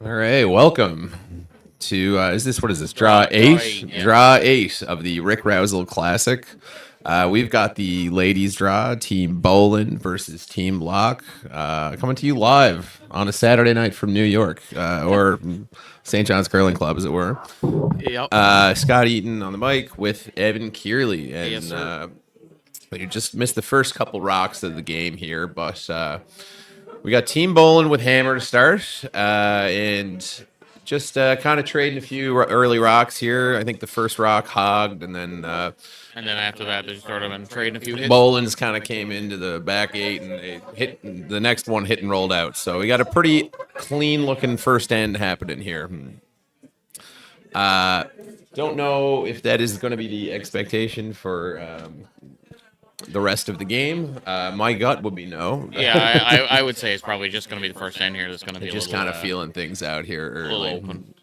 All right, welcome to what is this? Draw Draw eight, eight, yeah. draw eight of the Rick Rowsell Classic. We've got the ladies draw, Team Boland versus Team Locke, coming to you live on a Saturday night from New York, or St. John's Curling Club, as it were. Yep. Scott Eaton on the mic with Evan Kearley, and Yes, sir. you just missed the first couple rocks of the game here, but we got Team Boland with Hammer to start, and just kind of trading a few early rocks here. I think the first rock hogged, and then And then after that, they sort of been trading a few hits. Boland's kind of came into the back eight, and they hit the next one hit and rolled out. So we got a pretty clean looking first end happening here. Don't know if that is going to be the expectation for the rest of the game. My gut would be no. Yeah, I would say it's probably just going to be the first end here that's going to be Just a little, kind of feeling things out here a little early. open.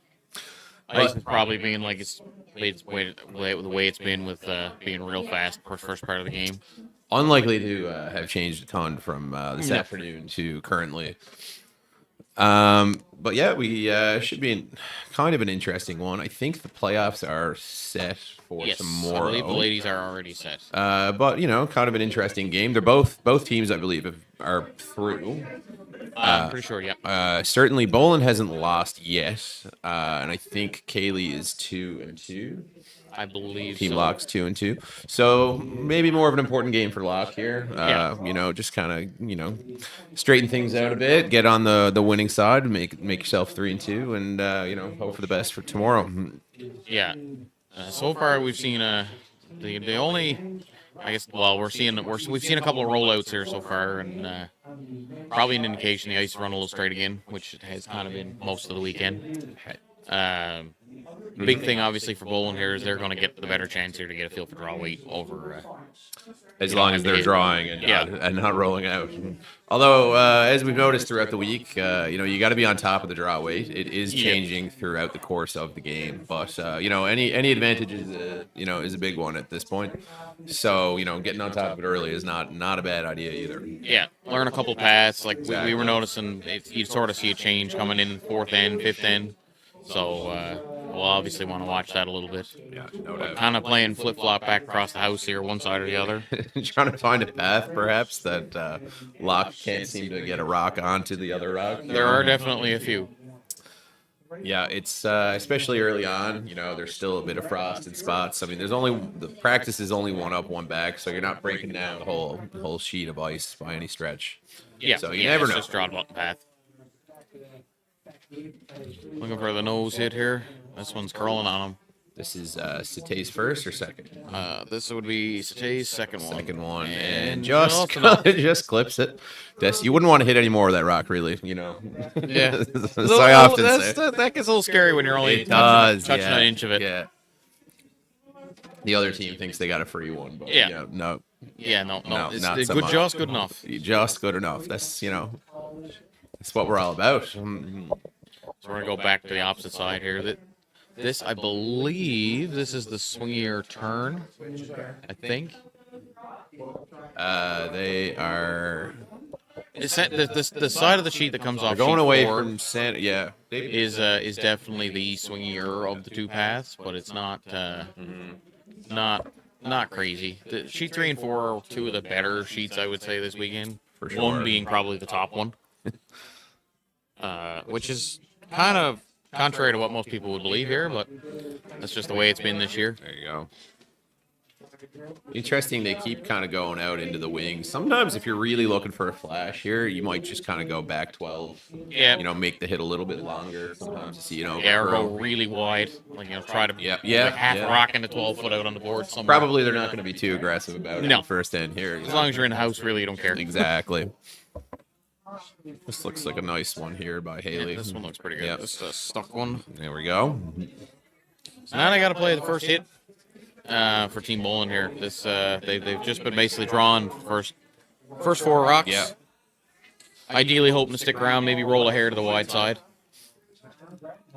Ice is probably being like the way it's been with being real fast first part of the game. Unlikely to have changed a ton from this No. afternoon to currently. But yeah, we should be in kind of an interesting one. I think the playoffs are set for Yes, I tomorrow. believe the ladies are already set. But kind of an interesting game. They're both teams, I believe, are through. I'm pretty sure, yeah. Certainly, Boland hasn't lost yet, and I think Kaylee is 2-2. I believe Team so. Locke's 2-2. So maybe more of an important game for Locke here. Yeah. Just kind of straighten things out a bit, get on the winning side, make yourself 3-2, and hope for the best for tomorrow. Yeah. So far, we've seen the only, I guess. Well, we've seen a couple of rollouts here so far, and probably an indication the ice run a little straight again, which it has kind of been most of the weekend. Big thing, obviously, for Boland here is they're going to get the better chance here to get a feel for draw weight over. As long as they're hit. drawing and not rolling out. Although, as we've noticed throughout the week, you got to be on top of the draw weight. It is changing throughout the course of the game, but any advantage is a big one at this point. So getting on top of it early is not a bad idea either. Yeah, learn a couple paths. Like we were noticing, you sort of see a change coming in fourth end, fifth end. So we'll obviously want to watch that a little bit. Yeah, no doubt. Kind of playing flip flop back across the house here, one side or the other. Trying to find a path, perhaps, that Locke can't seem to get a rock onto the other rock. There are definitely a few. Yeah, it's especially early on. There's still a bit of frost in spots. I mean, the practice is only one up, one back, so you're not breaking down the whole sheet of ice by any stretch. Yeah, So you never it's know. just draw button path. Looking for the nose hit here. This one's curling on him. This is Satay's first or second? This would be Satay's second one. Second one, And and just enough. just clips it. You wouldn't want to hit any more of that rock, really. Yeah. As I often say. That gets a little scary when you're only It does, touching yeah. an inch of it. Yeah. The other team thinks they got a free one, but Yeah. no, Yeah, no. No, It's not so good, much. just good enough. just good enough. That's that's what we're all about. So we're gonna go back to the opposite side here. This, I believe, this is the swingier turn. I think. They are It's the side of the sheet that comes off. going sheet away 4 from Santa. Yeah, is definitely the swingier of the two paths, but it's not not crazy. The sheet 3 and 4 are two of the better sheets, I would say, this weekend. For sure. One being probably the top one, which is kind of contrary to what most people would believe here, but that's just the way it's been this year. There you go. Interesting. They keep kind of going out into the wings. Sometimes, if you're really looking for a flash here, you might just kind of go back 12. Yeah. Make the hit a little bit longer. Sometimes you see, Yeah, or go really wide, try to Yeah, half yeah. rock into 12 foot out on the board somewhere. Probably they're not going to be too aggressive about it No. in the first end here. As long as you're in the house, really, you don't care. Exactly. This looks like a nice one here by Haley. This one looks pretty good. Yep. This is a stuck one. There we go. So now I got to play the first hit for Team Boland here. This they've just been basically drawing first 4 rocks. Yeah. Ideally hoping to stick around, maybe roll a hair to the wide side.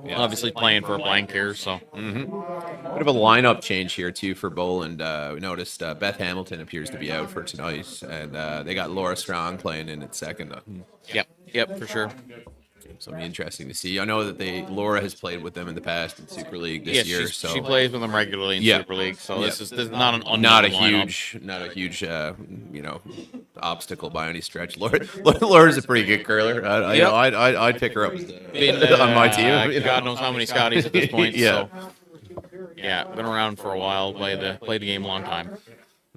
Yeah. Obviously playing for a blank here, so Bit of a lineup change here too for Boland. We noticed Beth Hamilton appears to be out for tonight, and they got Laura Strong playing in at second. yep, for sure. So it'll be interesting to see. I know that Laura has played with them in the past in Super League this Yes, year. So she plays with them regularly in yeah, Super League. So yeah. this is not an unknown not a lineup. not a huge, obstacle by any stretch. Laura's a pretty good curler. Yep. I'd pick her up Been on my team. God knows how many Scotties at this point. Yeah. So yeah, been around for a while. Played the game a long time.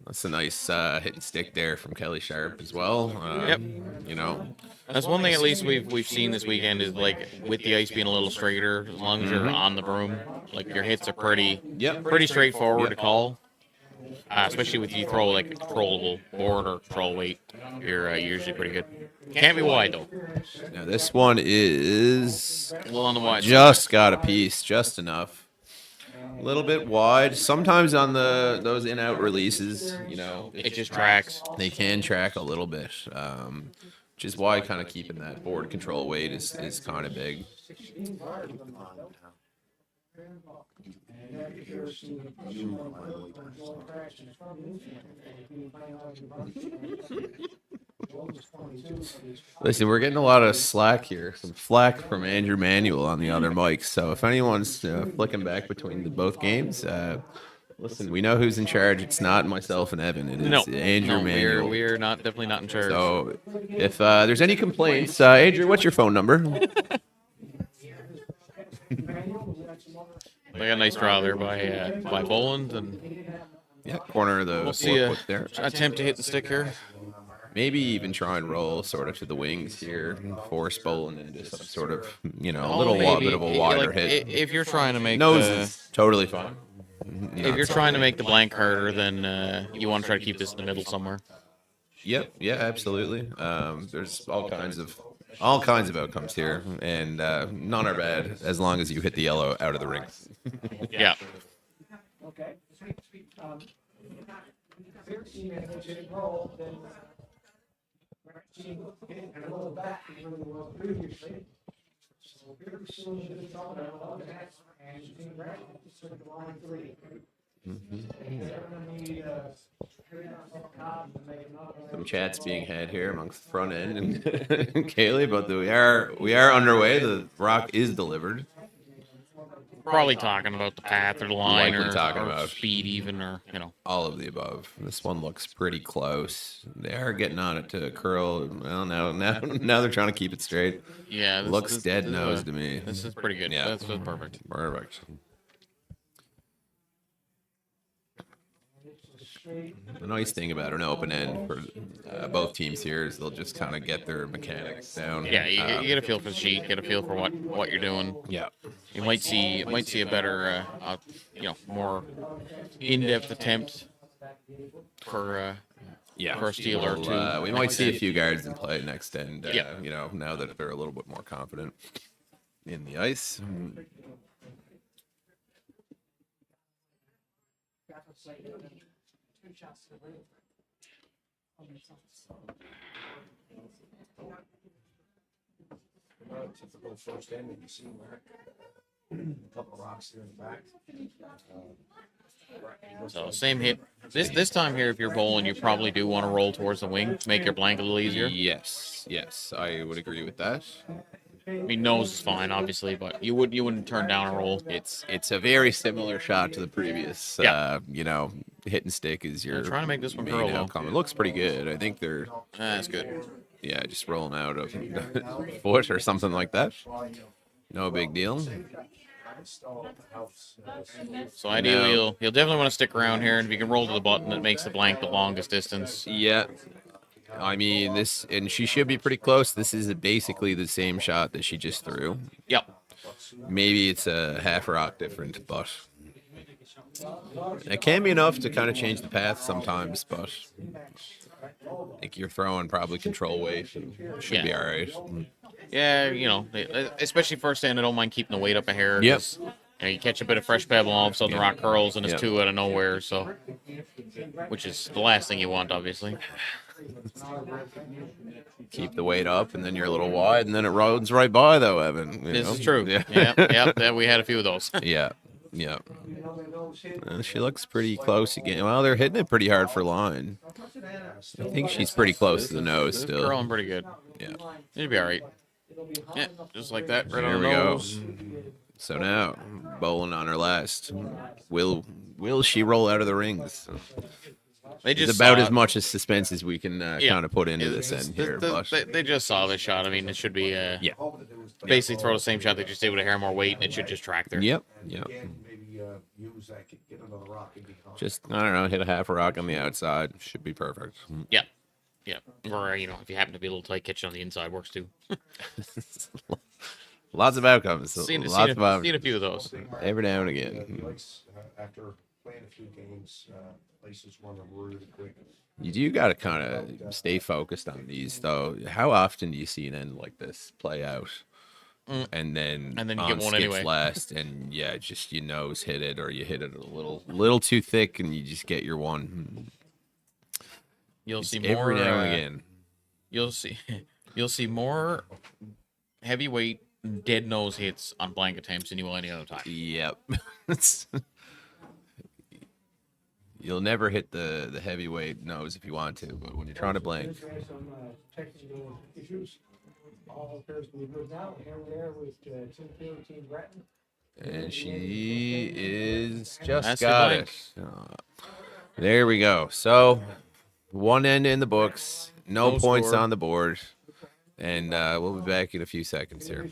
That's a nice hit and stick there from Kelly Sharp as well. Yep. You know, That's one thing at least we've seen this weekend is like with the ice being a little straighter, as long as you're on the broom, like your hits are pretty straightforward to call. Especially with you throw like a controllable board or control weight, you're usually pretty good. Can't be wide though. now this one is A little on the wide. just got a piece, just enough. A little bit wide. Sometimes on those in out releases, It just tracks. they can track a little bit, which is why kind of keeping that board control weight is kind of big. Listen, we're getting a lot of slack here, some flack from Andrew Manuel on the other mics. So if anyone's flicking back between both games, listen, we know who's in charge. It's not myself and Evan. It is Andrew Manuel. We're definitely not in charge. So if there's any complaints, Andrew, what's your phone number? We got a nice draw there by Boland, and Yeah, corner of the we'll see a foot there. attempt to hit the stick here. Maybe even try and roll sort of to the wings here, force Boland into some sort of, bit of a wider hit. If you're trying to make Nose is totally fine. if you're trying to make the blank harder, then you want to try to keep this in the middle somewhere. Yep, yeah, absolutely. There's all kinds of outcomes here, and none are bad as long as you hit the yellow out of the ring. Yeah. Okay, sweet. 13 minutes didn't roll, then and a little back from where it was previously. So very soon it's on that 11 and she's in red, so the line 3. Some chats being had here amongst the front end and Kaylee, but we are underway. The rock is delivered. Probably talking about the path or the line Likely or, talking or about speed even or all of the above. This one looks pretty close. They are getting on it to curl. Well, now they're trying to keep it straight. Yeah, Looks dead nose to me. This is pretty good. Yeah. That's perfect. Perfect. The nice thing about an open end for both teams here is they'll just kind of get their mechanics down. Yeah, you get a feel for the sheet, get a feel for what you're doing. Yeah. You might see a better, more in-depth attempt for for a steal or two. We might see a few guards in play next end. Yeah. Now that they're a little bit more confident in the ice. Typical first end, you see Mark, a couple of rocks here in the back. So same hit. This time here, if you're bowling, you probably do want to roll towards the wing to make your blank a little easier. Yes, I would agree with that. I mean, nose is fine, obviously, but you wouldn't turn down a roll. It's a very similar shot to the previous. Yeah. Hit and stick is your Trying to make this one main curl, though. outcome. It looks pretty good. I think they're That's good. just rolling out of foot or something like that. No big deal. So ideally, you'll definitely want to stick around here, and if you can roll to the button that makes the blank the longest distance. Yeah. I mean, and she should be pretty close. This is basically the same shot that she just threw. Yep. Maybe it's a half rock different, but it can be enough to kind of change the path sometimes, but I think you're throwing probably control weight and should be all right. Yeah, especially first hand, I don't mind keeping the weight up a hair. Yep. You catch a bit of fresh pebble, all of a sudden the rock curls, and it's two out of nowhere, so which is the last thing you want, obviously. Keep the weight up, and then you're a little wide, and then it runs right by, though, Evan. This is true. Yeah. Yeah, we had a few of those. Yeah. She looks pretty close again. Well, they're hitting it pretty hard for line. I think she's pretty close to the nose still. Curling pretty good. Yeah. It'll be all right. Yeah, just like that, right There on we the go. nose. So now, Boland on her last. Will she roll out of the rings? They It's just about saw as much as suspense as we can kind of put into this It's- end here. But they just saw the shot. I mean, it should be yeah. basically throw the same shot. They just did with a hair more weight, and it should just track there. Yep. Again, maybe use that, get another rock in behind. Just, I don't know, hit a half a rock on the outside. Should be perfect. Yeah. Yeah. Or, if you happen to be a little tight, catch it on the inside works too. Lots of outcomes. Seen Lots of outcomes. a few of those. Every now and He again. likes, after playing a few games, places run them really quick. You do got to kind of stay focused on these, though. How often do you see an end like this play out? And then you get one skips anyway. last, and just your nose hit it, or you hit it a little too thick, and you just get your one. You'll see more Every now and again. You'll see more heavyweight dead nose hits on blank attempts than you will any other time. Yep. You'll never hit the heavyweight nose if you want to, but when you're trying to blank. Some technical issues. All appears to be good now. Here we are with Team Field, Team Breton. And she is just That's got the it. There we go. So, one end in the books, no No points score. on the board, and we'll be back in a few seconds here.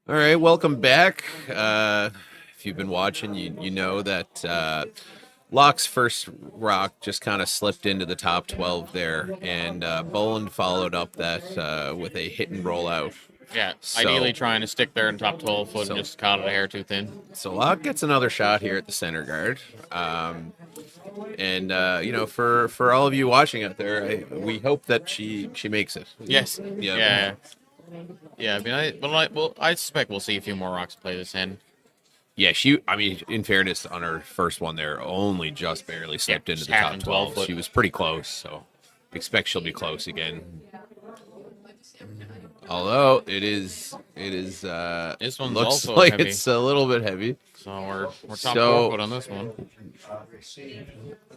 All right, welcome back. If you've been watching, you know that Locke's first rock just kind of slipped into the top 12 there, and Boland followed up that with a hit and roll out. Yeah, So- ideally trying to stick there in top 12 foot So- and just caught it a hair too thin. So Locke gets another shot here at the center guard. For all of you watching out there, we hope that she makes it. Yes. Yeah. Yeah. Yeah, I suspect we'll see a few more rocks play this end. Yeah, in fairness, on her first one there, only just barely slipped into just the top happened 12. 12 foot. She was pretty close, so expect she'll be close again. Although it is This one's looks also like heavy. it's a little bit heavy. So we're top So- 4 foot on this one.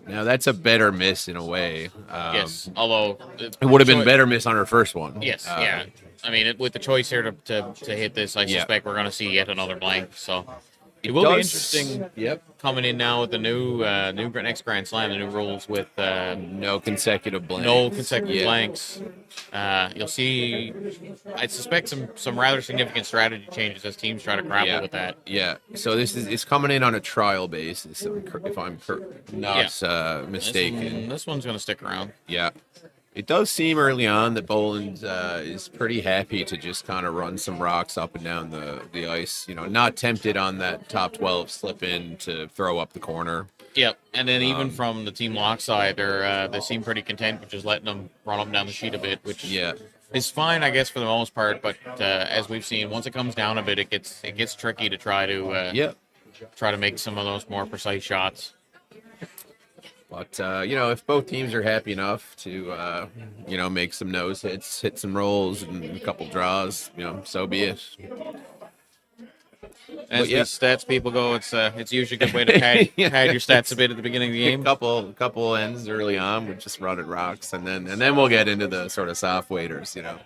Now that's a better miss in a way. Yes, although It would have been better miss on her first one. Yes, yeah. I mean, with the choice here to hit this, I Yeah. suspect we're going to see yet another blank. So It will be does- interesting. Yep. Coming in now with the new next Grand Slam, the new rules with No consecutive blanks. no consecutive Yeah. blanks. You'll see. I suspect some rather significant strategy changes as teams try to grapple with that. Yeah. So it's coming in on a trial basis, if I'm not mistaken. This one's going to stick around. Yeah. It does seem early on that Boland is pretty happy to just kind of run some rocks up and down the ice. Not tempted on that top 12 slip in to throw up the corner. Yep, and then even from the Team Locke side, they seem pretty content with just letting them run up and down the sheet a bit, which is fine, I guess, for the most part. But as we've seen, once it comes down a bit, it gets tricky to try to make some of those more precise shots. But, if both teams are happy enough to, make some nose hits, hit some rolls, and a couple draws, so be it. As these stats people go, it's usually a good way to pad your stats a bit at the beginning of the game. Couple ends early on with just running rocks, and then we'll get into the sort of soft waiters, the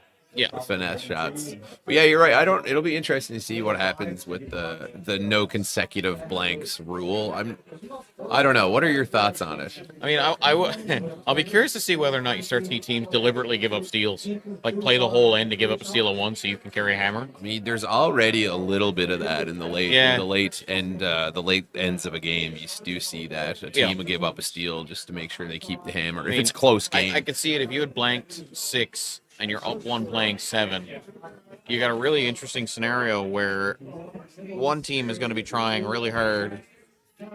finesse shots. But yeah, you're right. It'll be interesting to see what happens with the no consecutive blanks rule. I don't know. What are your thoughts on it? I mean, I'll be curious to see whether or not you start to see teams deliberately give up steals, like play the whole end to give up a steal at once so you can carry a hammer. I mean, there's already a little bit of that in the late ends of a game. You do see that a team will give up a steal just to make sure they keep the hammer. If it's a close game, I could see it if you had blanked 6 and you're up 1 playing 7. You got a really interesting scenario where one team is going to be trying really hard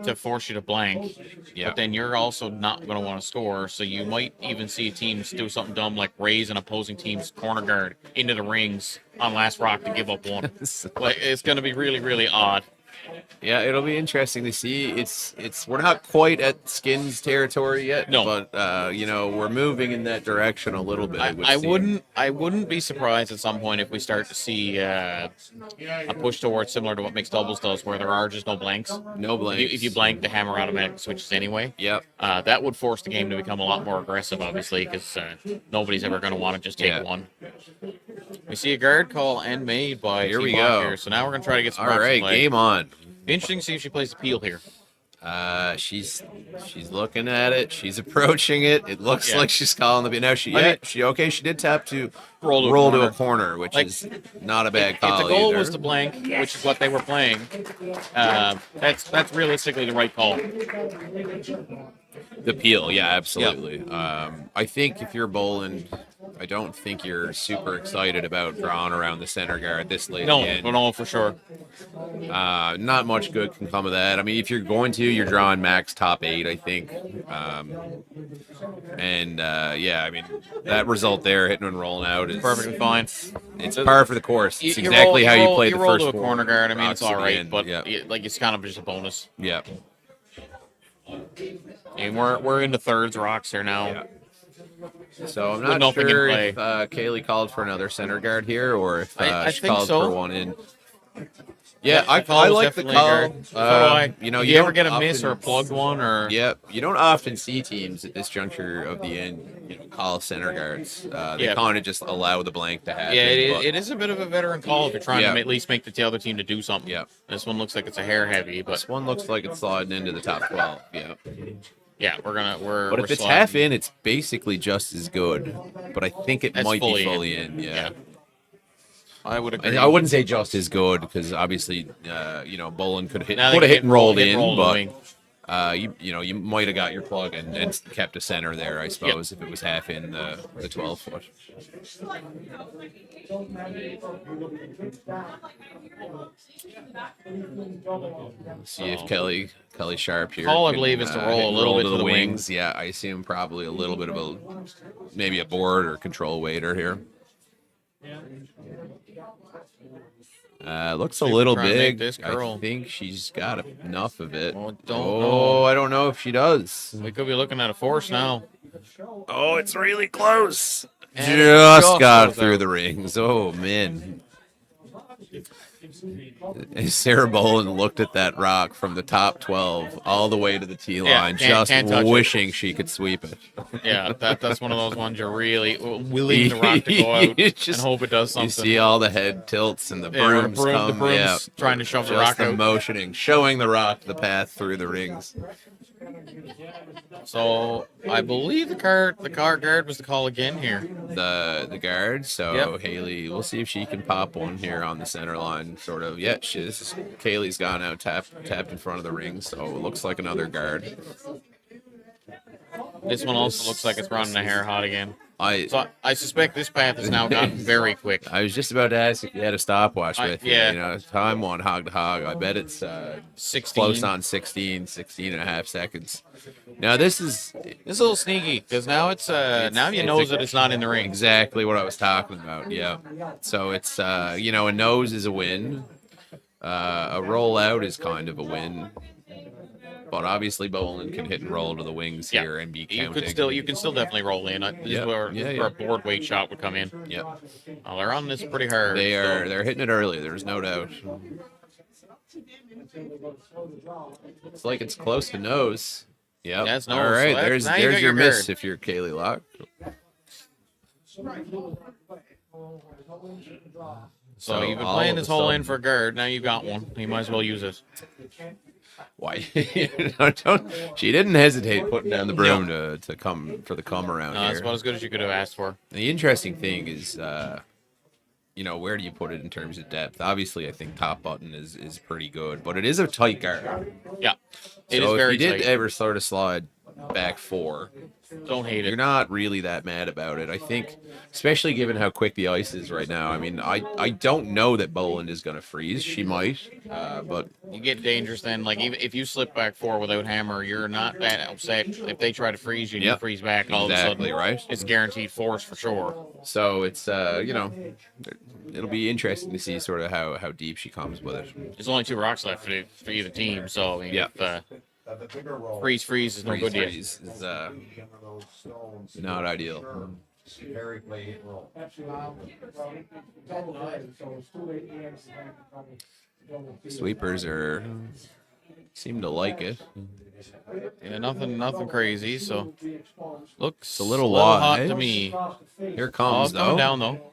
to force you to blank, but then you're also not going to want to score, so you might even see teams do something dumb like raise an opposing team's corner guard into the rings on last rock to give up 1. It's going to be really, really odd. Yeah, it'll be interesting to see. We're not quite at Skins territory yet, but we're moving in that direction a little bit. I wouldn't be surprised at some point if we start to see a push towards similar to what mixed doubles does, where there are just no blanks. No blanks. If you blank, the hammer automatically switches anyway. Yep. That would force the game to become a lot more aggressive, obviously, because nobody's ever going to want to just take one. We see a guard call and made by Here Team we Locke go. here, so now we're going to try to get some All right, play. game on. Be interesting to see if she plays the peel here. She's looking at it. She's approaching it. It looks like she's calling the. Now she did tap to roll to a corner, which is not a bad call. If the goal either. was to blank, which is what they were playing, that's realistically the right call. The peel, yeah, absolutely. I think if you're Boland, I don't think you're super excited about drawing around the center guard this late. No, for sure. Not much good can come of that. I mean, if you're going to, you're drawing max top 8, I think. I mean, that result there, hitting and rolling out, is Perfectly fine. It's par for the course. It's exactly how you played the roll first to a corner guard. I mean, it's all right, but yeah. it's kind of just a bonus. Yeah. And we're into thirds rocks here now. Yeah. So I'm not sure if Kaylee called for another center guard here, or if she called for one in. Yeah, I like the call. So do I. You ever get a often miss or a plugged one, or you don't often see teams at this juncture of the end, call center guards. They kind of just allow the blank to happen. Yeah, it is a bit of a veteran call if you're trying to at least make the other team to do something. Yeah, this one looks like it's a hair heavy, but this one looks like it's sliding into the top 12. Yeah. Yeah, But if it's half in, it's basically just as good. But I think it might be fully in. Yeah. I would agree. I wouldn't say just as good because obviously, Boland could have hit and rolled in, but you might have got your plug and kept a center there, I suppose, if it was half in the 12-foot. See if Kelly Sharp here. All I believe is to roll a little bit to to the wings. Yeah, I assume probably a little bit of maybe a board or control waiter here. Looks a little big. I think she's got enough of it. I don't know if she does. We could be looking at a force now. Oh, it's really close. Just got through the rings. Oh, man. Sarah Boland looked at that rock from the top 12 all the way to the tee Yeah, line, can't touch it. wishing she could sweep it. Yeah, that's one of those ones you're really willing the rock to go out You and hope it does something. You see all the head tilts and the Yeah, where brooms the come. broom's Yeah, trying to shove the just rock the out. motioning, showing the rock the path through the rings. So I believe the car guard was the call again here. The guard. So Yep. Haley, we'll see if she can pop one here on the center line. Sort of. Yeah, Kaylee's gone out, tapped in front of the ring. So it looks like another guard. This one also looks like it's running a hair hot again. I So I suspect this path has now gotten very quick. was just about to ask if you had a stopwatch with you. yeah. You know, time one hog to hog. I bet it's 16. close on 16 and a half seconds. Now this is It's a little sneaky because now it's now you know that it's not in the ring. exactly what I was talking about. Yeah. So it's a nose is a win. A rollout is kind of a win. But obviously Boland can hit and roll to the wings Yeah. here and be You counting. can still definitely roll in. This Yeah, is where, yeah, where a board weight shot would come in. Yeah. They're on this pretty hard. They're hitting it early, there's no doubt. It's like it's close to nose. Yep. That's nose. All right, So there's now you got your your miss guard. if you're Kaylee Locke. So you've been all playing of this a hole in sudden- for a guard. Now you got one. You might as well use it. Why? She didn't hesitate putting down the broom to come for the come around No, here. that's about as good as you could have asked for. The interesting thing is, where do you put it in terms of depth? Obviously, I think top button is pretty good, but it is a tight guard. Yeah, it is So very if you did tight. ever sort of slide back four, Don't hate you're it. not really that mad about it. I think, especially given how quick the ice is right now. I mean, I don't know that Boland is going to freeze. She might, but You get dangerous then. Like even if you slip back four without hammer, you're not that upset. If they try to freeze you, and you Yep. freeze back. All exactly of a sudden, right. it's guaranteed force for sure. So it's it'll be interesting to see sort of how deep she comes with it. There's only two rocks left for either team. So I mean, Yeah. if freeze is no good to you. Freeze is not ideal. Sweepers seem to like it. Yeah, nothing crazy. So looks a little hot wide. to me. Here Oh, comes it's coming though. down though.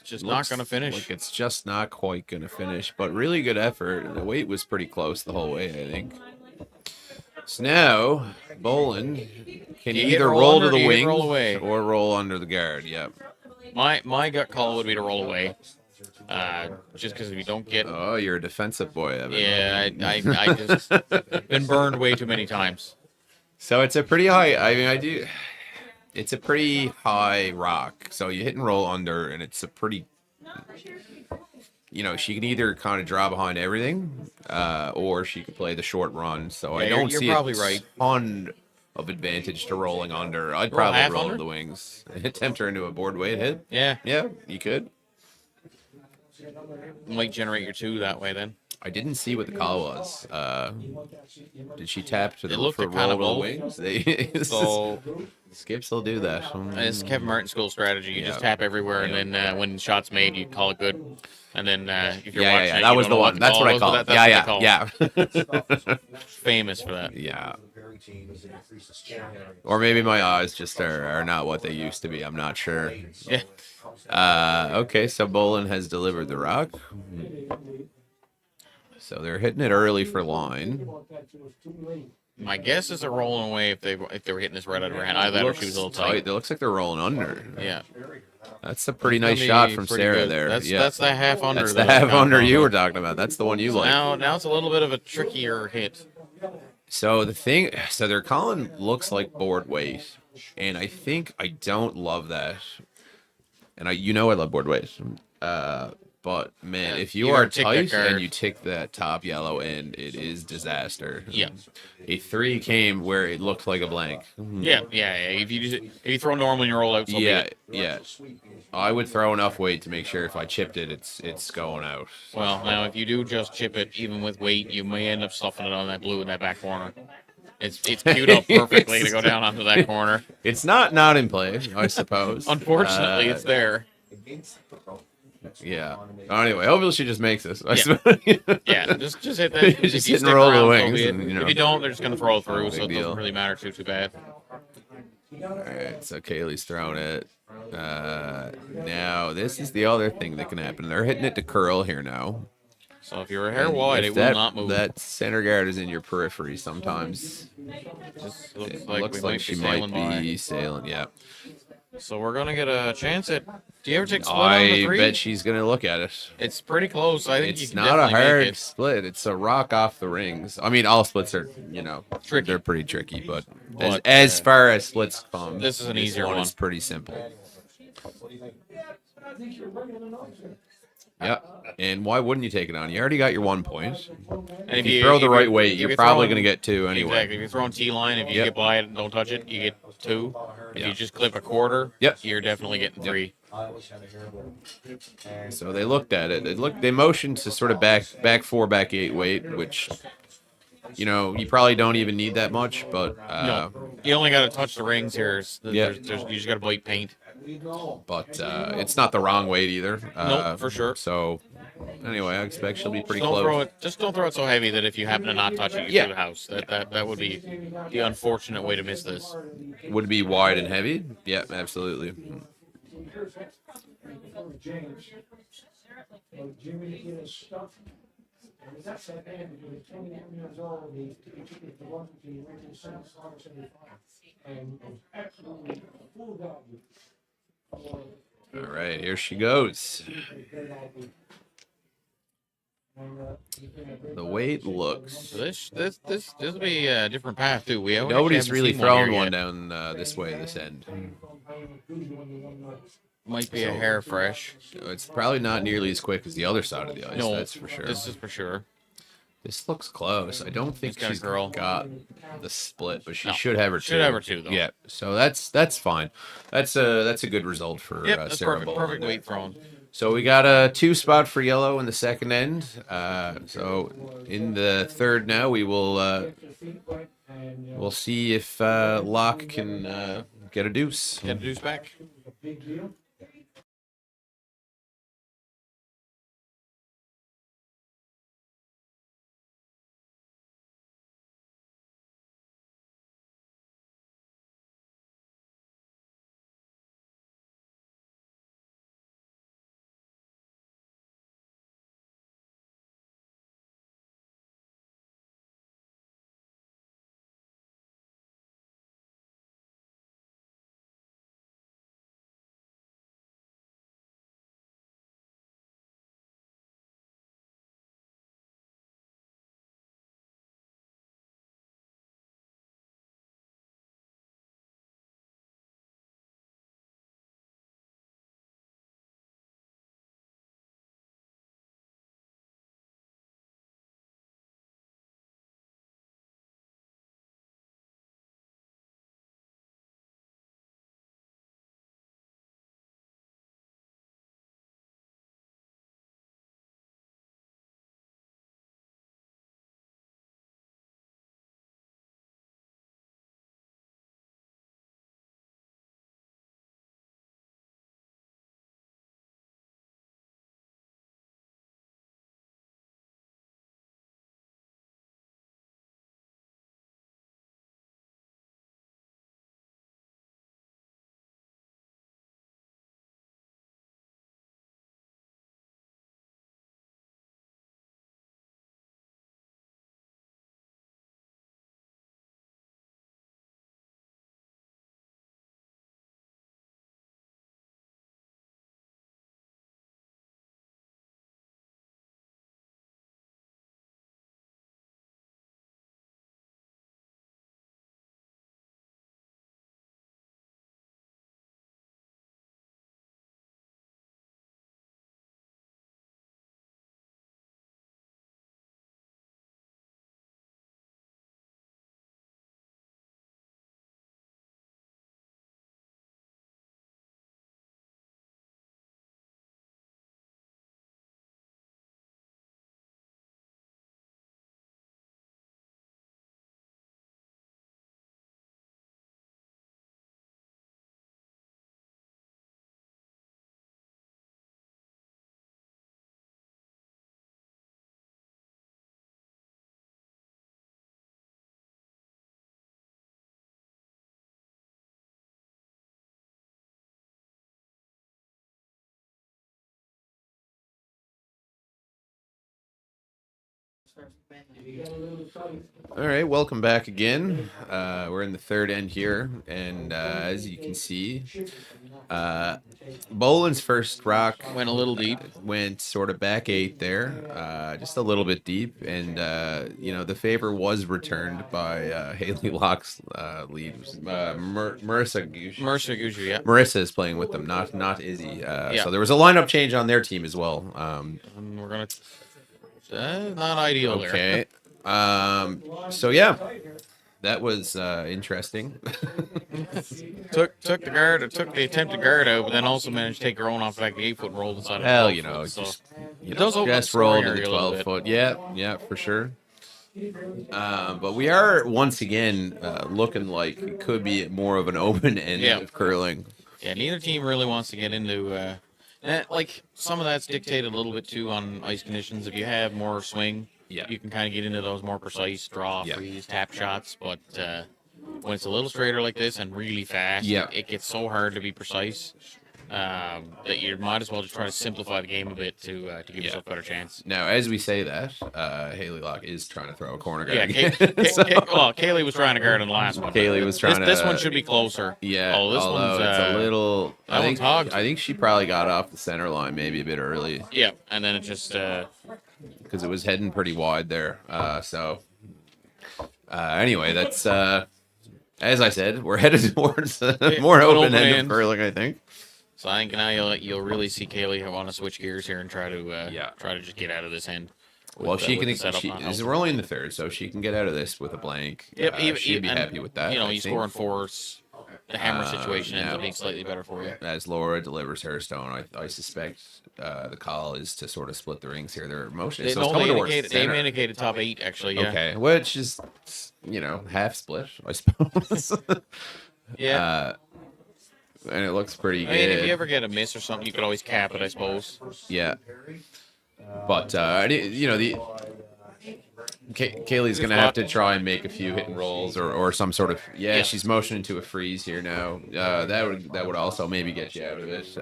It's just not Looks gonna finish. Like it's just not quite gonna finish, but really good effort. The weight was pretty close the whole way, I think. So now Boland can Do you hit either roll roll under, to do the you hit wings roll away? or roll under the guard. Yep. My gut call would be to roll away. Just because if you don't get, Oh, you're a defensive boy, Evan. yeah, I just been burned way too many times. So it's a pretty high. I mean, It's a pretty high rock. So you hit and roll under, and it's a pretty. She can either kind of draw behind everything, or she could play the short run. So I Yeah, don't you're see probably a right. ton of advantage to rolling under. I'd Roll probably half roll under? to the wings. Attempt her into a board weight hit. Yeah, Yeah, you could. might generate your two that way then. I didn't see what the call was. Did she tap to the It looked for at kind roll of to the both. wings? So Skips will do that. it's Kevin Martin school strategy. You just Yeah. tap everywhere, and then when the shot's made, you call it good. And then if you're Yeah, watching yeah, it, that you was don't the know one. to That's what I Those- called. that's what they call. Yeah. Famous for that. Yeah. Or maybe my eyes just are not what they used to be. I'm not sure. Yeah. Okay, so Boland has delivered the rock. So they're hitting it early for line. My guess is they're rolling away if they were hitting this right out of her hand. Either that or she was a little tight. It looks like they're rolling under. Yeah. That's a pretty nice Gonna shot be from pretty Sarah good. there. That's Yeah. that's the half under. That's the that I was half under counting you on. were talking about. That's the one you like. Now it's a little bit of a trickier hit. So they're calling looks like board weight, and I don't love that. And I love board weight. But man, Yeah, if you you are gotta tick that tight card. and you tick that top yellow end, it is disaster. Yeah. A 3 came where it looked like a blank. Yeah. If you throw normal and you roll out, so be Yeah, it. yeah. I would throw enough weight to make sure if I chipped it, it's going out. Well, now if you do just chip it, even with weight, you may end up stuffing it on that blue in that back corner. It's queued up perfectly to go down onto that corner. It's not in play, I suppose. Unfortunately, it's there. Yeah. Anyway, hopefully she just makes this. Yeah, just hit that. If Just you hit and stick roll the around, so wings, be it. and, you know. If you don't, they're just gonna throw it through, so Big it doesn't deal. really matter too bad. All right, so Kaylee's throwing it. Now this is the other thing that can happen. They're hitting it to curl here now. So if you're a hair And wide, if it will not move. that center guard is in your periphery sometimes. Just looks It like looks we like might she be might sailing by. be sailing. Yeah. So we're gonna get a chance at. Do you ever take split on the I three? bet she's gonna look at it. It's pretty close. I think you It's can not a definitely hard make it. split. It's a rock off the rings. I mean, all splits are, Tricky. they're pretty tricky. But But, as far as splits come, this is an easier one. It's pretty simple. Yeah. And why wouldn't you take it on? You already got your 1 point. And If you throw the right weight, if you're you're probably throwing- going to get 2 anyway. Exactly. If you're throwing T-line, if you Yep. get by it and don't touch it, you get 2. If Yeah. you just clip a quarter, Yep. you're definitely getting 3. So they looked at it. They motioned to sort of back 4, back 8 weight, which you probably don't even need that much, but No, you only got to touch the rings here. Yeah. You just got to bite paint. but it's not the wrong weight either. Nope, for sure. So anyway, I expect she'll be pretty Don't close. throw it. Just don't throw it so heavy that if you happen to not touch it, you Yeah. through the house. That would be the unfortunate way to miss this. Would it be wide and heavy? Yeah, absolutely. James. Jimmy is stuck. And that's that man between 21 years old, he took it to one, he went to 75. And was absolutely full value. All right, here she goes. The weight looks. So this will be a different path too. We Nobody's really throwing one here down this way, this end. yet. Might be a hair fresh. It's probably not nearly as quick as the other side of the ice. No, That's for sure. This is for sure. This looks close. I don't think It's got a she's girl. got the split, but she No, should have her should two. have her two, though. Yeah, so that's fine. That's a good result for Yep, that's Sarah perfect. Boland Perfect there. weight thrown. So we got a 2 spot for yellow in the second end. So in the third now, we'll see if Locke can get a deuce. Get a deuce back. Big deal. All right, welcome back again. We're in the third end here, and as you can see, Boland's first rock Went a little deep. went sort of back 8 there, just a little bit deep, and the favor was returned by Haley Locke's lead. Marissa Gush. Mercer Gucci, yeah. Marissa is playing with them, not Izzy. Yeah. So there was a lineup change on their team as well. And we're gonna. Not ideal there. Okay. So yeah, that was interesting. Took the guard, or took the attempted guard out, but then also managed to take her own off back the 8-foot and rolled inside. Hell, of the 12 foot, so just does open up just the rolled scoring to the area a little 12 bit. foot. Yeah, for sure. But we are once again looking like it could be more of an open end Yeah. of curling. Yeah, neither team really wants to get into. Like some of that's dictated a little bit too on ice conditions. If you have more swing, Yeah. you can kind of get into those more precise draw, Yeah. freeze, tap shots. But when it's a little straighter like this and really fast, Yeah. it gets so hard to be precise that you might as well just try to simplify the game a bit to give yourself a better chance. Now, as we say that, Haley Locke is trying to throw a corner guard. Yeah, again. So, Kaylee was trying to guard in the last one. Kaylee was trying This to. one should be closer. Yeah, Oh, this although one's it's a little. that one's hogged. I think she probably got off the center line maybe a bit early Yeah, and then it just because it was heading pretty wide there. Anyway, that's as I said, we're headed towards more an open open end of end. curling, I think. So I think now you'll really see Kaylee want to switch gears here and try to try to just get out of this end. Well, she with can. the setup not helping. We're only in the third, so she can get out of this with a blank. Yep, She'd be and, happy with that. You know, I you think. score in fours. The hammer situation ends now- up being slightly better for you. As Laura delivers her stone, I suspect the call is to sort of split the rings here. They're motioning, so it's coming towards they've center. indicated top 8 actually. Yeah. Okay, which is half split, I suppose. Yeah. And it looks pretty I good. mean, if you ever get a miss or something, you could always cap it, I suppose. Yeah. But Kaylee's gonna have to try and make a few hit and rolls or some sort of Yeah. She's motioning to a freeze here now. That would also maybe get you out of it.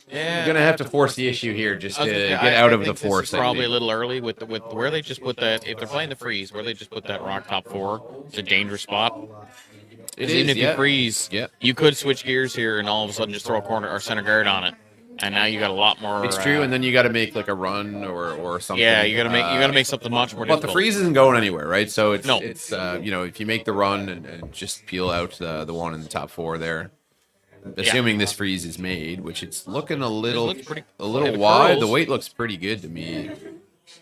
Yeah. You're gonna have to force the issue here just I to was gonna say, get I out of think the this force. is I probably a think. little early with where they just put that. If they're playing the freeze, where they just put that rock top 4, it's a dangerous spot. It Even is, if you freeze, Yeah. you could switch gears here and all of a sudden just throw a corner or center guard on it, and now you got a lot more. It's true, and then you got to make like a run or something. yeah, you gotta make something much more But difficult. the freeze isn't going anywhere, right? So it's No. it's if you make the run and just peel out the one in the top 4 there, assuming this freeze is made, which it's looking a little looks pretty- wide. curls. The weight looks pretty good to me.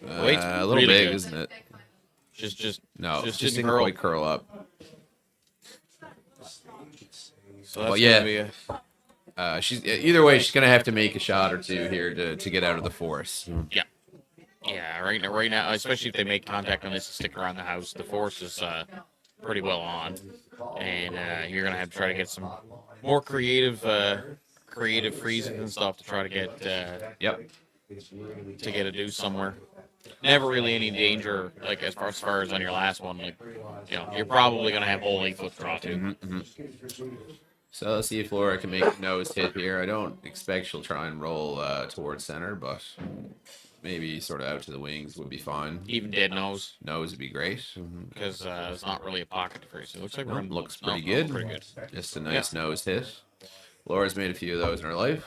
weight's A little really big, good. isn't it? Just No, just just didn't didn't curl. quite curl up. So that's But yeah. gonna be a, She's either way. She's gonna have to make a shot or two here to get out of the force. yeah. Right now, especially if they make contact on this and stick around the house, the force is pretty well on, and you're gonna have to try to get some more creative freezes and stuff to try to get Yep. a deuce somewhere. Never really any danger, like as far as on your last one. Like, you're probably gonna have whole 8-foot draw too. So let's see if Laura can make a nose hit here. I don't expect she'll try and roll towards center, but maybe sort of out to the wings would be fine. Even dead nose, Nose would be great. because it's not really a pocket to freeze. It looks like we're in, Looks no, pretty no, good. Pretty good. Just a nice nose hit. Laura's made a few of those in her life.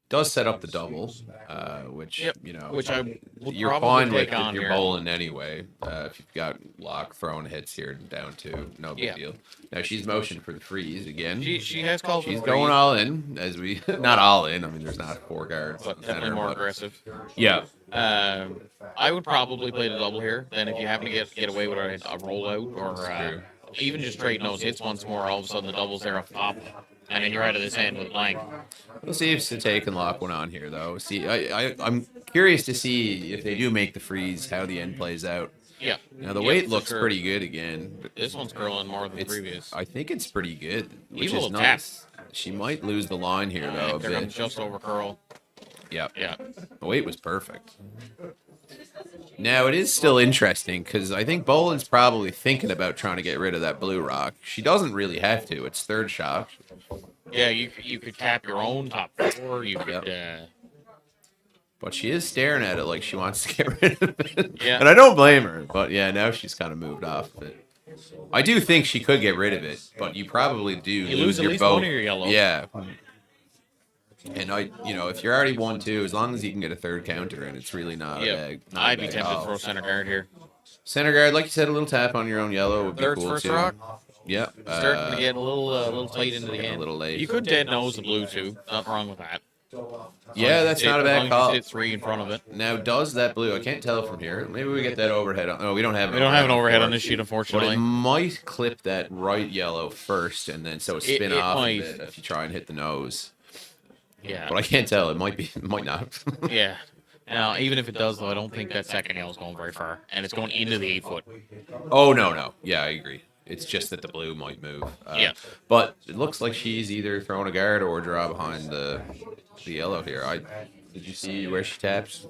Does set up the double, which Yep. Which I would you're probably fine with take on if you're here. bowling anyway. If you've got Locke throwing hits here down 2, no big Yeah. deal. Now she's motioned for the freeze again. She has called for She's the going freeze, all in as we not all in. I mean, there's not 4 guards. but in definitely center, more but- aggressive. Yeah. I would probably play the double here. Then if you happen to get away with a rollout or even just trade nose hits once more, all of a sudden the double's there up top, and then you're out of this end with blank. We'll see if Sate can lock one on here, though. See, I'm curious to see if they do make the freeze, how the end plays out. Yeah. Now the Yeah, weight for looks sure. pretty good again. This one's curling more than the previous. I think it's pretty good, which Evil is tap. nice. She might lose the line here, though, a They're gonna bit. just over curl. Yeah. Yeah. The weight was perfect. Now, it is still interesting because I think Boland's probably thinking about trying to get rid of that blue rock. She doesn't really have to. It's third shot. Yeah, you could cap your own top 4. You could But she is staring at it like she wants to get rid of it. Yeah. And I don't blame her. But yeah, now she's kind of moved off of it. I do think she could get rid of it, but you probably do You lose at your least boat. one of your yellows. Yeah. And if you're already 1-2, as long as you can get a third counter, and it's really not a bag. Not a I'd be bag tempted to call. throw center guard here. Center guard, like you said, a little tap on your own yellow would be Third's cool first too. rock. Yeah. Starting to get a little tight into the getting end. a little late. You could dead nose the blue too. Nothing wrong with that. Yeah, that's not a bad As long call. as you sit 3 in front of it. Now, does that blue? I can't tell from here. Maybe we get that overhead. No, we don't have. We don't have an overhead on this. this sheet, But unfortunately. it might clip that right yellow first, and then so it spin It off might. a bit if you try and hit the nose. Yeah. But I can't tell. It might be. It might not. Yeah. Now, even if it does, though, I don't think that second yellow's going very far, and it's going into the 8-foot. Oh no. Yeah, I agree. It's just that the blue might move. Yeah. But it looks like she's either throwing a guard or draw behind the yellow here. Did you see where she taps?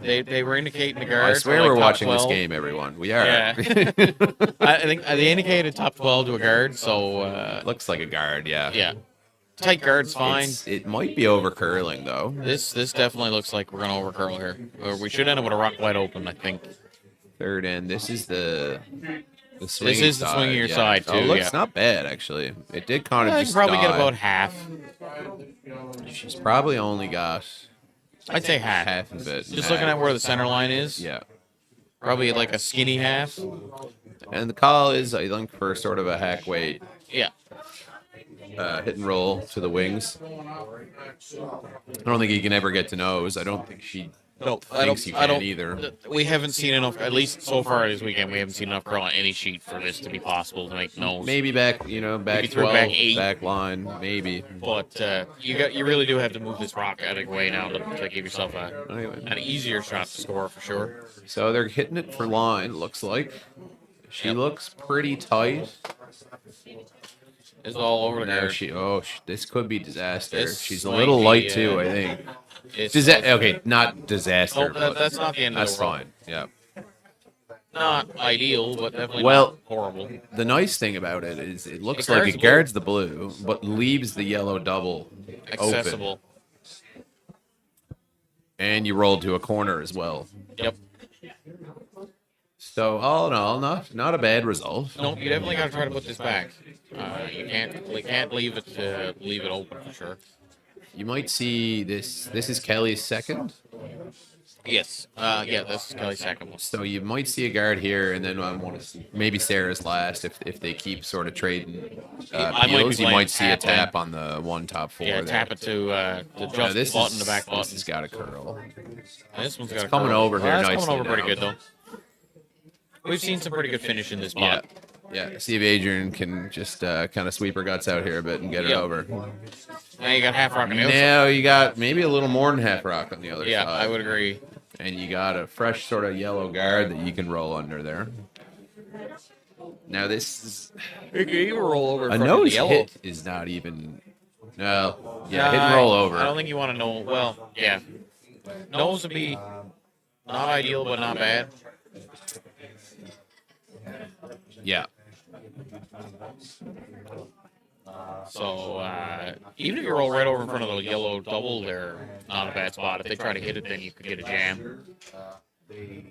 They were indicating the guard. I swear for, like, we're top watching 12. this game, everyone. We are. Yeah. I think they indicated top 12 to a guard, so Looks like a guard. Yeah. yeah. Tight guard's fine. It might be over curling though. This definitely looks like we're gonna overcurl here. Or we should end up with a rock wide open, I think. Third end. This is the swinging is the side, swingier yeah. side, Oh, too, it looks yeah. not bad actually. It did kind of I just can probably get die. about half. She's probably only got I'd say half. half of it. Just looking at where the center line is, Yeah. probably like a skinny half. And the call is, I think, for sort of a hack weight Yeah. hit and roll to the wings. I don't think you can ever get to nose. I don't think she No, thinks you can either. We haven't seen enough, at least so far this weekend, we haven't seen enough curl on any sheet for this to be possible to make nose. Maybe back, back Maybe throw 12, back 8. back line, maybe. But you really do have to move this rock out of the way now to give yourself Anyway. an easier shot to score for sure. So they're hitting it for line, looks like. She looks pretty tight. It's all over the Now guard. this could be disaster. This She's a might little be, light too, I think. Okay, not disaster. No, but that's not the end of that's the world. fine. Yeah. Not ideal, but definitely Well, not horrible. The nice thing about it is it looks It like guards it the blue. guards the blue, but leaves the yellow double open. Accessible. And you roll to a corner as well. Yep. So all in all, not a bad result. No, you definitely got to try to put this back. You can't leave it open for sure. You might see this. This is Kelly's second. Yes. Yeah, this is Kelly's second one. So you might see a guard here, and then I want to see maybe Sarah's last if they keep sort of trading I might be peels. You playing might see a tap tap on the one top four. Yeah, there. tap it to the Now, just this button, is, the back This button. has got a curl. This one's got a coming curl. over here That's nicely coming over pretty now. good though. We've seen some pretty good finish in this Yeah. spot. Yeah. See if Adrian can just kind of sweep her guts out here a bit and get it Yep. over. Now you got half rock on the other side. Now you got maybe a little more than half rock on the other Yeah, side. I would agree. And you got a fresh sort of yellow guard that you can roll under there. Now this is You can even roll over in a front of the nose yellow. hit is not even. No, yeah, hit and roll over. I don't think you want to know. Well, yeah, nose would be not ideal, but not bad. Yeah, So even if you roll right over in front of the yellow double, they're not a bad spot. If they try to hit it, then you could get a jam.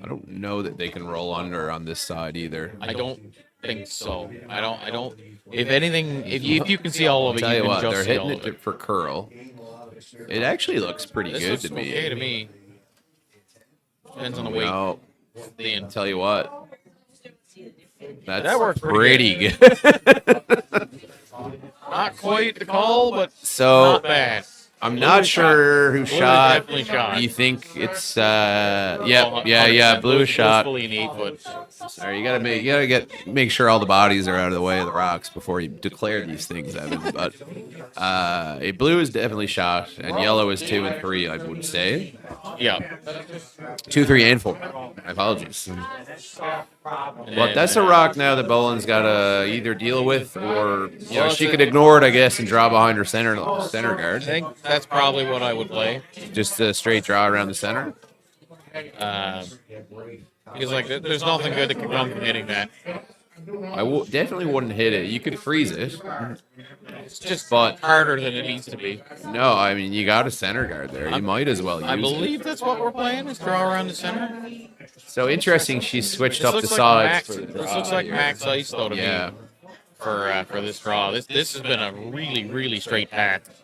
I don't know that they can roll under on this side either. I don't think so. I don't. If anything, if you can see all of it, Tell you you can what, just they're see all hitting of it it. for curl. It actually looks pretty This good looks to me. okay to me. Depends on the weight. No, Then tell you what, that's That worked pretty good. not quite the call, but So not bad. I'm Blue not is sure who Blue is shot. definitely shot. You think it's Oh, yeah, 100%. blue Blue's shot. fully in the 8-foot. Sorry, you gotta make sure all the bodies are out of the way of the rocks before you declare these things, Evan. But a blue is definitely shot, and yellow is 2 and 3, I would say. Yeah. 2, 3, and 4. My apologies. But that's a rock now that Boland's got to either deal with, or she could ignore it, I guess, and draw behind her center I guard. think that's probably what I would play. Just a straight draw around the center. Because there's nothing good that can come from hitting that. definitely wouldn't hit it. You could freeze it. It's just But- harder than it needs to be. No, I mean, you got a center guard there. You might as well use I it. believe that's what we're playing, is draw around the center. So interesting, she switched This up the looks like sides. max, for the this draw looks like here. max ice, though, to Yeah. me, for this draw. This has been a really, really straight path.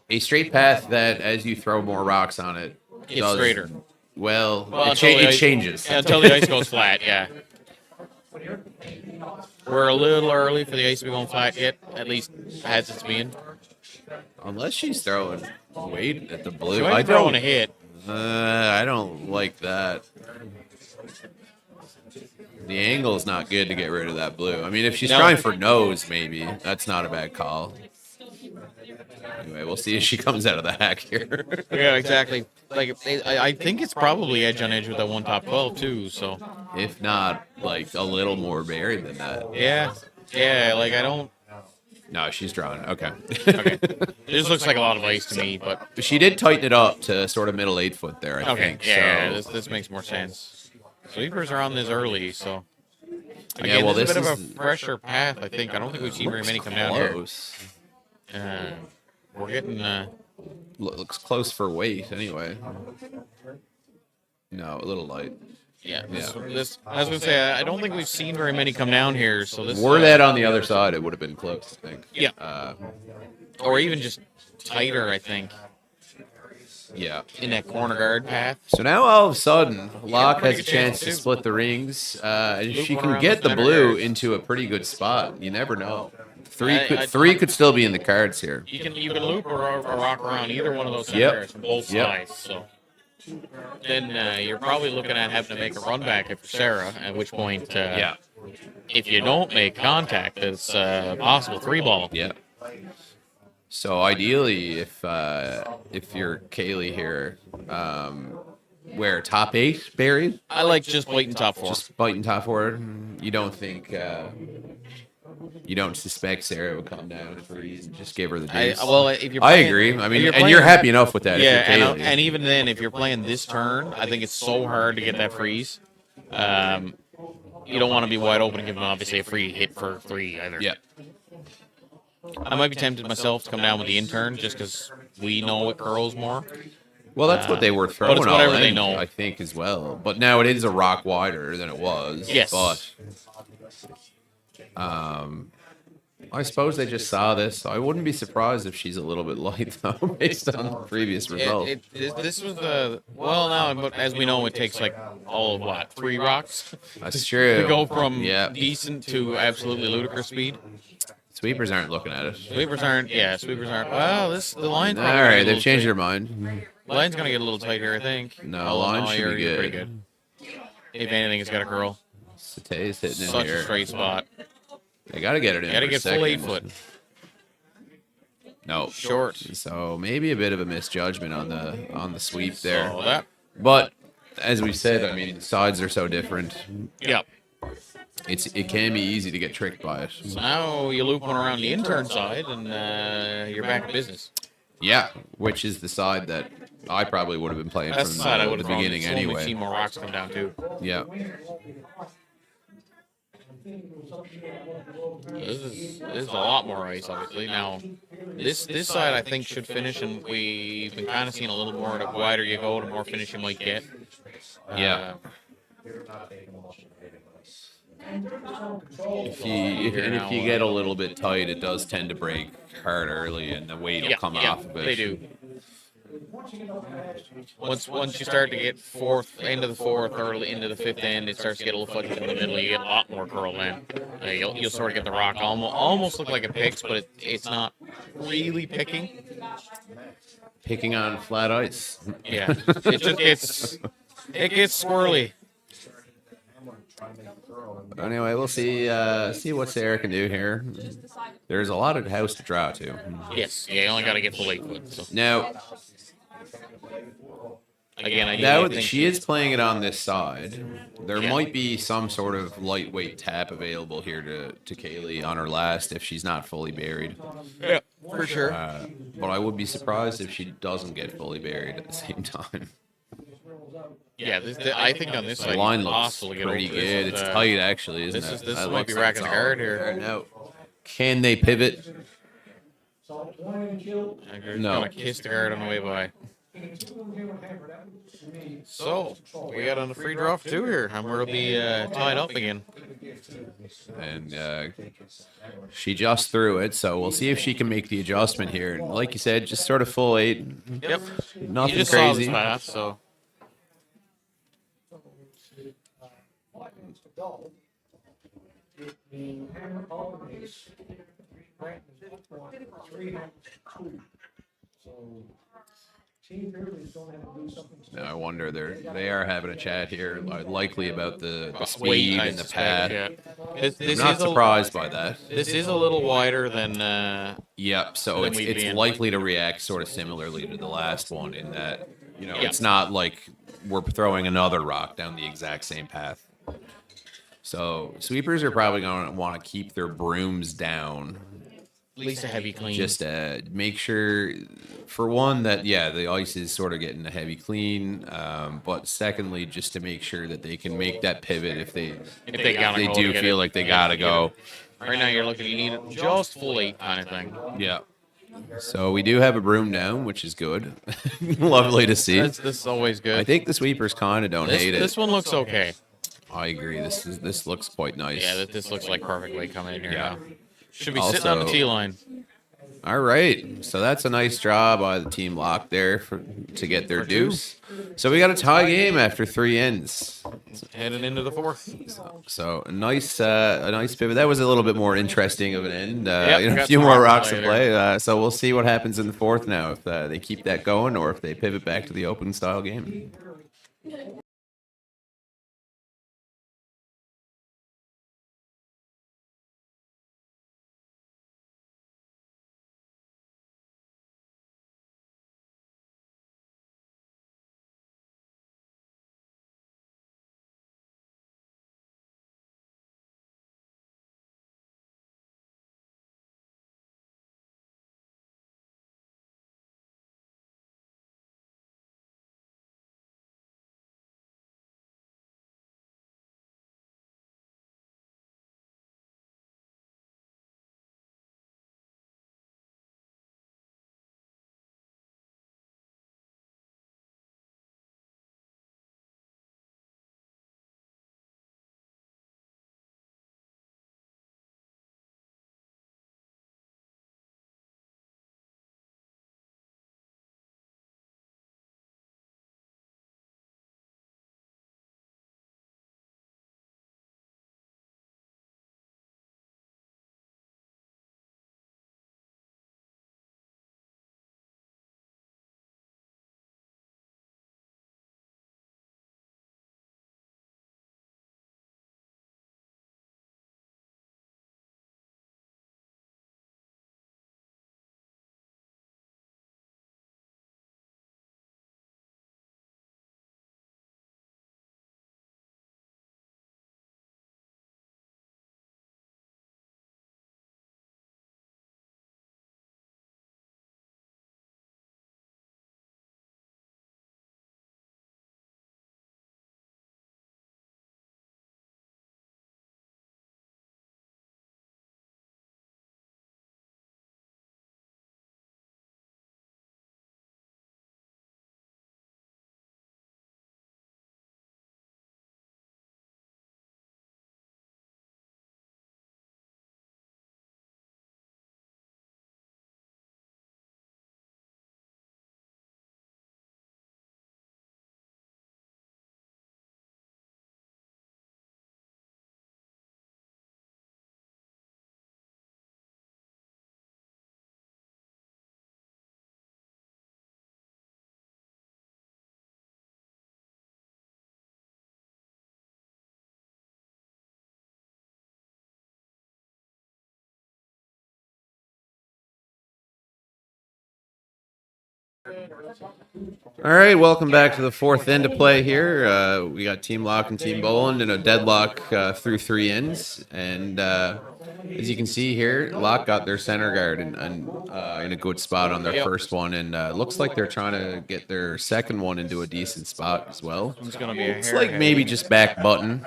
A straight path that, as you throw more rocks on it, It's does- straighter. Well, Well, it, until the it ice- changes. Yeah, until the ice goes flat, yeah. We're a little early for the ice to be going flat yet, at least as it's being. Unless she's throwing weight at the blue. So I I'm throwing a don't. hit. I don't like that. The angle's not good to get rid of that blue. I mean, if she's No. trying for nose, maybe that's not a bad call. Anyway, we'll see if she comes out of the hack here. Yeah, exactly. Like I think it's probably edge on edge with that one top 12 too. So If not, like a little more buried than that. yeah, like I don't. No, she's drawing. Okay. Okay, this looks like a lot of ice to me, but She did tighten it up to sort of middle 8 foot there, I okay, think. yeah, so. this makes more sense. Sweepers are on this early, so Yeah, again, well, this is a this bit of is- a fresher path. I think I don't think we've seen very many come down here. Close. We're getting Looks close for weight, anyway. No, a little light. yeah. This I was gonna say I don't think we've seen very many come down here. So this Were that on the other side, it would have been close, I think. Yeah. Or even just tighter, I think, Yeah. in that corner guard path. So now all of a sudden, Locke pretty has a good chance chance, to too. split the rings, and Loop she one can around get the the center blue guard. into a pretty good spot. You never know. I- Three could still be in the cards here. You can loop or rock around either one of those Yep. centers from both Yep. sides. So then you're probably looking at having to make a run back for Sarah. At which point, Yeah. if you don't make contact, it's possible 3-ball. Yeah. So ideally, if you're Kaylee here, where top 8 buried, I like just blatant top 4. just biting top 4. You don't think you don't suspect Sarah would come down and freeze and just give her the deuce. Well, if you're I playing, agree. I if mean, you're and you're playing- happy enough with that. Yeah, if you're Kaylee. and even then, if you're playing this turn, I think it's so hard to get that freeze. You don't want to be wide open and give them obviously a free hit for 3 either. Yeah. I might be tempted myself to come down with the intern just because we know it curls more. Well, that's what they were but throwing it's all whatever they in, know. I think, as well. But now it is a rock wider than it was. Yes. But I suppose they just saw this. I wouldn't be surprised if she's a little bit light, though, based on the previous result. This was the now, but as we know, it takes like all of what 3 rocks That's true. to go from Yeah. decent to absolutely ludicrous speed. Sweepers aren't looking at it. Sweepers aren't. Well, the line's All probably right, a they've little changed tight. their mind. Line's gonna get a little tighter, I think. No, Oh, line should you're be pretty good. If anything, it's got a curl. Satay's hitting in Such here. a straight spot. They got to get it in. Got to for get full second. 8 foot. No, Short. So maybe a bit of a misjudgment on the sweep there. So that. But as we said, I mean, sides are so different. Yep. It can be easy to get tricked by it. So now you loop one around the intern side, and you're back in business. Yeah, which is the side that I probably would have been playing That's from the side I the would have beginning We've seen anyway. more rocks come down too. Yeah. This is a lot more ice, obviously. Now, this side I think should finish, and we've been kind of seeing a little more. The wider you go, the more finish you might get. Yeah. If you get a little bit tight, it does tend to break hard early, and the weight will come off of it. They do. Once you start to get end of the fourth, early into the 5th end, it starts to get a little fudgy in the middle. You get a lot more curl then. You'll sort of get the rock almost look like it picks, but it's not really picking. Picking on flat ice. Yeah, it just gets squirrely. Anyway, we'll see what Sarah can do here. There's a lot of house to draw to. Yes, yeah, you only got to get full 8 foot. So Now, again, I now think she is playing it on this side. There Yeah. might be some sort of lightweight tap available here to Kaylee on her last if she's not fully buried. Yeah, for sure. But I would be surprised if she doesn't get fully buried at the same time. goes out. Yeah, I think on this The side, line it's looks possible to get pretty over. good. It's tight, actually, isn't this it? is- this That might be looks like racking it's the guard all here. there. Now, can they pivot? So one and kill. They're No. gonna kiss the guard on the way by. So we got on the free draw for 2 here, and we'll be tied up again. And she just threw it, so we'll see if she can make the adjustment here. And like you said, just sort of full 8. Yep. Nothing You just saw this crazy. path, so The hammer alternates. Three hammers, 2. So team Beard is going to have to do something. Now, I wonder they are having a chat here, likely about the weight, speed I and the suspect, path. yeah. This I'm not is surprised by that. This is a little wider than Yep. So Then it's we'd be in. likely to react sort of similarly to the last one in that Yeah. it's not like we're throwing another rock down the exact same path. So sweepers are probably going to want to keep their brooms down, at least a heavy clean. just make sure, for one, that the ice is sort of getting a heavy clean, but secondly, just to make sure that they can make that pivot if they gotta go do to get feel it. like they Yeah, gotta to get go. Right now, you're looking, you need it just full 8 kind of thing. Yeah. So we do have a broom down, which is good. Lovely to see. This is always good. I think the sweepers kind of don't hate it. This one looks okay. I agree. This looks quite nice. Yeah, this looks like perfect way coming in here Yeah. now. Should be sitting on the Also- tee line. All right. So that's a nice job by the team Locke there to get their deuce. So we got a tie game after 3 ends. Heading into the 4th. So a nice pivot. That was a little bit more interesting of an end. Yep, A got few some more rocks rocks to to play play. So we'll see what happens in the 4th now, if they keep that going or if they pivot back to the open style game. All right, welcome back to the fourth end of play here. We got Team Locke and Team Boland in a deadlock through 3 ends. And as you can see here, Locke got their center guard in a good spot on their first one. And looks like they're trying to get their second one into a decent spot as well. It's going to be a It's like maybe just back button,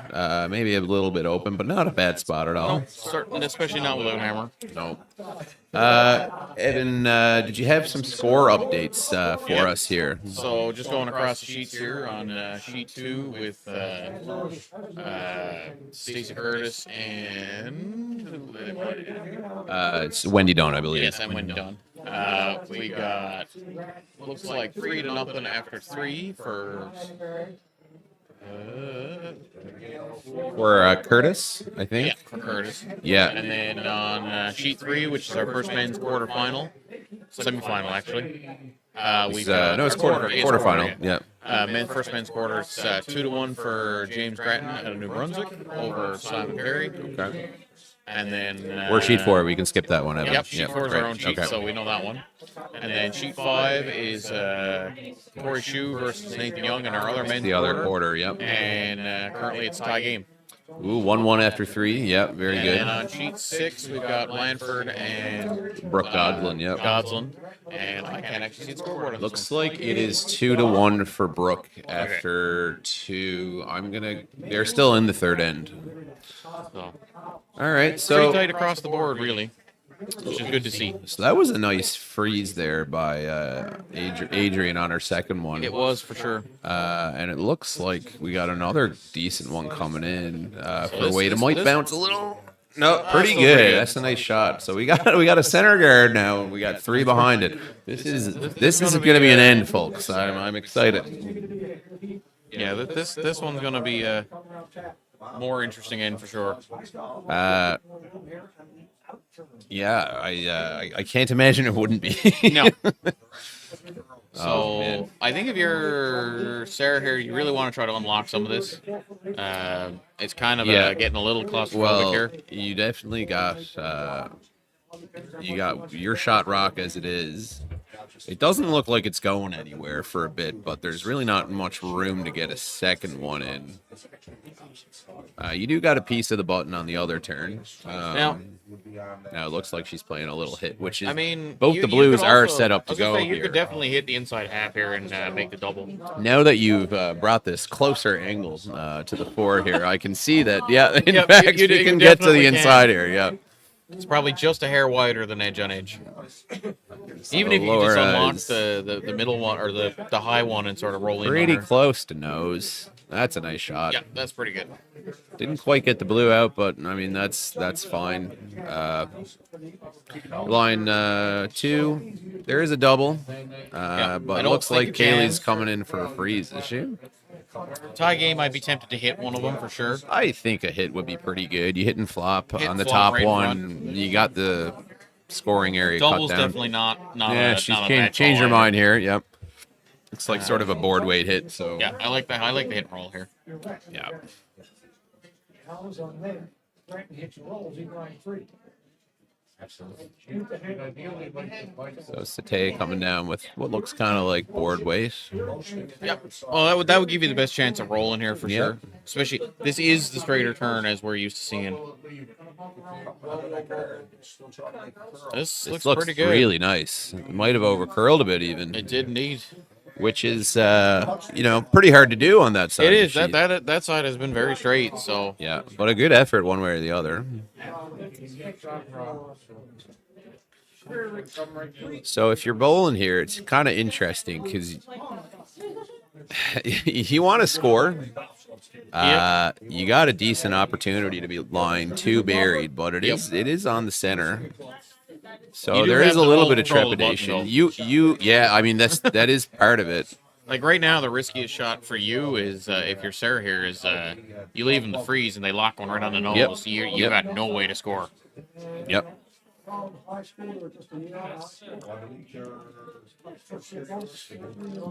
maybe a little bit open, but not a bad spot at all. No, certainly, especially not without hammer. No. Evan, did you have some score updates for us here? So just going across the sheets here on sheet 2 with Stacey Curtis and It's Wendy Dawn, I believe. yes, I'm Wendy Dunn. We got looks like 3-0 after 3 for Curtis, I think. yeah, for Curtis. Yeah. And then on sheet 3, which is our first men's quarterfinal, semifinal actually. We got no, it's quarterfinal. Yeah. First men's quarter, it's 2-1 for James Grattan out of New Brunswick over Simon Perry. Okay. And then We're sheet 4. We can skip that one. Evan. Yep, sheet 4 is great. our own sheet, Okay. so we know that one. And then sheet 5 is Corey Shue versus Nathan Young in our other men's The other quarter. Yep. And currently it's a tie game. Ooh, 1-1 after 3. Yep, very And good. then on sheet 6 we've got Lanford and Brooke Godlin. Yep. Godslin. And I can't actually see the scoreboard. On this Looks one. like it is 2-1 for Brooke after 2. They're still in the third end. So, All right, pretty so tight across the board, really, which is good to see. that was a nice freeze there by Adrian on her second one. It was for sure. And it looks like we got another decent one coming in for this- Wade. It this- might this- bounce a little. No, pretty still good. pretty good. That's a nice shot. So we got a center guard now. And we got 3 behind it. This is going to be an end, folks. I'm excited. Yeah, this one's gonna be a more interesting end for sure. Yeah, I can't imagine it wouldn't be. No. Oh, So man. I think if you're Sarah here, you really want to try to unlock some of this. It's kind of Yeah. getting a little claustrophobic Well, here. you definitely got your shot rock as it is. It doesn't look like it's going anywhere for a bit, but there's really not much room to get a second one in. You do got a piece of the button on the other turn. Now it looks like she's playing a little hit, which is I mean, both you- the you Blues could are also- set up I to was gonna go say, you here. could definitely hit the inside half here and make the double. Now that you've brought this closer angle to the 4 here, I can see that. Yeah, in Yep, fact, you you can get to the definitely inside can. here. Yeah. It's probably just a hair wider than edge on edge. Even if you lower just unlock eyes. the middle one or the high one and sort of roll in. Pretty on her. close to nose. That's a nice shot. Yeah, that's pretty good. Didn't quite get the blue out, but I mean that's fine. Line 2, there is a double, I but it don't looks think like you can. Kaylee's coming in for a freeze. Is she? Tie game, I'd be tempted to hit one of them for sure. I think a hit would be pretty good. You hit and flop Hit on the flop top right in one. You got the scoring area Double's cut down. definitely not Yeah, a, she's not a changed, bad changed her call either. mind here. Yep. Looks like sort of a board weight hit. So Yeah, I like that. I like the hit and roll here. yeah. How's on there? Grattan hits and rolls, he grind 3. Absolutely. So Sate coming down with what looks kind of like board weight. Yep. Well, that would give you the best chance of rolling here for Yeah. sure. Especially, this is the straighter turn as we're used to seeing. This This looks looks pretty good. really nice. It might have over curled a bit even, It did indeed. which is pretty hard to do on that side. It of the is. sheet. That side has been very straight. So Yeah, but a good effort one way or the other. So if you're bowling here, it's kind of interesting because you want to score. You got a decent opportunity to be line 2 buried, but it is on the center. So You do there is have a to little hold bit of control of the button, trepidation. Yeah, I mean that is part of it. like right now, the riskiest shot for you is if you're Sarah here is you leave them to freeze and they lock one right on the nose. Yep. So you Yep. got no way to score. Yep.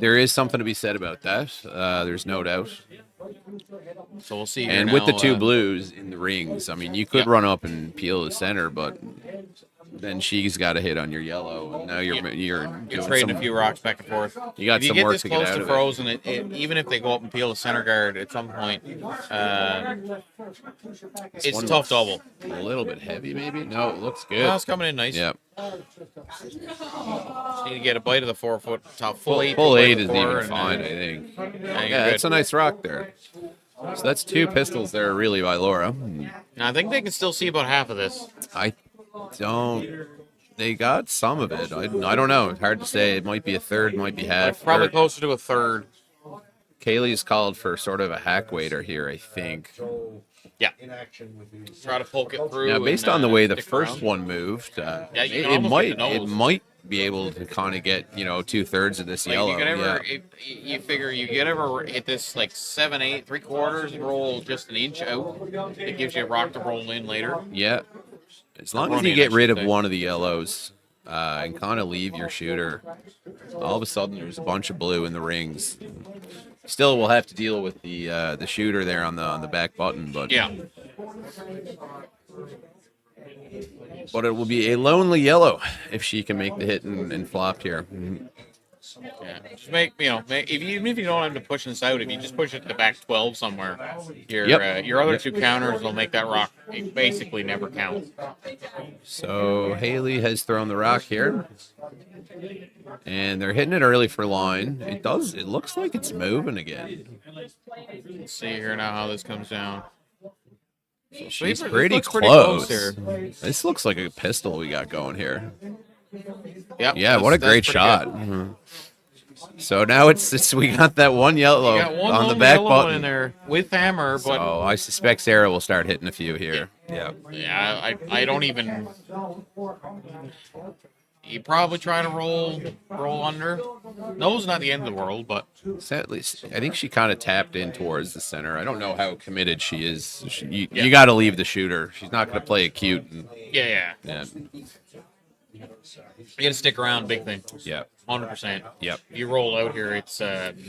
There is something to be said about that. There's no doubt. So we'll see. Here And with the now, 2 blues in the rings, I mean, you could Yep. run up and peel the center, but then she's got a hit on your yellow. And now you're You're doing trading some, a few rocks back and forth. you got If you some get work this to get close out to of it. frozen, even if they go up and peel the center guard at some point, it's one tough looks double. A little bit heavy, maybe. No, it looks good. No, it's coming in nice. Yep. Just need to get a bite of the 4 foot top. Full 8. Full to a bite 8 of is the 4, even and, fine, I think. you're Yeah, good. it's a nice rock there. So that's 2 pistols there, really, by Laura. Now, I think they can still see about half of this. I don't. They got some of it. I don't know. It's hard to say. It might be a third, might be half. Probably closer to a third. Kaylee's called for sort of a hack waiter here, I think. Yeah. Try to poke it through. Now, based and, on the way the stick first around. one moved, you can it almost get the might nose. be able to kind of get 2/3 of this Like yellow. you could ever, Yeah. you figure you get ever hit this like 7, 8, 3/4, roll just an inch out. It gives you a rock to roll in later. Yeah. As long as Run you in, get I rid should of say. one of the yellows and kind of leave your shooter, all of a sudden there's a bunch of blue in the rings. Still, we'll have to deal with the shooter there on the back button, but Yeah. But it will be a lonely yellow if she can make the hit and flop here. Yeah. Just even if you don't have to push this out, if you just push it to back 12 somewhere, your other 2 counters will make that rock basically never count. So Haley has thrown the rock here, and they're hitting it early for line. It looks like it's moving again. Let's see here now how this comes down. She's This pretty looks close. here. This looks like a pistol we got going here. Yep, Yeah, what a that's great pretty shot. good. Mhm. So now it's we got that one yellow You got one on the lone back yellow one button. in there with hammer, but So I suspect Sarah will start hitting a few here. Yeah. yeah, I don't even. You probably try to roll under. No's not the end of the world, but So at least I think she kind of tapped in towards the center. I don't know how committed she is. You got to leave the shooter. She's not going to play it cute. yeah. Yeah. You gotta stick around, big thing. Yeah. 100%. Yep. You roll out here, it's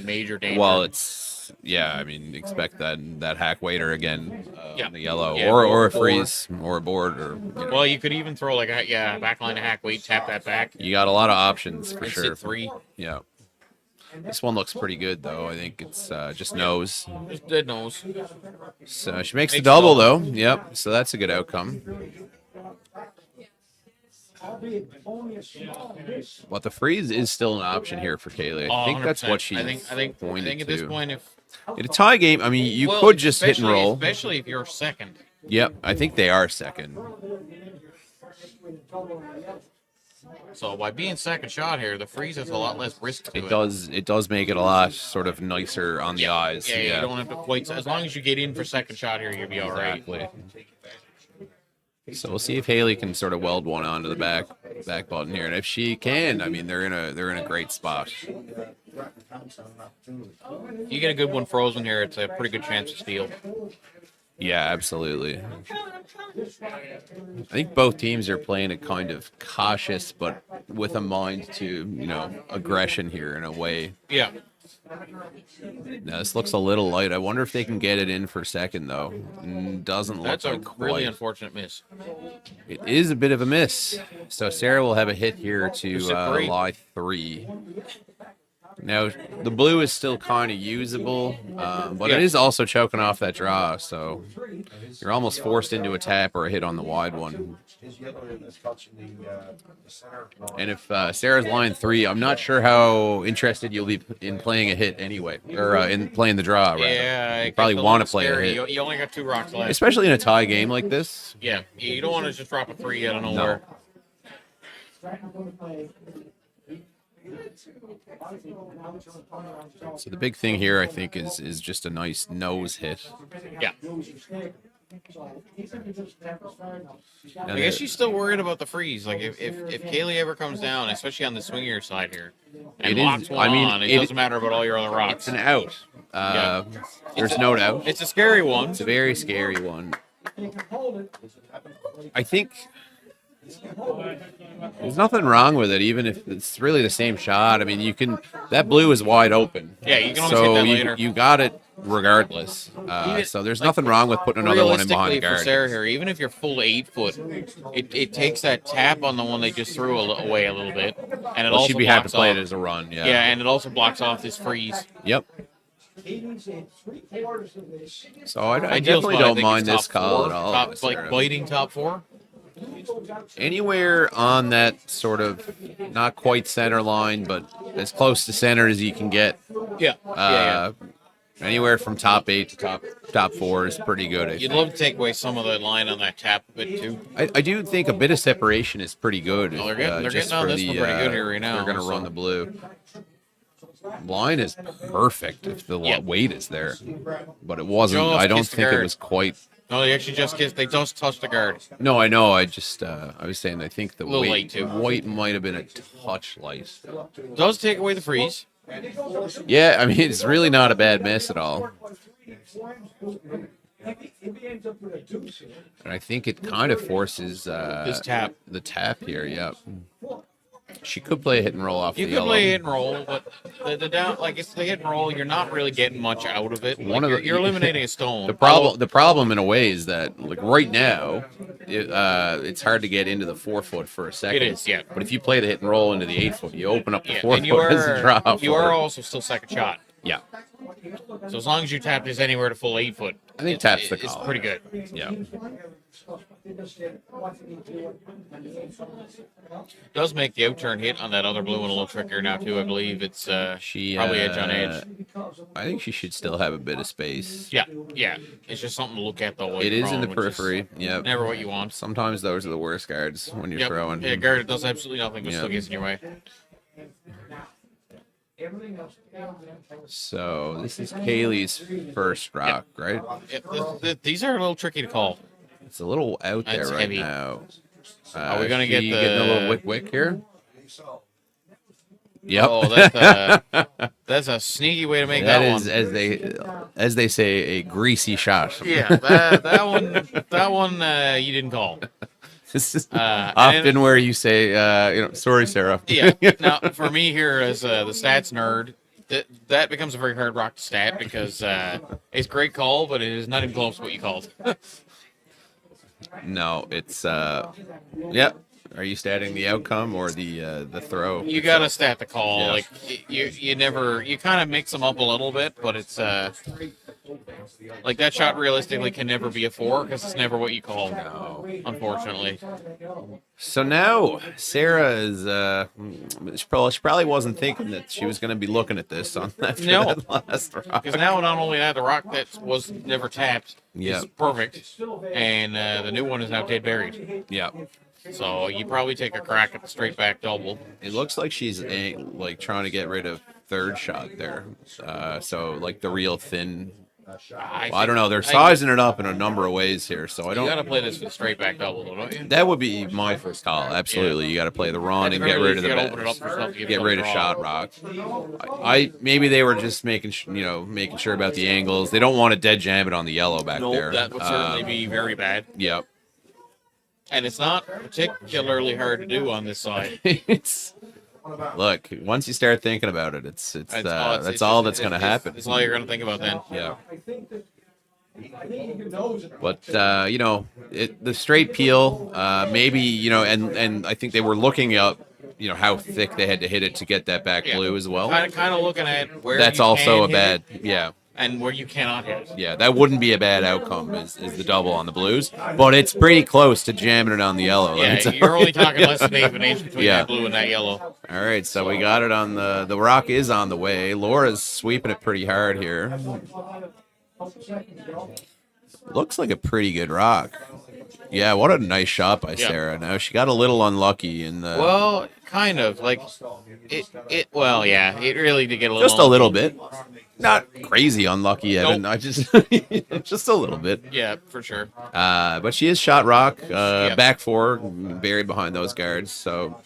major danger. Well, I mean, expect that hack waiter again Yeah. on the yellow, Yeah, or a or- freeze, or a board, or Well, you could even throw like a backline of hack weight, tap that back. you got a lot of options for and sure. sit 3. Yeah. This one looks pretty good though. I think it's just nose. Just dead nose. So she makes the Makes double double. though. Yep. So that's a good outcome. But the freeze is still an option here for Kaylee. I think that's what she's I think pointed at this to. point, if In a tie game, I mean, you could just hit and roll. especially if you're second. Yep, I think they are second. So by being second shot here, the freeze has a lot less risk to it. It does make it a lot sort of nicer on the eyes. Yeah, you don't have to quite. As long as you get in for second shot here, you'll be all right. Exactly. So we'll see if Haley can sort of weld one onto the back button here, and if she can, I mean, they're in a great spot. You get a good one frozen here, it's a pretty good chance to steal. Yeah, absolutely. I think both teams are playing it kind of cautious, but with a mind to aggression here in a way. Yeah. Now this looks a little light. I wonder if they can get it in for second though. Doesn't look That's a like really quite. unfortunate miss. It is a bit of a miss. So Sarah will have a hit here to sit 3. lie 3. Now the blue is still kind of usable, but Yeah. it is also choking off that draw. So you're almost forced into a tap or a hit on the wide one. And if Sarah's line 3, I'm not sure how interested you'll be in playing a hit anyway, or in playing the draw. Rather. Yeah, you it probably gets a want to little play scary. a hit, You only got 2 rocks left. especially in a tie game like this. Yeah, you don't want to just drop a 3 out of nowhere. So the big thing here, I think, is just a nice nose hit. Yeah. And I guess she's still worried about the freeze. Like if Kaylee ever comes down, especially on the swingier side here, and It is- locks one I mean, on, it it- doesn't matter about all your other rocks. it's an out. There's no doubt. It's a scary one. It's a very scary one. I think There's nothing wrong with it, even if it's really the same shot. I mean, that blue is wide open. Yeah, you can always so hit that later. you got it regardless. So there's nothing wrong with putting another one in behind the Realistically, for guard. Sarah here, even if you're full 8 foot, it takes that tap on the one they just threw away a little bit, and it Well, also she'd be happy blocks to play off. it as a run. Yeah. Yeah, and it also blocks off this freeze. Yep. So I Ideal definitely spot, I don't think, mind is this top call 4, at all. Top, Sarah. like biting top 4. Anywhere on that sort of not quite center line, but as close to center as you can get. Yeah. Anywhere from top 8 to top 4 is pretty good. I You'd think. love to take away some of the line on that tap a bit too. I do think a bit of separation is pretty good. Well, they're just getting on for this one pretty good here right now, They're going to so. run the blue. Line is perfect if the weight is there, but it wasn't. Just I don't kiss the think it guard. was quite. No, they actually just kissed. They just touched the guard. No, I know. I was saying I think the Little weight light, too. weight might have been a touch light. Does take away the freeze. Yeah, I mean it's really not a bad miss at all. And I think it kind of forces This tap. the tap here. Yep. She could play a hit and roll off You the could yellow. play hit and roll, but the down, like it's the hit and roll. You're not really getting much out of it. One Like, of the- you're eliminating a stone. The problem in a way is that like right now, it's hard to get into the 4 foot for a second. It is, yeah. But if you play the hit and roll into the 8 foot, you open up the Yeah, 4 and you foot as a drop. are also still second shot. Yeah, So as long as you tap this anywhere to full 8 foot, I think tap's the it's call. pretty good. Yeah. Does make the outturn hit on that other blue one a little trickier now too. I believe it's She probably edge on edge. I think she should still have a bit of space. Yeah. It's just something to look at though. while It you're is in the throwing, which is periphery. Yep. Never what you want. Sometimes those are the worst guards when you're throwing. Yeah, guard does absolutely nothing, but Yeah. still gets in your way. So this is Kaylee's first rock, right? These are a little tricky to call. It's a little out there That's right heavy. now. Are we gonna she get the getting a little wick here? Yep. Oh, that's a sneaky way to make That that is, one. as they say, a greasy shot. Yeah, that one you didn't call. This is and often where you say, sorry, Sarah. Yeah. Now, for me here as the stats nerd, that becomes a very hard rock to stat because it's a great call, but it is not even close to what you called. No, it's yep. Are you statting the outcome or the throw? You gotta stat the call. Yeah. Like you kind of mix them up a little bit, but it's like that shot realistically can never be a 4 because it's never what you call. No. Unfortunately. So now Sarah is she probably wasn't thinking that she was going to be looking at this on that, No. that last rock. Because now not only that, the rock that was never tapped Yeah. is perfect, and the new one is now dead buried. Yeah. So you probably take a crack at the straight back double. It looks like she's like trying to get rid of third shot there. So like the real thin. I don't know. They're sizing it up in a number of ways here, so I You don't. gotta play this with straight back double, though, don't you? That would be my first call. Absolutely, you got to play the run At and the get very rid of least, the you gotta open it up for yourself, best. give Get yourself rid a of draw. shot rock. I maybe they were just making making sure about the angles. They don't want to dead jam it on the yellow back there. That would certainly be very bad. Yep. And it's not particularly hard to do on this side. Look, once you start thinking about it, that's all that's going to happen. That's all you're going to think about then. Yeah. But the straight peel, maybe and I think they were looking up, how thick they had to hit it to get that back blue as well. Kind of looking at where That's you also a can bad, hit it yeah. and where you cannot hit it. Yeah, that wouldn't be a bad outcome is the double on the blues, but it's pretty close to jamming it on the yellow. Yeah, Let me you're tell only you. talking less than an inch between Yeah. that blue and that yellow. All right, so we got it on the rock is on the way. Laura's sweeping it pretty hard here. Looks like a pretty good rock. Yeah, what a nice shot by Sarah. Now she got a little unlucky in the Well, kind of like it. Well, yeah, it really did get a little. just a little bit. Not crazy unlucky, Evan. Nope. I just just a little bit. Yeah, for sure. But she is shot rock, back four, buried behind those guards. So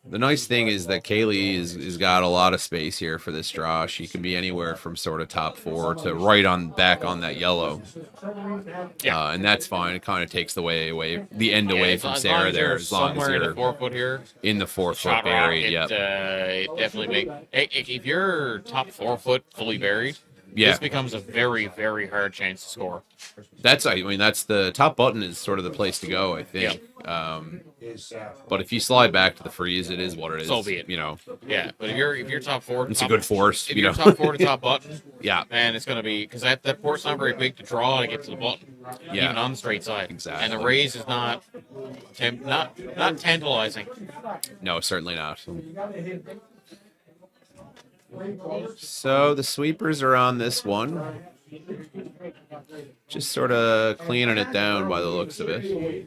The nice thing is that Kaylee is got a lot of space here for this draw. She can be anywhere from sort of top 4 to right on back on that yellow. And that's fine. It kind of takes the end away from as long Sarah as there, you're as long as somewhere in the you're 4-foot here, in the 4-foot shot rock, buried. it, Yep. it definitely if you're top 4-foot fully buried, Yeah. this becomes a very, very hard chance to score. That's the top button is sort of the place to go, I think. But if you slide back to the freeze, it is what it is. So be it. Yeah, but if you're top 4, It's a good force. If you're top 4 to top button, yeah, man, it's gonna be because that port's not very big to draw to get to the button, even on the straight side. Exactly. And the raise is not tantalizing. No, certainly not. So the sweepers are on this one. Just sort of cleaning it down by the looks of it.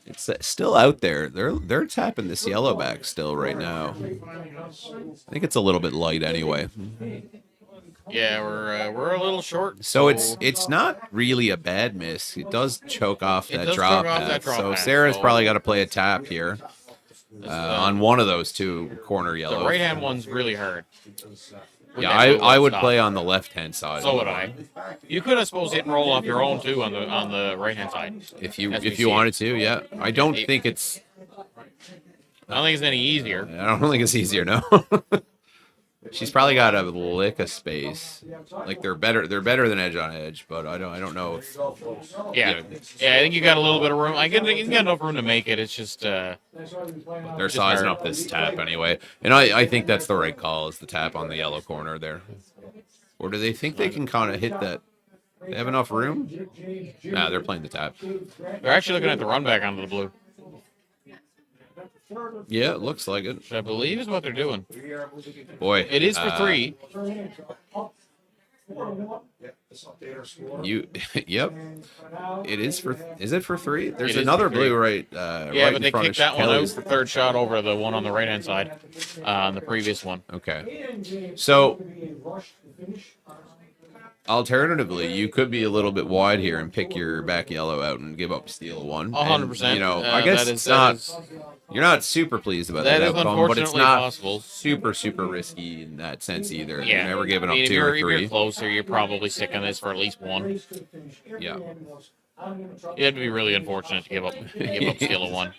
It's still out there. They're tapping this yellow back still right now. I think it's a little bit light anyway. Yeah, we're a little short. So it's not really a bad miss. It does choke off that drop path. So path, Sarah's probably got to play a tap here on one of those two corner yellows. The right hand one's really hard. Yeah, I would play on the left hand side. So would I. You could, I suppose, hit and roll off your own too on the right hand side. If you wanted to, yeah. I don't think it's. I don't think it's any easier. I don't think it's easier. No. She's probably got a lick of space. Like they're better than edge on edge, but I don't know. If, yeah, I think you got a little bit of room. You got enough room to make it. It's just they're sizing up this tap anyway, and I think that's the right call. Is the tap on the yellow corner there, or do they think they can kind of hit that? They have enough room? Nah, they're playing the tap. They're actually looking at the run back onto the blue. Yeah, it looks like it. Which I believe is what they're doing. Boy, it is for 3. Yep. It is for. Is it for 3? There's another blue right. Yeah, but they kicked that one out for third shot over the one on the right hand side, on the previous one. Okay. So. Alternatively, you could be a little bit wide here and pick your back yellow out and give up steal 1. 100%. You know, I guess it's not. You're not super pleased about that outcome, but it's not possible. super risky in that sense either. Yeah. You're never giving up 2 if or 3. If you're closer, you're probably sticking this for at least 1. Yeah. You have to be really unfortunate to give up steal 1.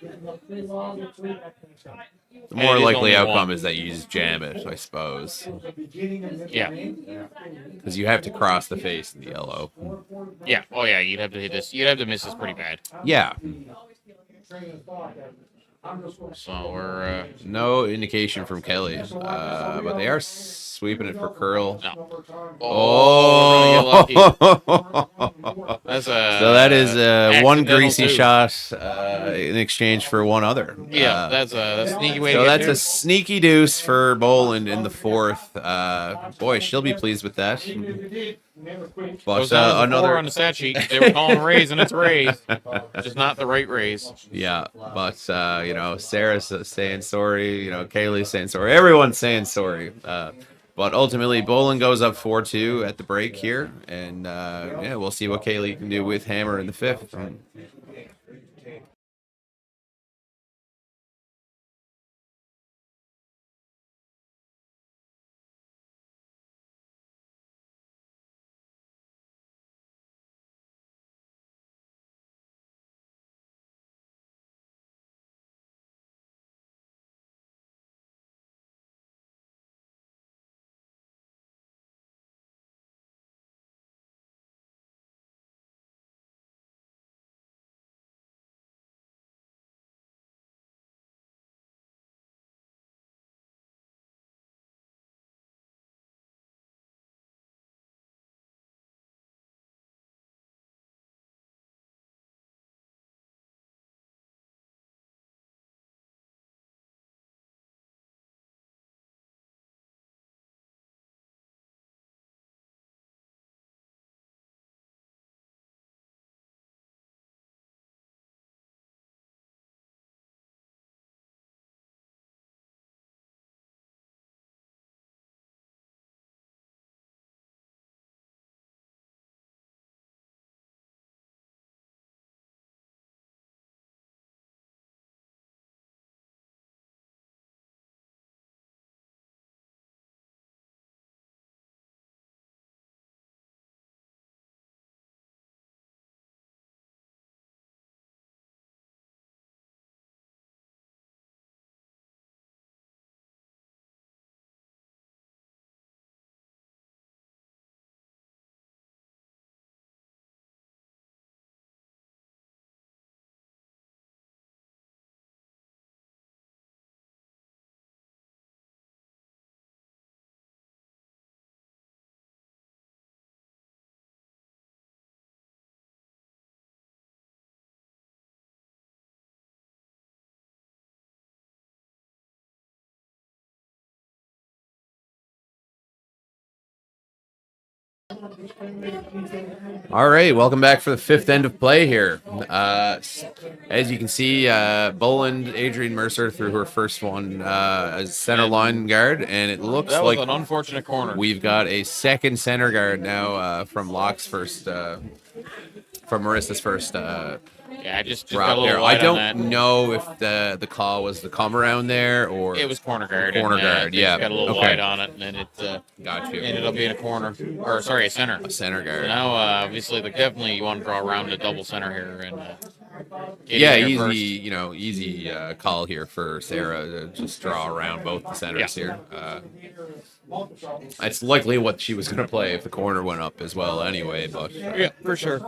The more likely outcome is that you just jam it, I suppose. Yeah. Because you have to cross the face in the yellow. Yeah. Oh, yeah. You'd have to hit this. You'd have to miss this pretty bad. Yeah. So we're no indication from Kelly, but they are sweeping it for curl. No. Oh, That's so that is one greasy 2. shot in exchange for one other. Yeah, that's a sneaky way. So to get that's there. a sneaky deuce for Boland in the 4th. Boy, she'll be pleased with that. But another on the stat sheet. They were calling raise, and it's raise, just not the right raise. Yeah, but you know, Sarah's saying sorry. You know, Kaylee's saying sorry. Everyone's saying sorry. But ultimately, Boland goes up 4-2 at the break here, and yeah, we'll see what Kaylee can do with Hammer in the 5th. All right, welcome back for the fifth end of play here. As you can see, Boland, Adrian Mercer threw her first one as center line guard, and it looks That was like an unfortunate corner. we've got a second center guard now from Locke's first, from Marissa's first Yeah, just got a drop little there. I wide on that. don't know if the call was the come around there or It was corner guard. Corner and, guard, they yeah. just got a little Okay. wide on it, and then it got you. ended up being a corner. Or, sorry, a center. A center guard. Now, obviously, definitely you want to draw around a double center here. And get Yeah, in there easy, first. easy call here for Sarah to just draw around both the centers here. It's likely what she was going to play if the corner went up as well anyway, but Yeah, for sure.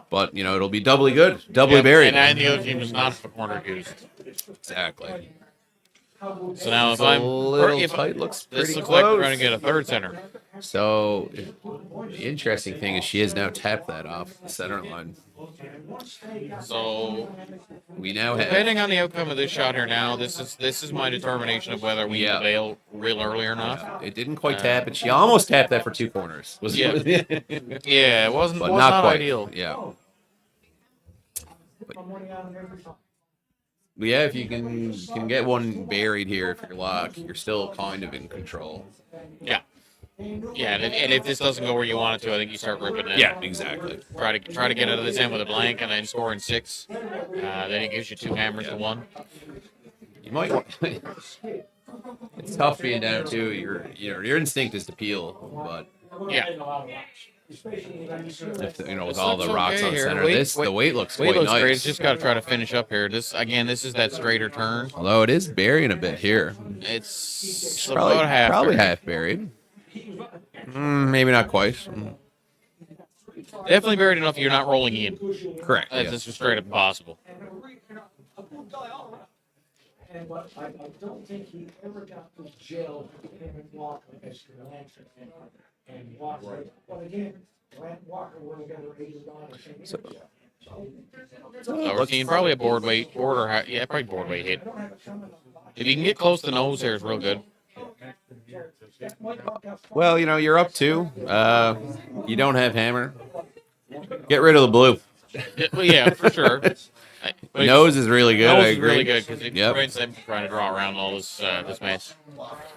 but it'll be doubly good, doubly Yeah, buried. And the other team does not have a corner used. Exactly. So now It's if a I'm little if tight, looks this pretty looks like we're close. trying to get a third center. So the interesting thing is she has now tapped that off the center line. So We now have depending on the outcome of this shot here now, this is my determination of whether we need to bail real early or not. it didn't quite tap it. She almost tapped that for two corners. Was Yeah. Yeah, it wasn't but was not not quite. ideal. Yeah. But yeah, if you can get one buried here if you're Locke, you're still kind of in control. Yeah. Yeah, and if this doesn't go where you want it to, I think you start ripping it. Yeah, exactly. Try to get out of this end with a blank and then score in 6. Then it gives you 2 hammers to 1. You might. It's tough being down two. Your instinct is to peel, but Yeah. if, with This all the looks rocks okay on here. center, the weight looks Weight quite looks nice. great. It's just got to try to finish up here. This is that straighter turn. Although it is burying a bit here. It's Probably about half. probably there. half buried. Maybe not quite. Definitely buried enough you're not rolling in. Correct. That's yeah. just straight up impossible. But I don't think he ever got to jail him and Walker as the answer. And Walker, but again, Walker would have got her 8 or So we're seeing probably a board weight, probably board weight hit. If you can get close to the nose here, it's real good. Well, you're up two. You don't have hammer. Get rid of the blue. Yeah, for sure. But Nose is really good. nose I is agree. really good because it Yep. prevents them from trying to draw around all this mess.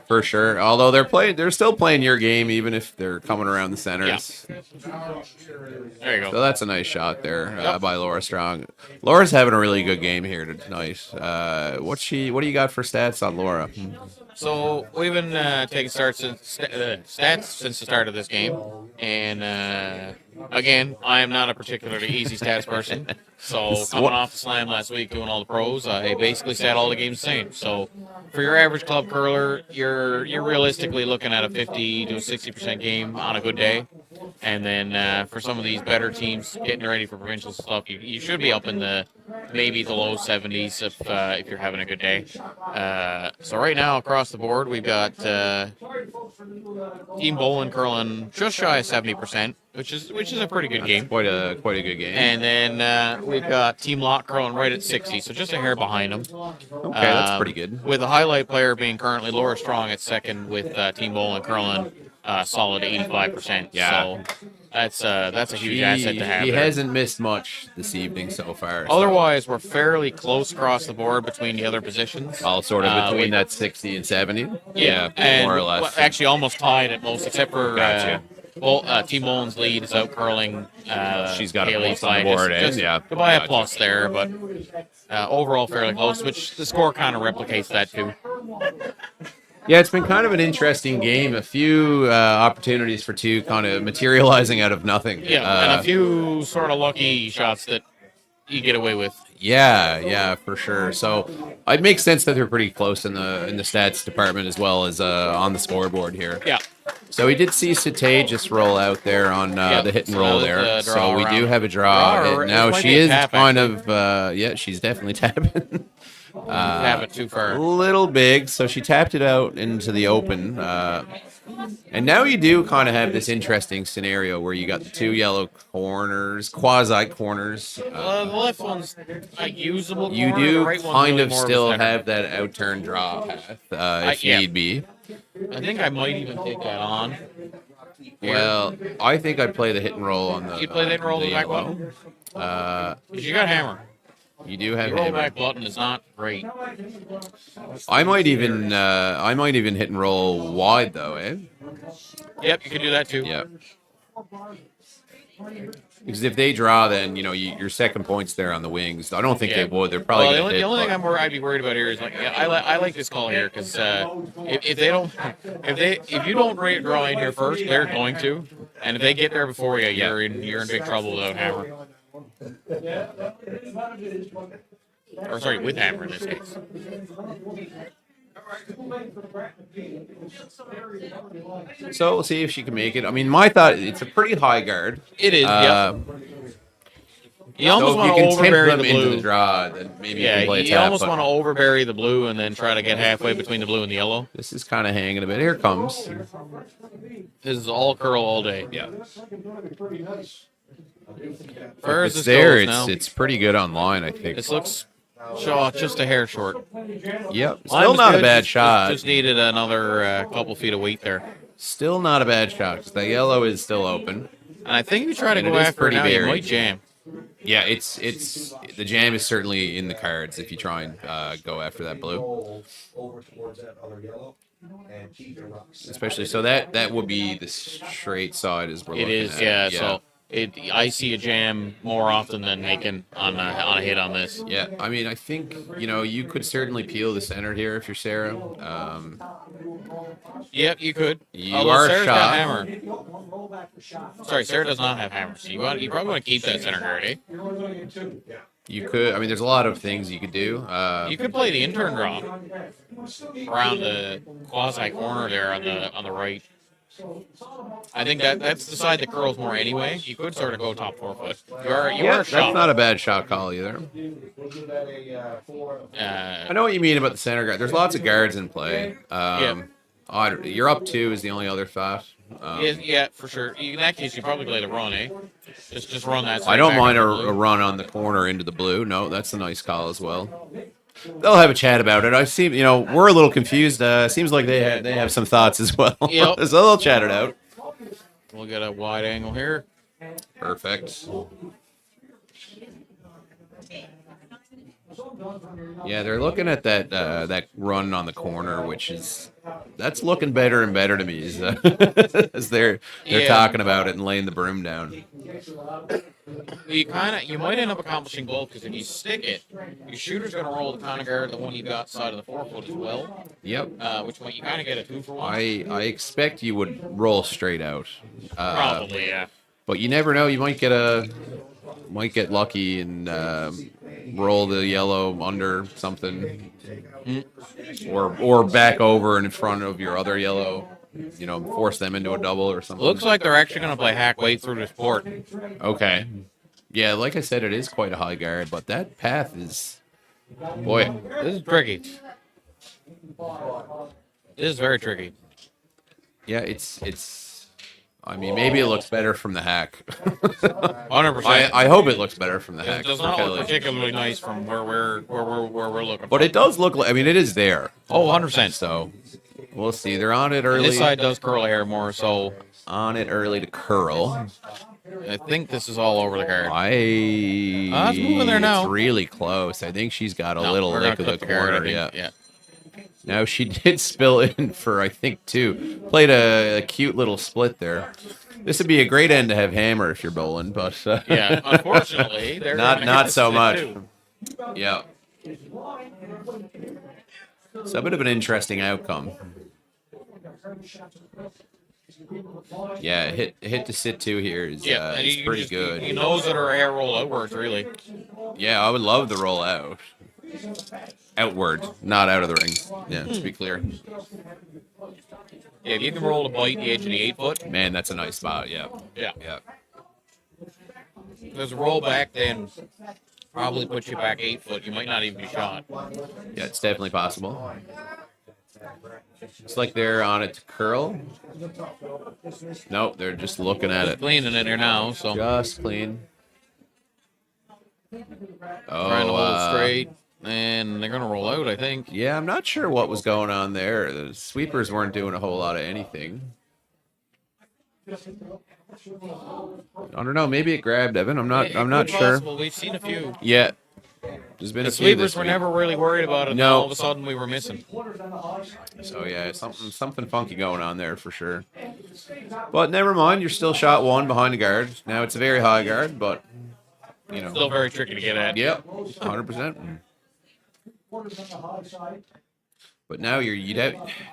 For sure. Although they're still playing your game, even if they're coming around the centers. There you So go. that's a nice shot there Yep. by Laura Strong. Laura's having a really good game here tonight. What do you got for stats on Laura? So we've been taking stats since the start of this game, and again, I am not a particularly easy stats person. So coming off the slam last week, doing all the pros, I basically sat all the games the same. So for your average club curler, you're realistically looking at a 50 to a 60% game on a good day, and then for some of these better teams getting ready for provincial stuff, you should be up in the maybe the low 70s if you're having a good day. So right now across the board, we've got Team Boland curling just shy of 70%, which is a pretty good game. Quite a good game. And then we've got Team Locke curling right at 60, so just a hair behind them. Okay, that's pretty good. With the highlight player being currently Laura Strong at second, with Team Boland curling solid 85%. Yeah. So that's a huge asset to have. He there. hasn't missed much this evening so far. so Otherwise, we're fairly close across the board between the other positions. all sort of between we- that 60 and 70. and more or less. well, actually almost tied at most, except for Gotcha. Team Boland's lead is out curling. She's got a Haley's plus on the by board, just yeah. to buy a Gotcha. plus there, but overall fairly close, which the score kind of replicates that too. Yeah, it's been kind of an interesting game. A few opportunities for two kind of materializing out of nothing. Yeah, and a few sort of lucky shots that you get away with. Yeah, for sure. So it makes sense that they're pretty close in the stats department as well as on the scoreboard here. Yeah. So we did see Sate just roll out there on the hit and so roll that was there. the So draw we do around. have a draw. Draw, or now it might she be a is tap, kind actually. of she's definitely tapping. Have it too A far. little big, so she tapped it out into the open. And now you do kind of have this interesting scenario where you got the two yellow corners, quasi corners. The left one's a usable corner. You the do right one's kind really of more a still center. have that outturn draw path if yeah. need be. I think I might even take that on. Well, I think I'd play the hit and roll on the. You'd play the hit and roll the the back yellow. button? Uh, 'Cause you got hammer. you do have Your roll hammer. back button is not great. I might even hit and roll wide though, eh? Yep, you can do that too. Yeah. Because if they draw, then your second point's there on the wings. I don't think they would. They're probably Well, gonna hit. the only thing but- I'd be worried about here is like I like this call here because if they don't if you don't draw in here first, they're going to, and if they get there before you, you're in big trouble without hammer. Or sorry, with hammer in this case. So we'll see if she can make it. I mean, my thought, it's a pretty high guard. It is. Yeah. You almost So if want you to can tempt overbury them the into blue. the draw, then maybe you Yeah, can play a you tap. almost but want to overbury the blue and then try to get halfway between the blue and the yellow. This is kind of hanging a bit. Here it comes. This is all curl all day. Yeah. Where If is it's this there, goes now? it's pretty good online, I think. This looks just a hair short. Yep. Mine Still was not a good, bad shot. Just needed another couple feet of weight there. Still not a bad shot because the yellow is still open. And I think if you try to And it go is after it pretty now, you buried. might jam. Yeah, it's the jam is certainly in the cards if you try and go after that blue. Roll over towards that other yellow and keep your rocks. Especially so that would be the straight side as we're It looking is, at. yeah. So I see a jam more often than making on a hit on this. Yeah, I mean, I think you could certainly peel the center here if you're Sarah. Yep, you could. You Although are Sarah's shot. got hammer. Sorry, Sarah does not have hammer. So you probably want to keep that center guard, eh? You could. I mean, there's a lot of things you could do. You could play the intern draw around the quasi corner there on the right. I think that's the side that curls more anyway. You could sort of go top 4 foot. You are That's shot. not a bad shot call either. I know what you mean about the center guard. There's lots of guards in play. You're up 2 is the only other thought. Yeah, for sure. In that case, you probably play the run, eh? Just run that. I don't back mind a into the blue. run on the corner into the blue. No, that's a nice call as well. They'll have a chat about it. I see. We're a little confused. Seems like they have some thoughts as well. Yep. So they'll chat it out. We'll get a wide angle here. Perfect. Yeah, they're looking at that run on the corner, that's looking better and better to me as they're talking about it and laying the broom down. You might end up accomplishing both because if you stick it, your shooter's going to roll the counter guard, the one you got side of the 4 foot as well. Yep. Which might you kind of get a 2 for 1. I expect you would roll straight out. Probably, yeah. But you never know. You might get lucky and roll the yellow under something, or back over and in front of your other yellow. Force them into a double or something. Looks like they're actually going to play hack way through this board. Okay. Yeah, like I said, it is quite a high guard, but that path is, boy. This is tricky. This is very tricky. Yeah, it's. I mean, maybe it looks better from the hack. 100%. I hope it looks better from the It hack. does not look because- particularly nice from where we're looking. But it does look like. I mean, it is there. Oh, 100%. So we'll see. They're on it early. This side does curl hair more, so On it early to curl. I think this is all over the card. It's moving there now. It's really close. I think she's got a No, little we're lick gonna of the clip guard, I corner. think. Yeah. Yeah. Now she did spill in for I think 2. Played a cute little split there. This would be a great end to have hammer if you're Boland, but Yeah, unfortunately, they're not gonna not hit so this much. too. Yeah. So a bit of an interesting outcome. Yeah, hit to sit 2 here is Yeah, and is you pretty just, good. He knows that her hair roll outwards, really. Yeah, I would love the roll out. Outward, not out of the ring. Yeah, to be clear. Yeah, if you can roll to bite the edge of the 8 foot, Man, that's a nice spot. Yeah. yeah. Yeah. There's a roll back, then probably puts you back 8 foot. You might not even be shot. Yeah, it's definitely possible. It's like they're on it to curl. Nope, they're just looking at it. Cleaning it here now, so Just clean. trying to hold Oh, straight. And they're going to roll out, I think. yeah, I'm not sure what was going on there. The sweepers weren't doing a whole lot of anything. I don't know. Maybe it grabbed Evan. I'm not Quite sure. possible. We've seen a few. Yeah. There's been The a few this sweepers were week. never really worried about it. No. No. All of a sudden, we were missing. So yeah, something funky going on there for sure. But never mind. You're still shot one behind the guard. Now it's a very high guard, but you know. Still very tricky to get at. Yep. 100%. But now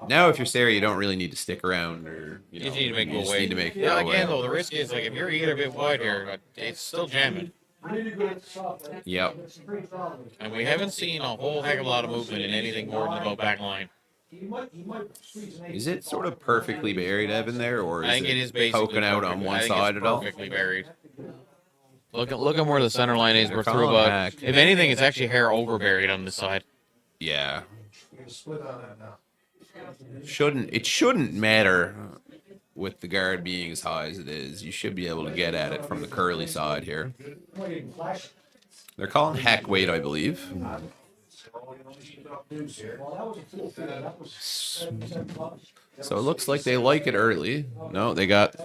now if you're Sarah, you don't really need to stick around, or You just need to make it you go just away. need to make it Yeah, go again, away. though, the risk is, like, if you're either a bit wide here, it's still jamming. Yep. And we haven't seen a whole heck of a lot of movement in anything more than about back line. Is it sort of perfectly buried, Evan, there, or is I think it is basically poking out on perfect. one I think side it's at all? perfectly buried. Look at where the center line is. They're We're through calling about. back. If anything, it's actually hair over buried on this side. Yeah. Split on that now. It shouldn't matter with the guard being as high as it is. You should be able to get at it from the curly side here. They're calling hack weight, I believe. So it looks like they like it early. No, they got.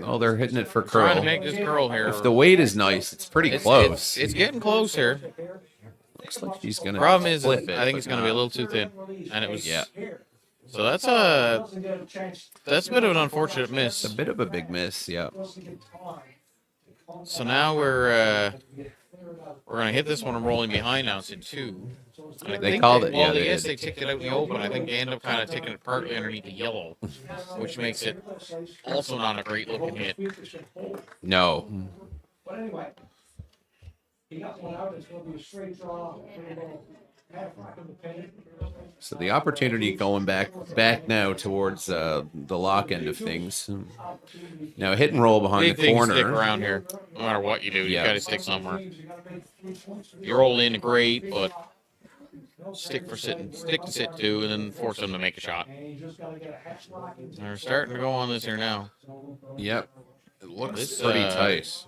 Oh, they're hitting it for Trying to curl. make this curl here. If the weight is nice, it's pretty close. It's getting close here. Looks like she's gonna. Problem is, flip it, I think but it's going to be a not. little too thin, and it was. Yeah. So that's a bit of an unfortunate It's a miss. bit of a big miss. Yeah. So now we're going to hit this one and rolling behind now. It's in 2. And I They think called that- it, Well, yeah, they yes, did. they ticked it out in the open. I think they end up kind of taking it partly underneath the yellow, which makes it also not a great looking hit. No. But anyway, he got one out, it's gonna be a straight draw, half rack of the paint. So the opportunity going back now towards the lock end of things. Now hit and roll behind Big the things corner. stick around here. No matter what you do, you Yeah. got to stick somewhere. You roll in great, but stick to sit too, and then force them to make a shot. And you just gotta get a half rack. They're starting to go on this here now. Yep. It looks This, pretty uh, tight.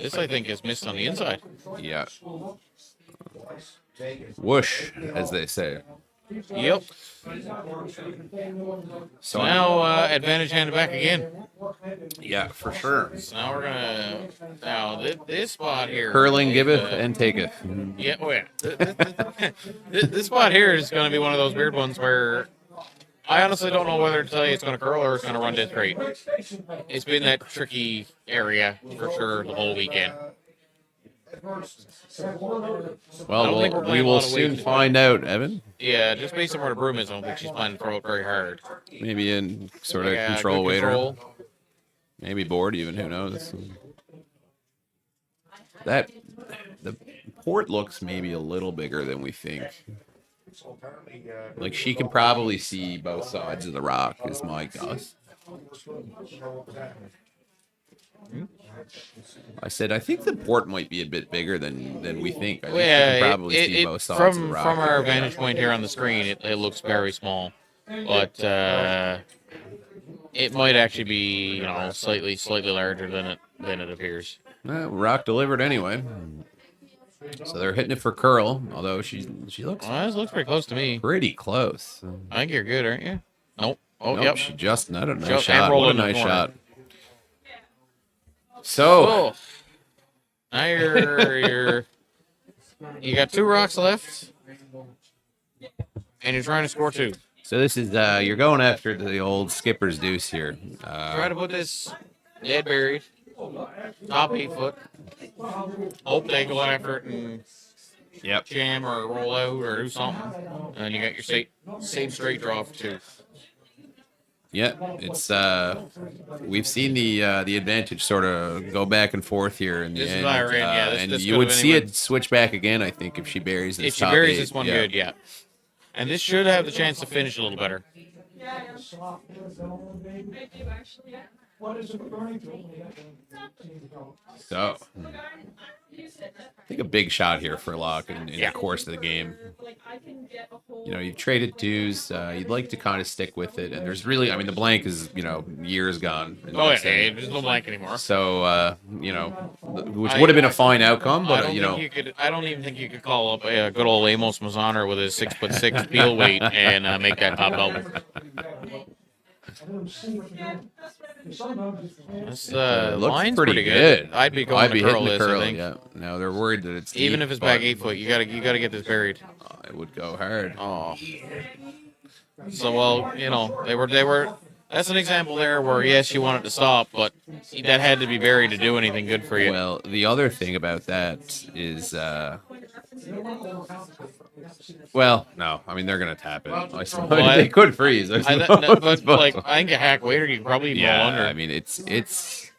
This, I think, is missed on the inside. Yeah. Whoosh, as they say. Yep. So Now, advantage handed back again. yeah, for sure. So now we're gonna. Now this spot here. Curling is, giveth and taketh. Yeah. Oh yeah. This spot here is gonna be one of those weird ones where I honestly don't know whether to tell you it's gonna curl or it's gonna run dead straight. It's been that tricky area for sure the whole weekend. Well, think we're we playing a will lot of soon weight. find out, Evan. Yeah, just based on where the broom is, I don't think she's planning to throw it very hard. Maybe in sort of Yeah, control good waiter. control. Maybe board even, who knows? That the port looks maybe a little bigger than we think. So apparently, Like she can probably see both sides of the rock, is my guess. I said I think the port might be a bit bigger than we think. I think she can probably see both sides of the rock. from our vantage point here on the screen, it looks very small, but it might actually be slightly larger than it appears. Well, rock delivered anyway. So they're hitting it for curl, although she looks Well, this looks pretty close to me. pretty close. I think you're good, aren't you? Nope. Oh, Nope, yep. she just not a nice Just- and shot. rolled What a in the nice corner. shot. So Oh. Now you got 2 rocks left, and you're trying to score 2. so this is you're going after the old skipper's deuce here. Try to put this dead buried, top 8 foot. Hope they go after it and Yep. jam or roll out or do something, and you got your same straight draw for 2. Yeah, it's we've seen the advantage sort of go back and forth here in the This is end, Iran, yeah, this- and this you could would have see anyone- it switch back again. I think if she buries this If she top buries 8, this one yeah. good, yeah. And this should have the chance to finish a little better. What is it burning to? When you have to go? So I think a big shot here for Locke in Yeah. the course of the game. You've traded twos. You'd like to kind of stick with it, and there's really, I mean, the blank is years gone. in Oh that yeah, sense. there's no blank anymore. So which would have been a fine outcome, I but don't think you could. I don't even think you could call up a good old Amos Mazzoner with his 6'6" peel weight and make that top elbow. This Looks line's pretty pretty good. good. I'd be going I'd to be curl hitting the this, I curl. think. Yeah. Now they're worried that it's Even deep, if it's back but 8 foot, you gotta get this buried. I would go hard. Oh. So well, they were. That's an example there where yes, you want it to stop, but that had to be buried to do anything good for you. Well, the other thing about that is, well, no, I mean they're gonna tap it. I suppose they could freeze. I suppose, but like I think a hack waiter, you could probably even roll under. I mean it's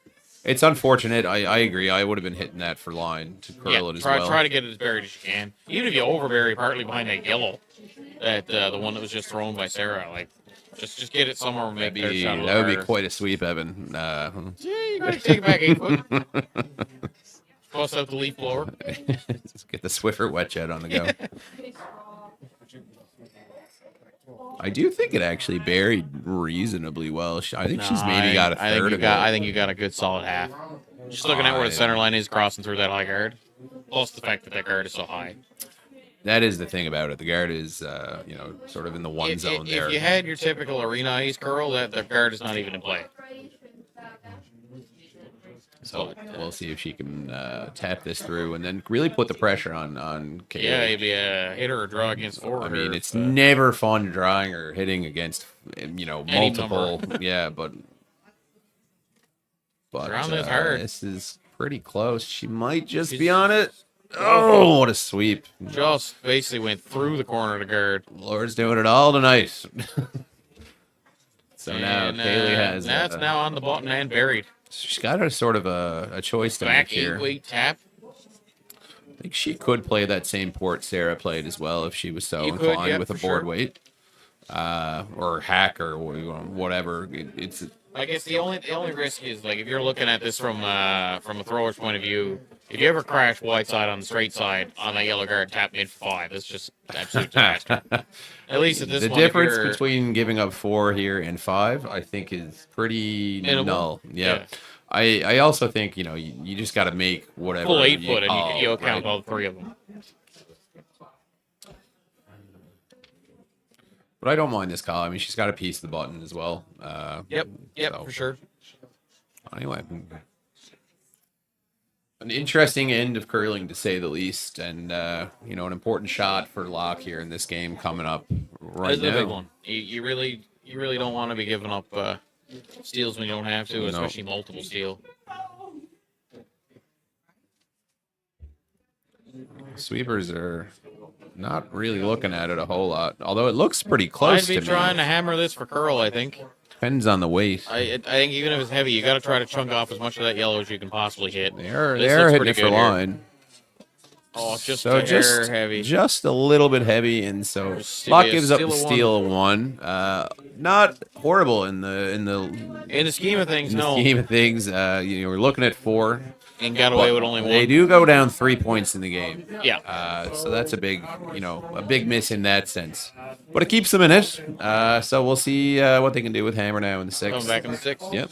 unfortunate. I agree. I would have been hitting that for line to curl it as well. Try to get it as buried as you can. Even if you overbury partly behind that yellow, that the one that was just thrown by Sarah, like just get it somewhere and make their shot a little That would be harder. quite a sweep, Evan. Yeah, you gotta take it back 8 foot. Bust out the leaf blower. Just get the Swiffer wet jet on the go. I do think it actually buried reasonably well. I think she's maybe got a third of it. I think you got a good solid half. Just looking at where the center line is crossing through that high guard. Plus the fact that that guard is so high. That is the thing about it. The guard is, sort of in the one zone there. If you had your typical arena ice curl, that the guard is not even in play. So we'll see if she can tap this through and then really put the pressure on Kaylee. Yeah, maybe a hitter or draw against forward. I mean, it's never fun drawing or hitting against, multiple. Yeah, but Around this hard. This is pretty close. She might just be on it. Oh, what a sweep! Just basically went through the corner of the guard. Laura's doing it all tonight. So now And, Kaylee has. That's now on the button and buried. She's got a sort of a choice to Back make here. 8-weight tap. I think she could play that same port Sarah played as well if she was so You could, inclined yeah, with a for board sure. weight, or hack or whatever. It's I guess the only risk is like if you're looking at this from a thrower's point of view. If you ever crash wide side on the straight side on that yellow guard, tap mid 5. That's just absolute disaster. At least at this the one, difference between giving up 4 here and 5. I think is pretty Minimal. null. Yeah. I also think you just got to make whatever full 8 foot, and call, you'll count right? all 3 of them. But I don't mind this call. I mean, she's got a piece of the button as well. Yep, so, for sure. Anyway, an interesting end of curling to say the least, and an important shot for Locke here in this game coming up right That's now. a big one. You really don't want to be giving up steals when you don't have to, especially multiple steal. Sweepers are not really looking at it a whole lot, although it looks pretty close I'd be to trying me. to hammer this for curl, I think. Depends on the weight. I think even if it's heavy, you got to try to chunk off as much of that yellow as you can possibly hit. They're This hitting looks it pretty for good here. line. Oh, just So a hair heavy. just a little bit heavy, and so Just Locke a gives up steal the of steal of 1. Not horrible in the In the scheme of things, no. scheme of things. We're looking at 4. And got away with only 1. They do go down 3 points in the game. Yeah. So that's a big miss in that sense. But it keeps them in it. So we'll see what they can do with Hammer now in the 6th. Coming back in the 6th. Yep.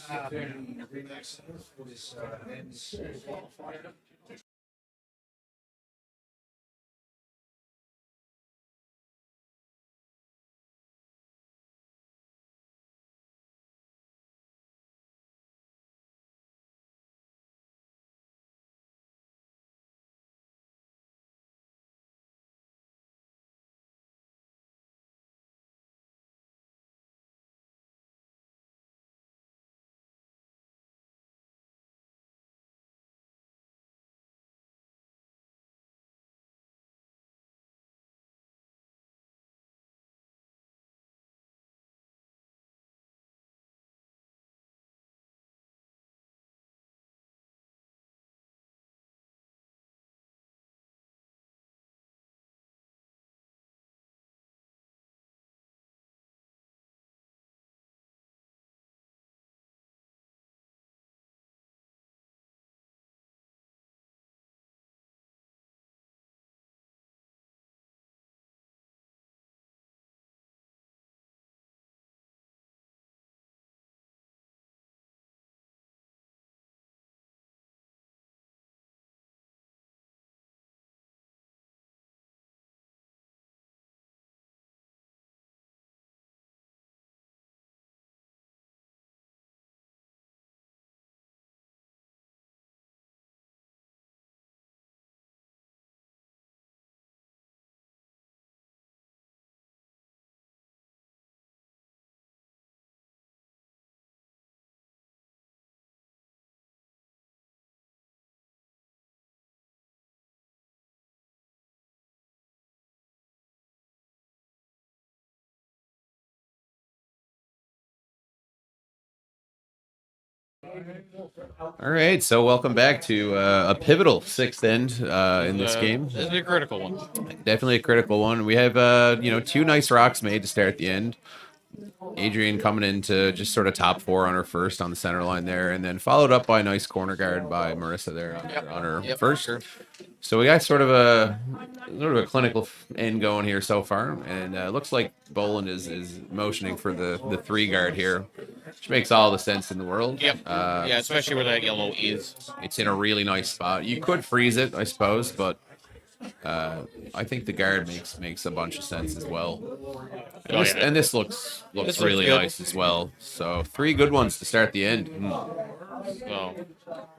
All right, so welcome back to a pivotal sixth end in this game. This is a critical one. Definitely a critical one. We have two nice rocks made to start the end. Adrian coming into just sort of top four on her first on the center line there, and then followed up by a nice corner guard by Marissa there on her first. Sure. So we got sort of a clinical end going here so far, and it looks like Boland is motioning for the 3 guard here, which makes all the sense in the world. Yep. Yeah, especially where that yellow is. It's in a really nice spot. You could freeze it, I suppose, but I think the guard makes a bunch of sense as well. And this looks really good. nice as well. So 3 good ones to start the end. So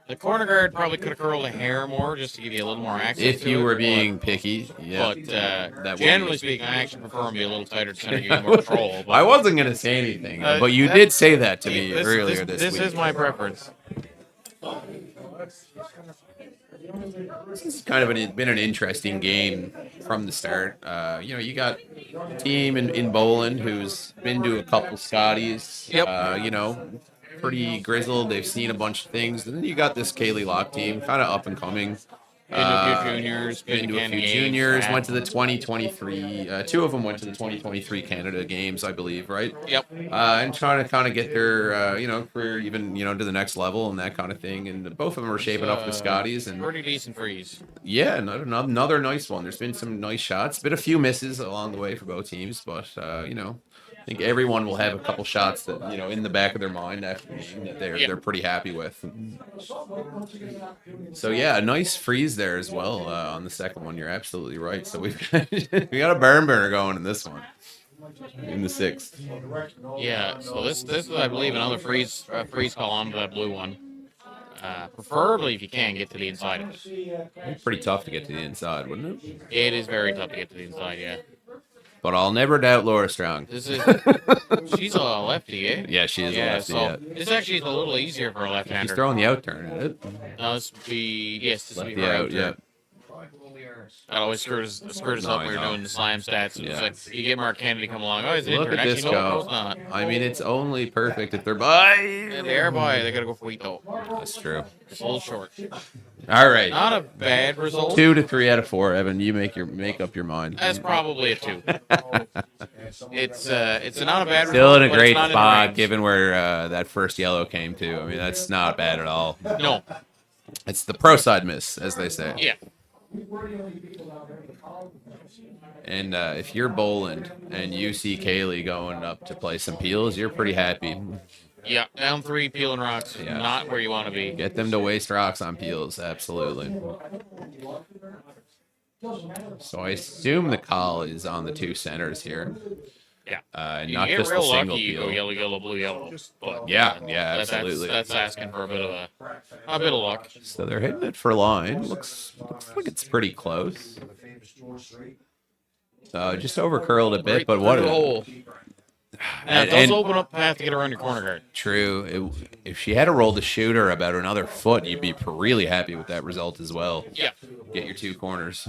the corner guard probably could have curled the hair more just to give you a little more access. If to you it, were being picky, yeah. But generally speaking, I actually prefer them to be a little tighter to give you more control. But, I wasn't going to say anything, but you did say that to me earlier this week. This is my preference. This has kind of been an interesting game from the start. You got a team in Boland who's been to a couple Scotties. Yep. Pretty grizzled. They've seen a bunch of things. And then you got this Kaylee Locke team, kind of up and coming. Been to a few juniors. Been to a few juniors. Went to the 2023. 2 of them went to the 2023 Canada games, I believe, right? Yep. And trying to kind of get their career even to the next level and that kind of thing. And both of them are shaping up the Scotties and pretty decent freeze. yeah, another nice one. There's been some nice shots. Been a few misses along the way for both teams, but I think everyone will have a couple shots that in the back of their mind after the game that they're pretty happy with. So yeah, a nice freeze there as well on the second one. You're absolutely right. So we got a barn burner going in this one in the 6th. Yeah. So this is I believe another freeze call onto that blue one. Preferably if you can get to the inside of it. Pretty tough to get to the inside, wouldn't it? It is very tough to get to the inside. Yeah. But I'll never doubt Laura Strong. This is she's a lefty, eh? Yeah, she is a lefty. So this actually is a little easier for a left-hander. She's throwing the out turn at it. No, this would be this would be Lefty her out, out yeah. turn. That always screwed us up when we were doing the slam stats. Yeah. It's like you get Mark Kennedy come along. Oh, he's an Look intern. at this Actually, no, go. it's not. I mean, it's only perfect if they're by. And they are by. They gotta go for wheat though. That's true. It's a little short. All right. Not a bad result. 2 to 3 out of 4, Evan. You make up your mind. That's probably a 2. It's not a bad result. Still in a but great it's not in the spot, range. given where that first yellow came to. I mean, that's not bad at all. No. It's the pro side miss, as they say. Yeah. And if you're Boland and you see Kaylee going up to play some peels, you're pretty happy. Yeah. Down 3, peeling rocks. Yeah. Not where you want to be. Get them to waste rocks on peels, absolutely. So I assume the call is on the 2 centers here. Yeah. And You not get just the real single lucky, you go peel. yellow, yellow, blue, yellow. But, Yeah, absolutely. That's asking for a bit of luck. So they're hitting it for line. Looks like it's pretty close. Just over curled a bit, but what a a hole. Now, it does open up path to get around your corner guard. true. If she had rolled the shooter about another foot, you'd be really happy with that result as well. Yeah. Get your 2 corners.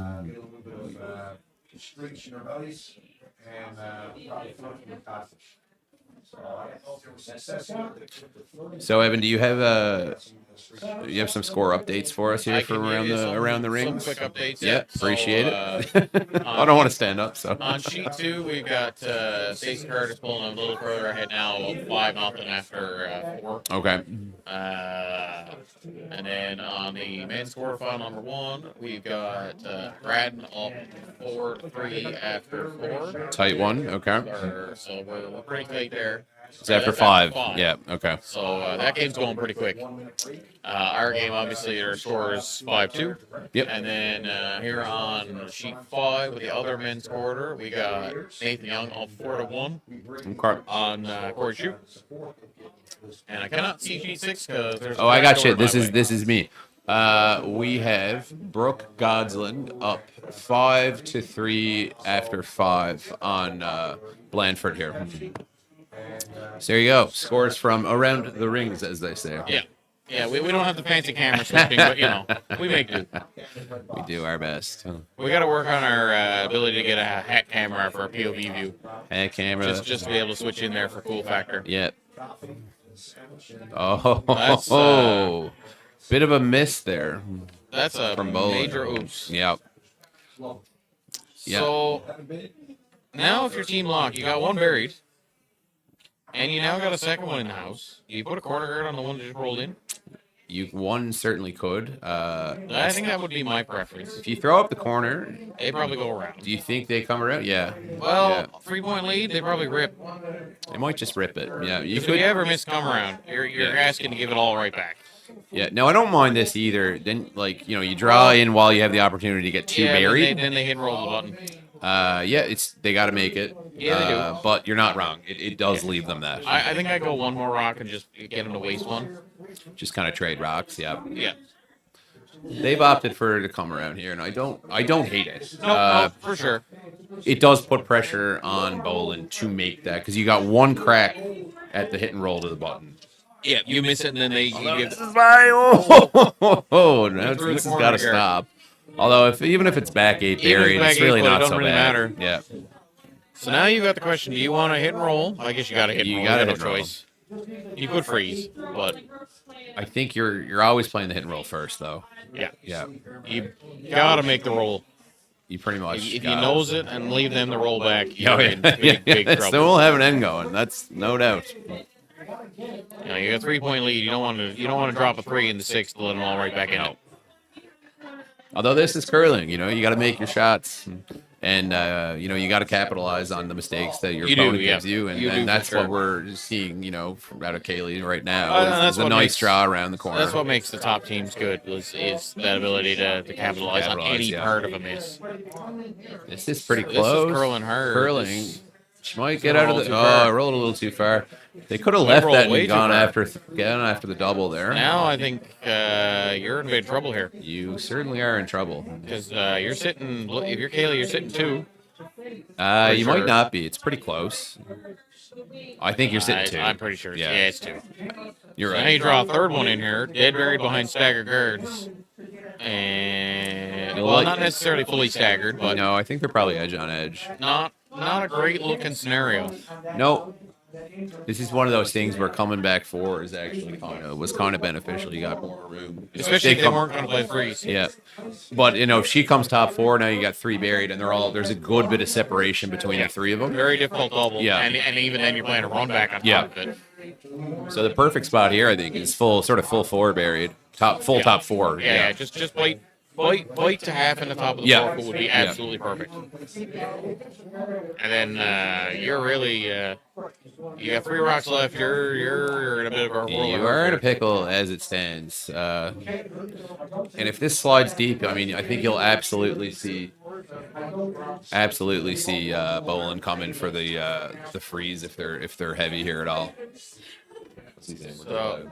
So Evan, do you have some score updates for us here I from can give you around the rings? Some quick updates. Yeah, So, appreciate it. I don't want to stand up, so. On sheet 2, we've got Stacey Curtis pulling a little further ahead now, 5-0 after 4. Okay. And then on the men's quarterfinal number 1, we've got Braden up 4-3 after 4. Tight one. Okay. So we're pretty tight there. It's after That's 5. Yeah. Okay. So that game's going pretty quick. Our game, obviously, our score is 5-2. Yep. And then here on sheet 5 with the other men's quarter, we got Nathan Young up 4-1 Okay. on Corey Shue. And I cannot see sheet 6 because there's. Oh, I got you. This is me. We have Brooke Godsland up 5-3 after 5 on Blandford here. So there you go. Scores from around the rings, as they say. Yeah. Yeah, we don't have the fancy camera switching, but, we make do. We do our best. We got to work on our ability to get a hat camera for a POV view. Hey, camera. Just to be able to switch in there for cool factor. Yeah. Oh, bit of a miss there That's a from Boland. major oops. Yeah. Yeah. So now, if you're Team Locke, you got one buried, and you now got a second one in the house. Do you put a corner guard on the one that just rolled in? One certainly could. I think that would be my preference. If you throw up the corner, They probably go around. do you think they come around? Yeah. Well, Yeah. 3-point lead, they probably rip. They might just rip it. Yeah. You If could. you ever miss come around, you're asking to give it all right back. Yeah. No, I don't mind this either. Then, you draw in while you have the opportunity to get two Yeah, buried. then they hit and roll the button. Yeah, they got to make it. Yeah, they do. But you're not wrong. It does leave them that. I think I go one more rock and just get them to waste one. Just kind of trade rocks. Yeah. Yeah. They've opted for it to come around here, and I don't hate it. No, for sure. It does put pressure on Boland to make that because you got one crack at the hit and roll to the button. Yeah, you miss it and then you give. This is my now Through the this has corner got to here. stop. Although even if it's back eight Even if buried, back it's eight, really but it not doesn't so really bad. matter. Yeah. So now you got the question: do you want to hit and roll? I guess you got to hit. You and roll. gotta You got hit no and roll. choice. You could freeze, but I think you're always playing the hit and roll first, though. yeah, Yeah. you gotta make the roll. You pretty much. If you gotta- nose it and leave them to roll back, Oh, you're yeah. in big So trouble. we'll have an end going. That's no doubt. You got a 3-point lead. You don't want to drop a 3 in the 6th to let them all right back in. No. Although this is curling, you got to make your shots, and you got to capitalize on the mistakes that your You do, opponent yeah. gives you, and, You do, and for that's sure. what we're seeing, out of Kaylee right now. That's Is a what nice makes- draw around the corner. That's what makes the top teams good is that ability to capitalize on Capitalize, any yeah. part of a miss. This is pretty This close. is curling hard. Curling. This- She might get out of rolled the. too Oh, far. I rolled a little too far. They could have left rolled that way and too gone far. after the double there. Now I think you're in big trouble here You certainly are in trouble. because you're sitting. If you're Kaylee, you're sitting 2. You sure. might not be. It's pretty close. I think you're sitting 2. I'm pretty sure. Yeah. It's 2. You're So right. now you draw a third one in here, dead buried behind staggered guards, and You'll well, like- not necessarily fully staggered, but No, I think they're probably edge on edge. not a great looking scenario. No, this is one of those things where coming back 4 is actually was kind of beneficial. You got more room, Especially if they weren't going to play freeze. Yeah, but if she comes top 4, now you got 3 buried, and there's a good bit of separation between the 3 of them. Very difficult double. Yeah. And even then you're playing a run back on top Yeah. of it. So the perfect spot here, I think, is full 4 buried, top 4. Yeah. Just bite to half in the top of the Yeah. fork would be Yeah. absolutely perfect. And then you're really you got 3 rocks left. You're in a bit of a whirl. You are in a pickle as it stands. And if this slides deep, I mean, I think you'll absolutely see Boland coming for the freeze if they're heavy here at all. So,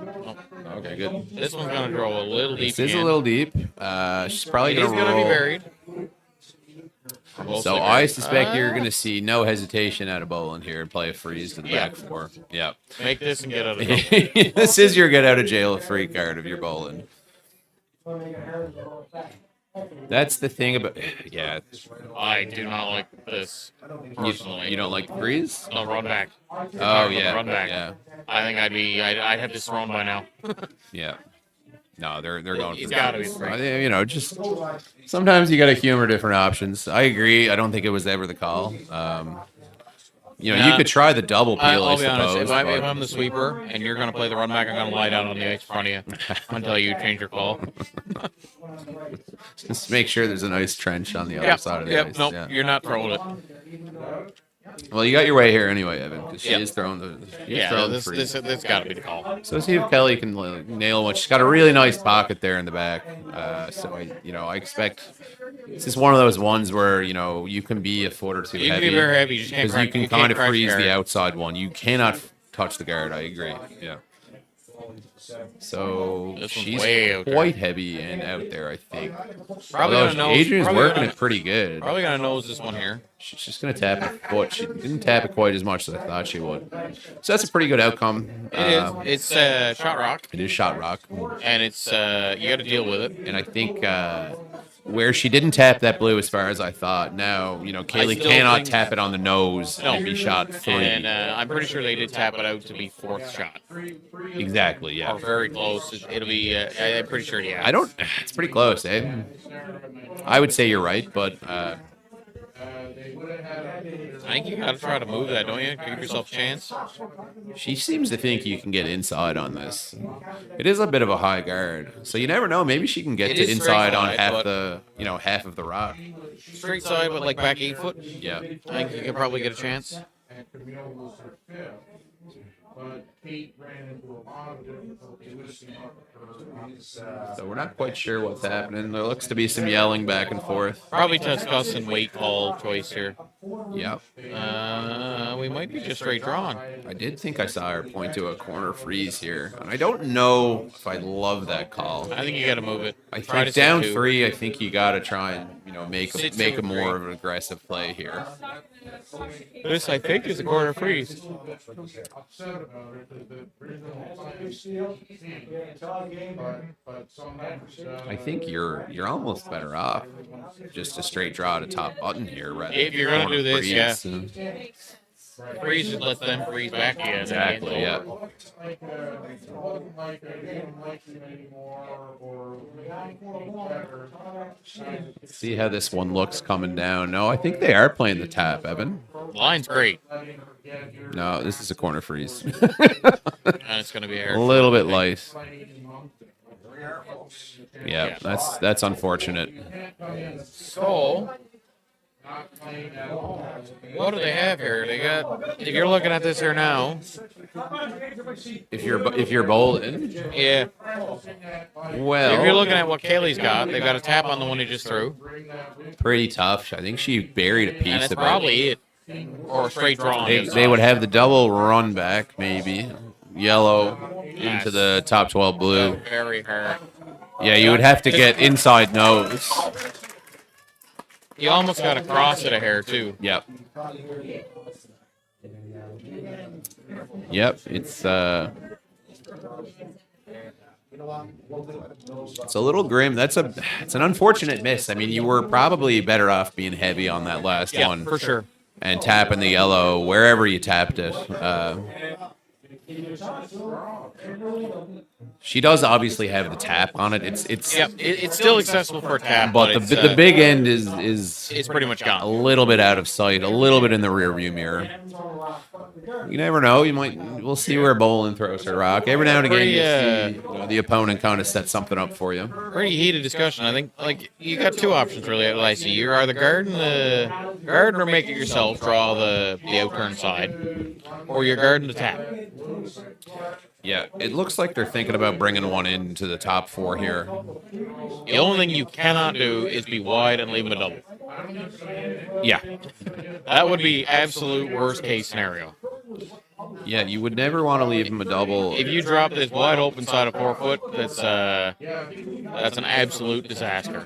Okay, good. this one's gonna draw a little deep. This is a again. little deep. She's probably It is gonna gonna roll. be buried. We'll So see. I suspect you're gonna see no hesitation out of Boland here and play a freeze to the Yeah. back 4. Yeah. Make this and get out of it. This is your get out of jail free card of your Boland. That's the thing about yeah. I do not like this personally. You don't like the freeze? No, run back. Oh yeah. Run back. Yeah. I think I'd have this thrown by now. Yeah. No, they're going It's for gotta be free. just sometimes you got to humor different options. I agree. I don't think it was ever the call. You Nah. could try the double peel, I I'll be suppose. honest. If but- I'm the sweeper and you're going to play the run back, I'm going to lie down on the ice in front of you until you change your call. Just make sure there's a nice trench on the other side of the ice. Nope, Yeah. you're not throwing it. Well, you got your way here anyway, Evan, because she Yep. is throwing the This freeze. got to be the call. So see if Kelly can nail one. She's got a really nice pocket there in the back. So I expect this is one of those ones where you can be a foot or two You can heavy be very heavy. You just can't because you crack- can you can't kind of crash freeze guard. the outside one. You cannot touch the guard. I agree. Yeah. So This one's she's way out there. quite heavy and out there, I think. Probably Although gonna nose- Adrian's probably working gonna- it pretty good. Probably going to nose this one here. She's just going to tap a foot. She didn't tap it quite as much as I thought she would. So that's a pretty good outcome. It is. It's shot rock, It is shot rock. and it's you got to deal with it. And I think where she didn't tap that blue as far as I thought. Now, Kaylee still cannot think- tap it on the nose No. and be shot 3. And I'm pretty sure they did tap it out to be 4th shot. Exactly, yeah. Or very close. It'll be, I'm pretty sure, yeah. It's pretty close, eh? I would say you're right, but I think you got to try to move that, don't you? Give yourself a chance. she seems to think you can get inside on this. It is a bit of a high guard, so you never know. Maybe she can get It to is inside on straight half side, half of the rock. Straight side, but like back 8 foot. Yeah. I think you could probably get a chance. And Camille was her fifth. But Kate ran into a lot of difficulty listing up her. So we're not quite sure what's happening. There looks to be some yelling back and forth. Probably discussing weight call choice here. Yep. We might be just straight drawn. I did think I saw her point to a corner freeze here, and I don't know if I love that call. I think you got to move it. I Try to think sit down 2. 3, I think you got to try and make Sit a 2 more 3. of an aggressive play here. This, I think, is a corner freeze. Upset about it, the original time, but sometimes. I think you're almost better off just a straight draw to top button here, rather If than you're gonna corner do this, yeah. freeze. Freeze just lets them freeze back again. Exactly, yeah. It wasn't like I didn't like him anymore, or better. See how this one looks coming down. No, I think they are playing the tap, Evan. Line's great. No, this is a corner freeze. And it's going to be A air. little bit light. Yeah, Yeah. that's unfortunate. So, what do they have here? They got. If you're looking at this here now, If you're Boland, yeah. well, If you're looking at what Kaylee's got, they've got a tap on the one he just threw, pretty tough. I think she buried a and piece that's of it. probably it. Or a straight draw. on the other They would side. have the double run back, maybe yellow into the top 12 blue. Very hard. Yeah, you would have to get inside nose. You almost got to cross it a hair too. Yep. It's a little grim. It's an unfortunate miss. I mean, you were probably better off being heavy on that last Yeah, one for sure. and tapping the yellow wherever you tapped it. She does obviously have the tap on it. It's Yep, it's still accessible for a tap, but it's, the big end is it's pretty much a gone. little bit out of sight, a little bit in the rear view mirror. You never know. We'll see where Boland throws her rock. Every now and again, you see the opponent kind of set something up for you. Pretty heated discussion. I think like you got two options really. I see you're either guarding or make it yourself, draw the outturn side, or you're guarding the tap. Yeah, it looks like they're thinking about bringing one into the top 4 here. The only thing you cannot do is be wide and leave him a double. Yeah, That would be absolute worst case scenario. yeah, you would never want to leave him a double. If you drop this wide open side of 4 foot, that's an absolute disaster.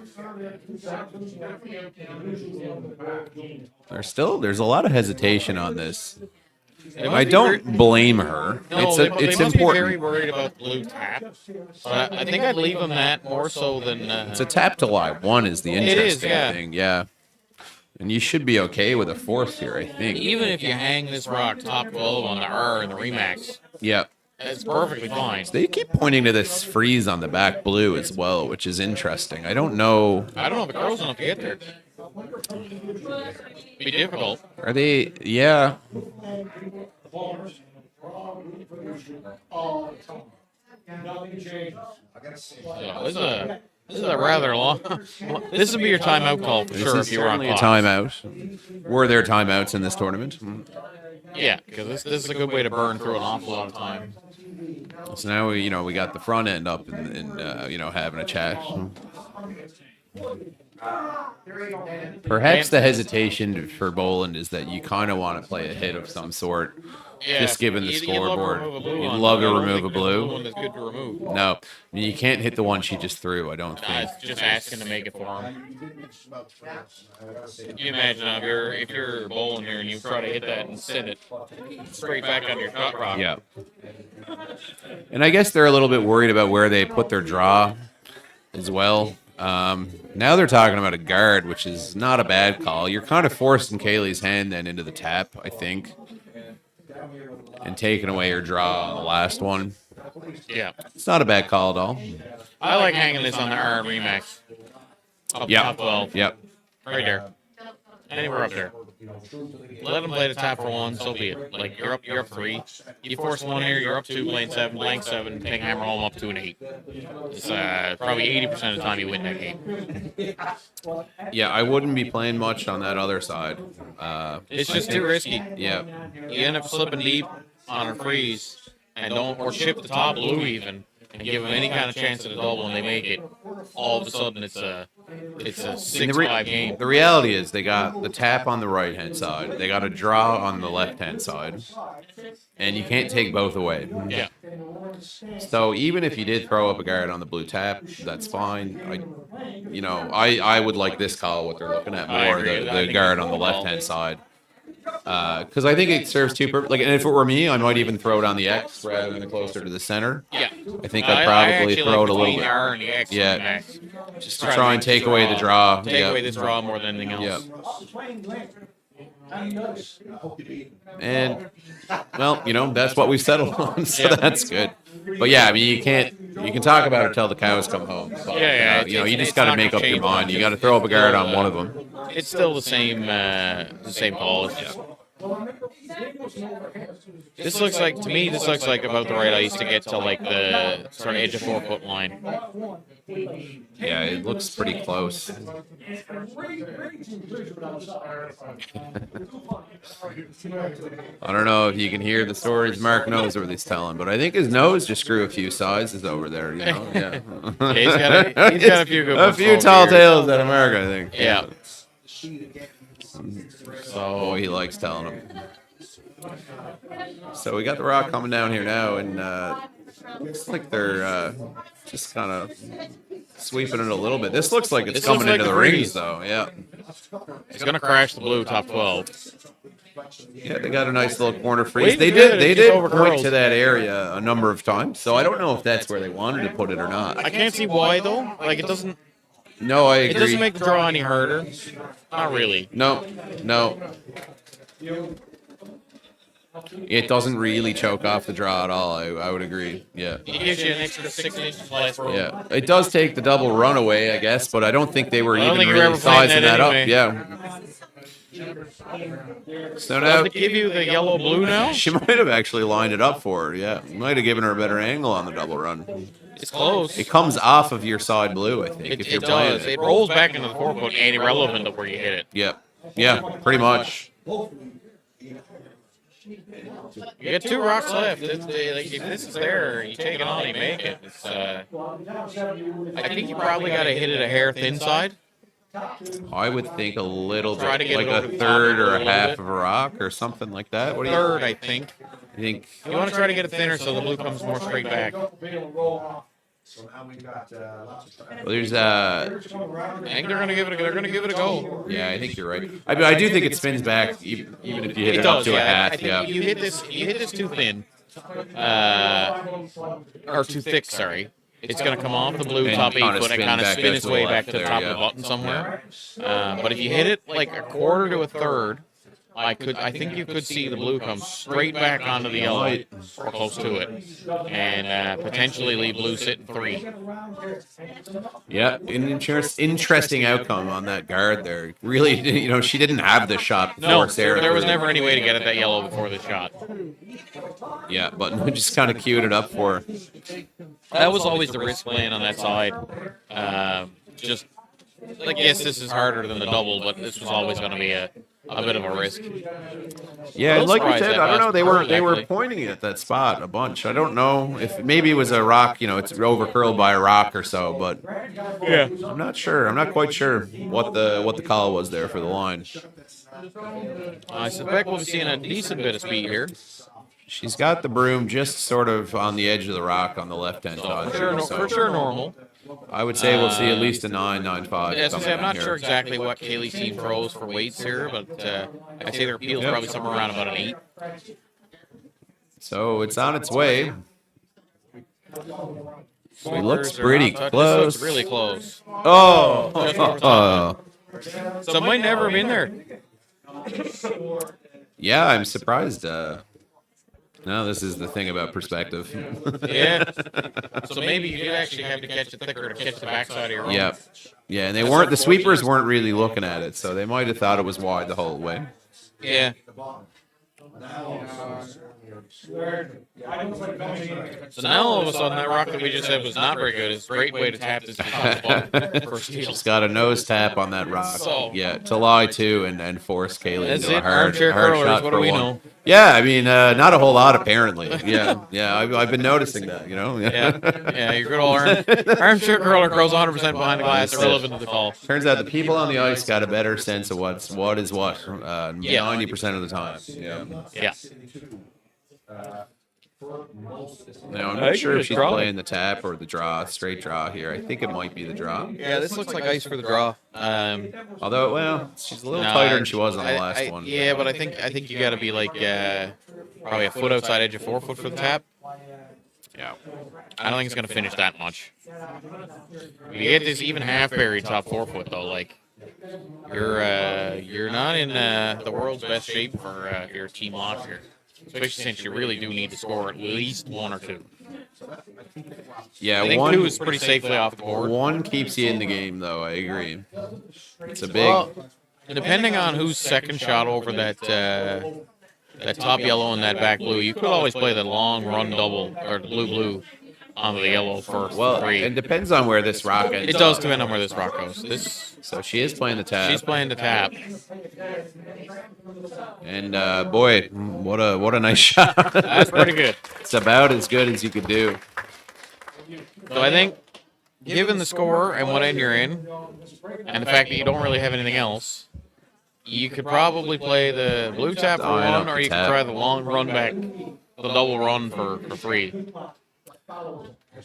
There's a lot of hesitation on this. They must I be don't blame her. No, It's they must be very important. worried about blue tap. But I think I'd leave them that more so than. It's a tap to lie. 1 is the It is, interesting yeah. thing. Yeah, and you should be okay with a 4th here, I think. even if you hang this rock top 12 on the R and the Remax, Yeah. it's perfectly fine. They keep pointing to this freeze on the back blue as well, which is interesting. I don't know. I don't know if it grows enough to get there. It'd be difficult. Are they? Yeah. Nothing changes. Yeah, this is a rather long. This would be your timeout call for This sure is if you were on certainly a clock. timeout. Were there timeouts in this tournament? Yeah, because this is a good way to burn through an awful lot of time. So now we got the front end up and having a chat. Perhaps the hesitation for Boland is that you kind of want to play a hit of some sort. Yeah, Just given the you'd love to scoreboard. remove a blue You'd one, love but to I don't remove think a blue. One that's good to remove. No, I mean, you can't hit the one she just threw. I don't think. It's just asking to make it for him. Can you imagine now, if you're bowling here and you try to hit that and send it straight back on your shot rock? Yeah. And I guess they're a little bit worried about where they put their draw as well. Now they're talking about a guard, which is not a bad call. You're kind of forcing Kaylee's hand then into the tap, I think, and taking away her draw on the last one. Yeah. It's not a bad call at all. I like hanging this on the R Remax. Up Yep. top 12. Yep. Right there. Anywhere up there. Let them play the tap for one, so be it. Like, you're up 3. You force one here, you're up 2, playing 7, blank 7, take hammer home up 2 and 8. It's probably 80% of the time you win that game. Yeah, I wouldn't be playing much on that other side. It's just too risky. Yeah. You end up slipping deep on a freeze, and or chip the top blue even, and give them any kind of chance at a double, and they make it. All of a sudden, it's a 6-5 game. The reality is they got the tap on the right-hand side. They got a draw on the left-hand side. And you can't take both away. Yeah. So even if you did throw up a guard on the blue tap, that's fine. I would like this call, what they're looking at I more, agree. I the think guard it's on the well. left-hand side. Because I think it serves two purposes. Like, and if it were me, I might even throw it on the X rather than closer to the center. Yeah. I think I'd probably throw it a little The bit. R and the X Yeah. and the Max. Just to try and take away the draw. Take Yeah. away this draw more than anything else. And, well, that's what we've settled on, so Yeah. that's good. But yeah, I mean, you can talk about it till the cows come home. But, Yeah, you it's just got to not make gonna up your change mind. much. You got to throw up a guard on one of them. It's still the same call. It's just- This looks like about the right ice to get to like the sort of edge of 4-foot line. Yeah, it looks pretty close. I don't know if you can hear the stories Mark knows what he's telling, but I think his nose just grew a few sizes over there. Yeah. Yeah, he's got a few good a ones few over tall here. tales out of Mark, I think. Yeah. Oh, he likes telling them. So we got the rock coming down here now, and looks like they're just kind of sweeping it a little bit. This looks like it's This coming looks into like the a rings, freeze. though. Yeah. It's gonna crash the blue top 12. Yeah, they got a nice little corner freeze. Wait, They good. did It's just point overcurls. to that area a number of times, so I don't know if that's where they wanted to put it or not. I can't see why though. Like it doesn't No, I agree. it doesn't make the draw any harder. Not really. No. It doesn't really choke off the draw at all. I would agree. Yeah. It gives you an extra 6 inches less room. Yeah. It does take the double run away, I guess, but I don't think they were I don't even think you were really ever playing sizing that that up. anyway. Yeah. So Does now it give you the yellow blue now? she might have actually lined it up for her. Yeah. Might have given her a better angle on the double run. It's close. It comes off of your side blue, I think, if you're It playing does. it. It rolls back into the 4-foot and irrelevant of where you hit it. Yeah. Yeah, pretty much. You get 2 rocks left. Like, if this is there, you take it on, you make it. It's, I think you probably got to hit it a hair thin side. I would think a little Try to bit, get like it over a the third top or a a little half bit. of a rock or something like that. What do you Third, I think. think? You want to try to get it thinner so the blue comes more straight back. So now we've got, lots of. Well, there's I think they're gonna give it a go. yeah, I think you're right. I do think it spins back even if you hit it, does, up to a yeah. I half. think Yeah. you hit this too thin, or too thick. Sorry, it's gonna come off the blue And top 8 kinda foot and spin kind of back spin out its to the way left back to the there, top yeah. of the button somewhere. But if you hit it like a quarter to a third, I think you could see the blue come straight back onto the yellow or close to it, and potentially leave blue sitting 3. Yeah, an interesting outcome on that guard there. Really, she didn't have the shot before No, Sarah. there was threw it. never any way to get at that yellow before the shot. Yeah, but just kind of queued it up for her. That was always the risk playing on that side. Just like, yes, this is harder than the double, but this was always going to be a bit of a risk. Yeah, I'm like we surprised said, that I don't know. passed They were actually. pointing at that spot a bunch. I don't know if maybe it was a rock. It's over curled by a rock or so, but Yeah. I'm not sure. I'm not quite sure what the call was there for the line. I suspect we'll be seeing a decent bit of speed here. She's got the broom just sort of on the edge of the rock on the left-hand side. For sure normal. I would say we'll see at least a 9.95. Yeah, I was gonna say, I'm coming not in sure here. exactly what Kaylee's team throws for weights here, but I'd say their appeal is probably somewhere around about an 8. So it's on its way. He looks Sweepers are pretty not touched. close. This looks really close. Oh, Just over top So it might never have been there. yeah, I'm surprised. No, this is the thing about perspective. Yeah. So maybe you did actually have to catch it thicker to catch the backside of your own. Yeah, yeah, and the sweepers weren't really looking at it, so they might have thought it was wide the whole way. Yeah. So now all of a sudden that rock that we just said was not very good is a great way to tap this for steal. She's got a nose tap on that rock. So- Yeah, to lie to and force Kaylee That's into a it. hard Armchair hard curlers, shot what for do we one. know? Yeah, I mean, not a whole lot apparently. Yeah, I've been noticing that. You know. Yeah, your good old armchair curler curls 100% behind the glass, irrelevant to the call. Turns out the people on the ice got a better sense of what is what. Yeah. 90% of the time. Yeah. Yeah. Now, I'm I not think sure if it's she's draw. playing the tap or the draw, straight draw here. I think it might be the draw. Yeah, this looks like ice for the draw. Although, well, she's a little No, tighter than she was on the I- last I- one. Yeah, but I think you got to be like probably a foot outside edge of 4 foot for the tap. Yeah. I don't think it's gonna finish that much. If you get this even half buried top 4 foot though, like you're not in the world's best shape for your team loss here. Especially since you really do need to score at least 1 or 2. Yeah, I think one 2 is pretty safely off the board. one keeps you in the game, though. I agree. It's a big. Well, depending on whose second shot over that top yellow and that back blue, you could always play the long run double or the blue onto the yellow for Well, 3. it depends on where this rock ends. It does depend on where this rock goes. So she is playing the tap. She's playing the tap. And boy, what a nice shot. That's pretty good. It's about as good as you could do. So I think, given the score and what end you're in, and the fact that you don't really have anything else, you could probably play the blue tap for Line up 1, or the you tap. could try the long run back, the double run for 3.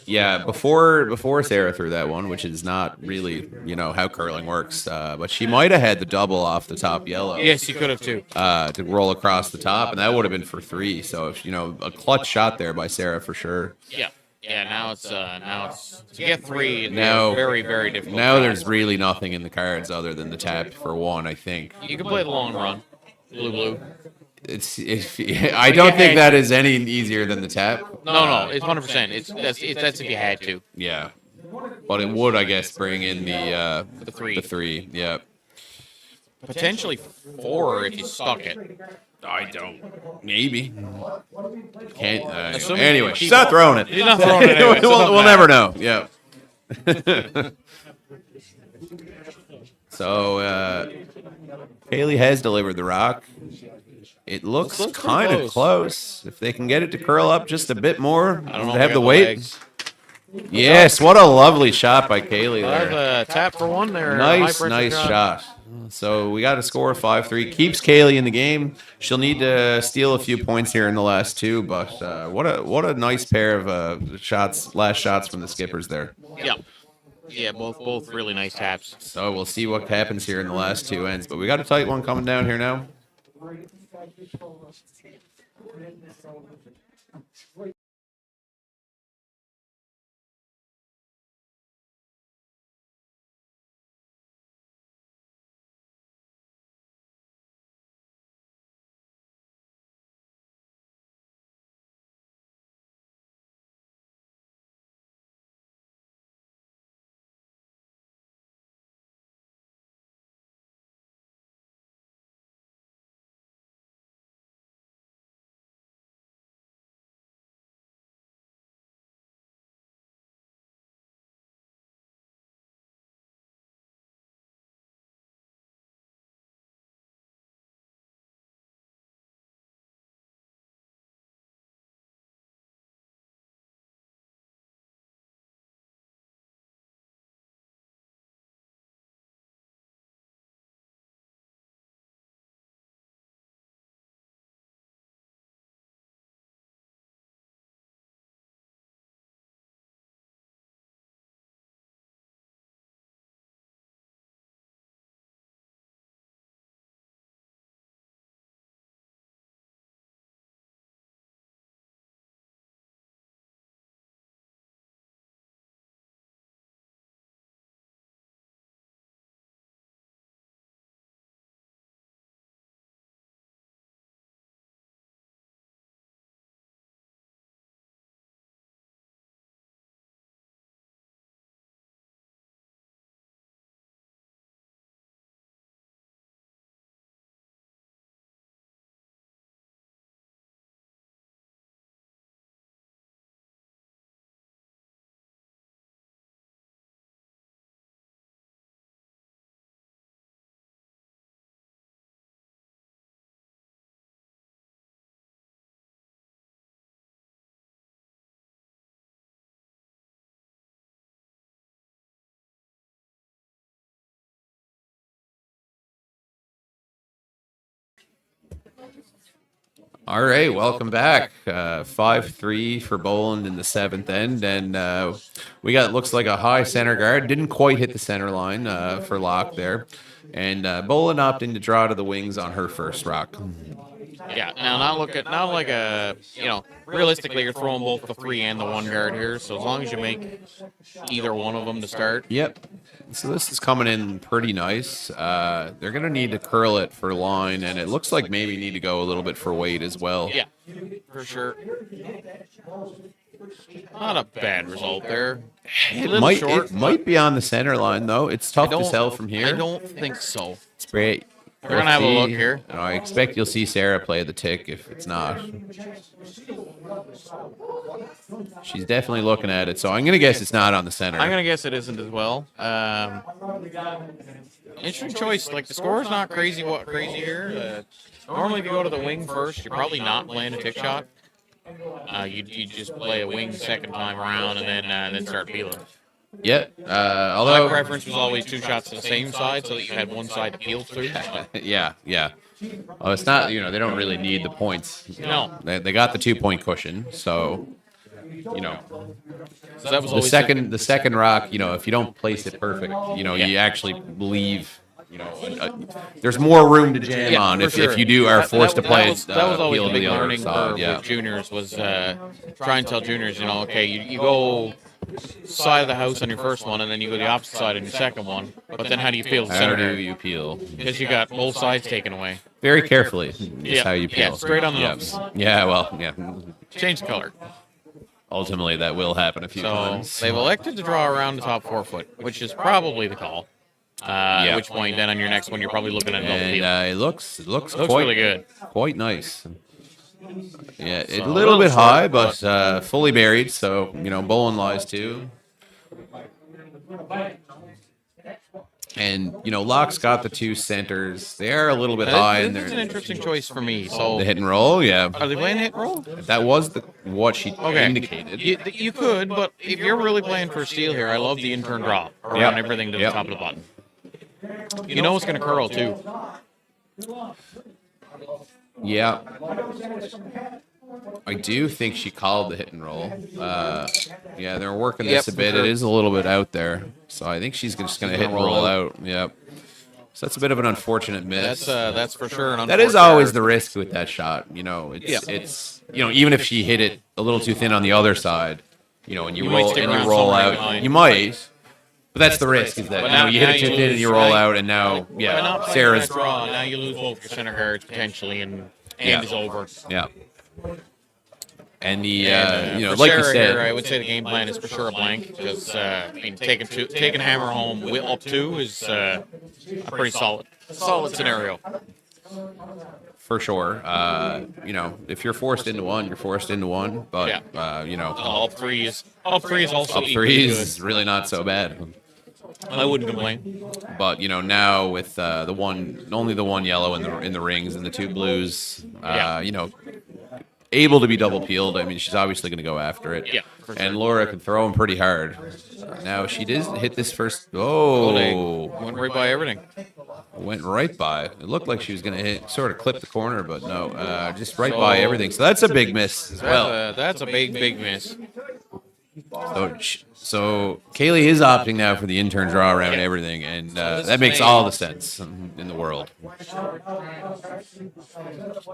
Yeah, before Sarah threw that one, which is not really how curling works, but she might have had the double off the top yellow. Yes, you could have too. To roll across the top, and that would have been for 3. So if a clutch shot there by Sarah for sure. Yeah. Yeah, now it's to get 3. It's Now- very, very difficult. Now shot. there's really nothing in the cards other than the tap for 1. I think You can play the long run, blue. I don't think that is any easier than the tap. No, it's 100%. That's if you had to. Yeah, but it would, I guess, bring in the 3. The 3. Yeah. Potentially 4 if you stuck it. I don't. Maybe. Can't. Assuming Anyway, you she's keep- not throwing it. She's not throwing it anyway, so it we'll doesn't never know. Yeah. So Haley has delivered the rock. It looks looks pretty kind of close. close. If they can get it to curl up just a bit more, I don't know. they if have we the got weight. legs. Yes, what a lovely shot by Kaylee There's there. a tap for 1 there. Nice, High-pressure nice shot. So we got a score of 5-3. Keeps Kaylee in the game. She'll need to steal a few points here in the last 2, but what a nice pair of last shots from the skippers there. Yeah. Yeah, both really nice taps. So we'll see what happens here in the last 2 ends, but we got a tight one coming down here now. All right, welcome back. 5-3 for Boland in the seventh end, and we got looks like a high center guard. Didn't quite hit the center line for Locke there, and Boland opting to draw to the wings on her first rock. Yeah. Now, not like a realistically, you're throwing both the 3 and the 1 guard here. So as long as you make either one of them to start. Yep. So this is coming in pretty nice. They're going to need to curl it for line, and it looks like maybe need to go a little bit for weight as well. Yeah, for sure. Not a bad result there. It might be on the center line, though. It's tough to tell from here. I don't think so. It's great. We're going to have a look here. I expect you'll see Sarah play the tick if it's not. She's definitely looking at it, so I'm going to guess it's not on the center. I'm going to guess it isn't as well. Interesting choice. Like, the score is not crazy here. Normally, if you go to the wing first, you're probably not playing a tick shot. You just play a wing second time around and then start peeling. Yeah. My Although preference was always 2 shots to the same side so that you had one side to peel through. yeah. Oh, it's not. They don't really need the points. No. They got the 2-point cushion, so. So that was The always second rock, if you don't place it perfect, you actually leave, there's more room to jam on for if sure. you do are forced to play it. That was always peel the to big the other learning side, curve yeah. with juniors was try and tell juniors, okay, you go side of the house on your first one, and then you go the opposite side on your second one. But then how do you peel the How center? do you peel? Because you got both sides taken away. Very carefully is Yeah, how you peel. yeah, straight on the nose. Yeah, well, yeah. Change the color. Ultimately, that will happen a few So times. they've elected to draw around the top 4 foot, which is probably the call. At which point, then on your next one, you're probably looking at a double And peel. it looks Looks quite really good. quite nice. Yeah, So, a little bit short, high, but fully buried. So Boland lies too. And Locke's got the 2 centers. They are a little bit high, and This is an they're interesting choice for me. So the hit and roll. Yeah, are they playing hit and roll? that was what she indicated. You could, but if you're really playing for steal here, I love the in-turn draw around Yep. everything to Yep. the top of the button. You know it's going to curl, too. Yeah, I do think she called the hit and roll. Yeah, they're working this Yep, a bit. for sure. It is a little bit out there, so I think she's just going to hit and roll out. Yep. So that's a bit of an unfortunate miss. That's for sure. An That is unfortunate always error. the risk with that shot. It's even if she hit it a little too thin on the other side, and you might roll stick and you around roll somewhere out, behind. you might. But that's the risk is that But now- you hit now it too you thin and lose, you roll right? out, and now By not playing Sarah's that draw, now you lose both your center guards potentially, and Yeah. is over. yeah. And the For like Sarah you said, here, I would say the game plan is for sure a blank because taking hammer home up 2 is a pretty solid scenario. for sure. If you're forced into one, you're forced into one. But Up 3 is also up equally 3 good. is really not so bad. I wouldn't complain. But now with only the one yellow in the rings and the 2 blues, able to be double peeled. I mean, she's obviously going to go after it. Yeah, for And sure. Laura can throw him pretty hard. Now she did hit this first. They Oh, went right by everything. went right by. It looked like she was going to sort of clip the corner, but no, just right by everything. So that's a big miss as well. That's a big miss. So Kaylee is opting now for the intern draw around everything, and that makes all the sense in the world.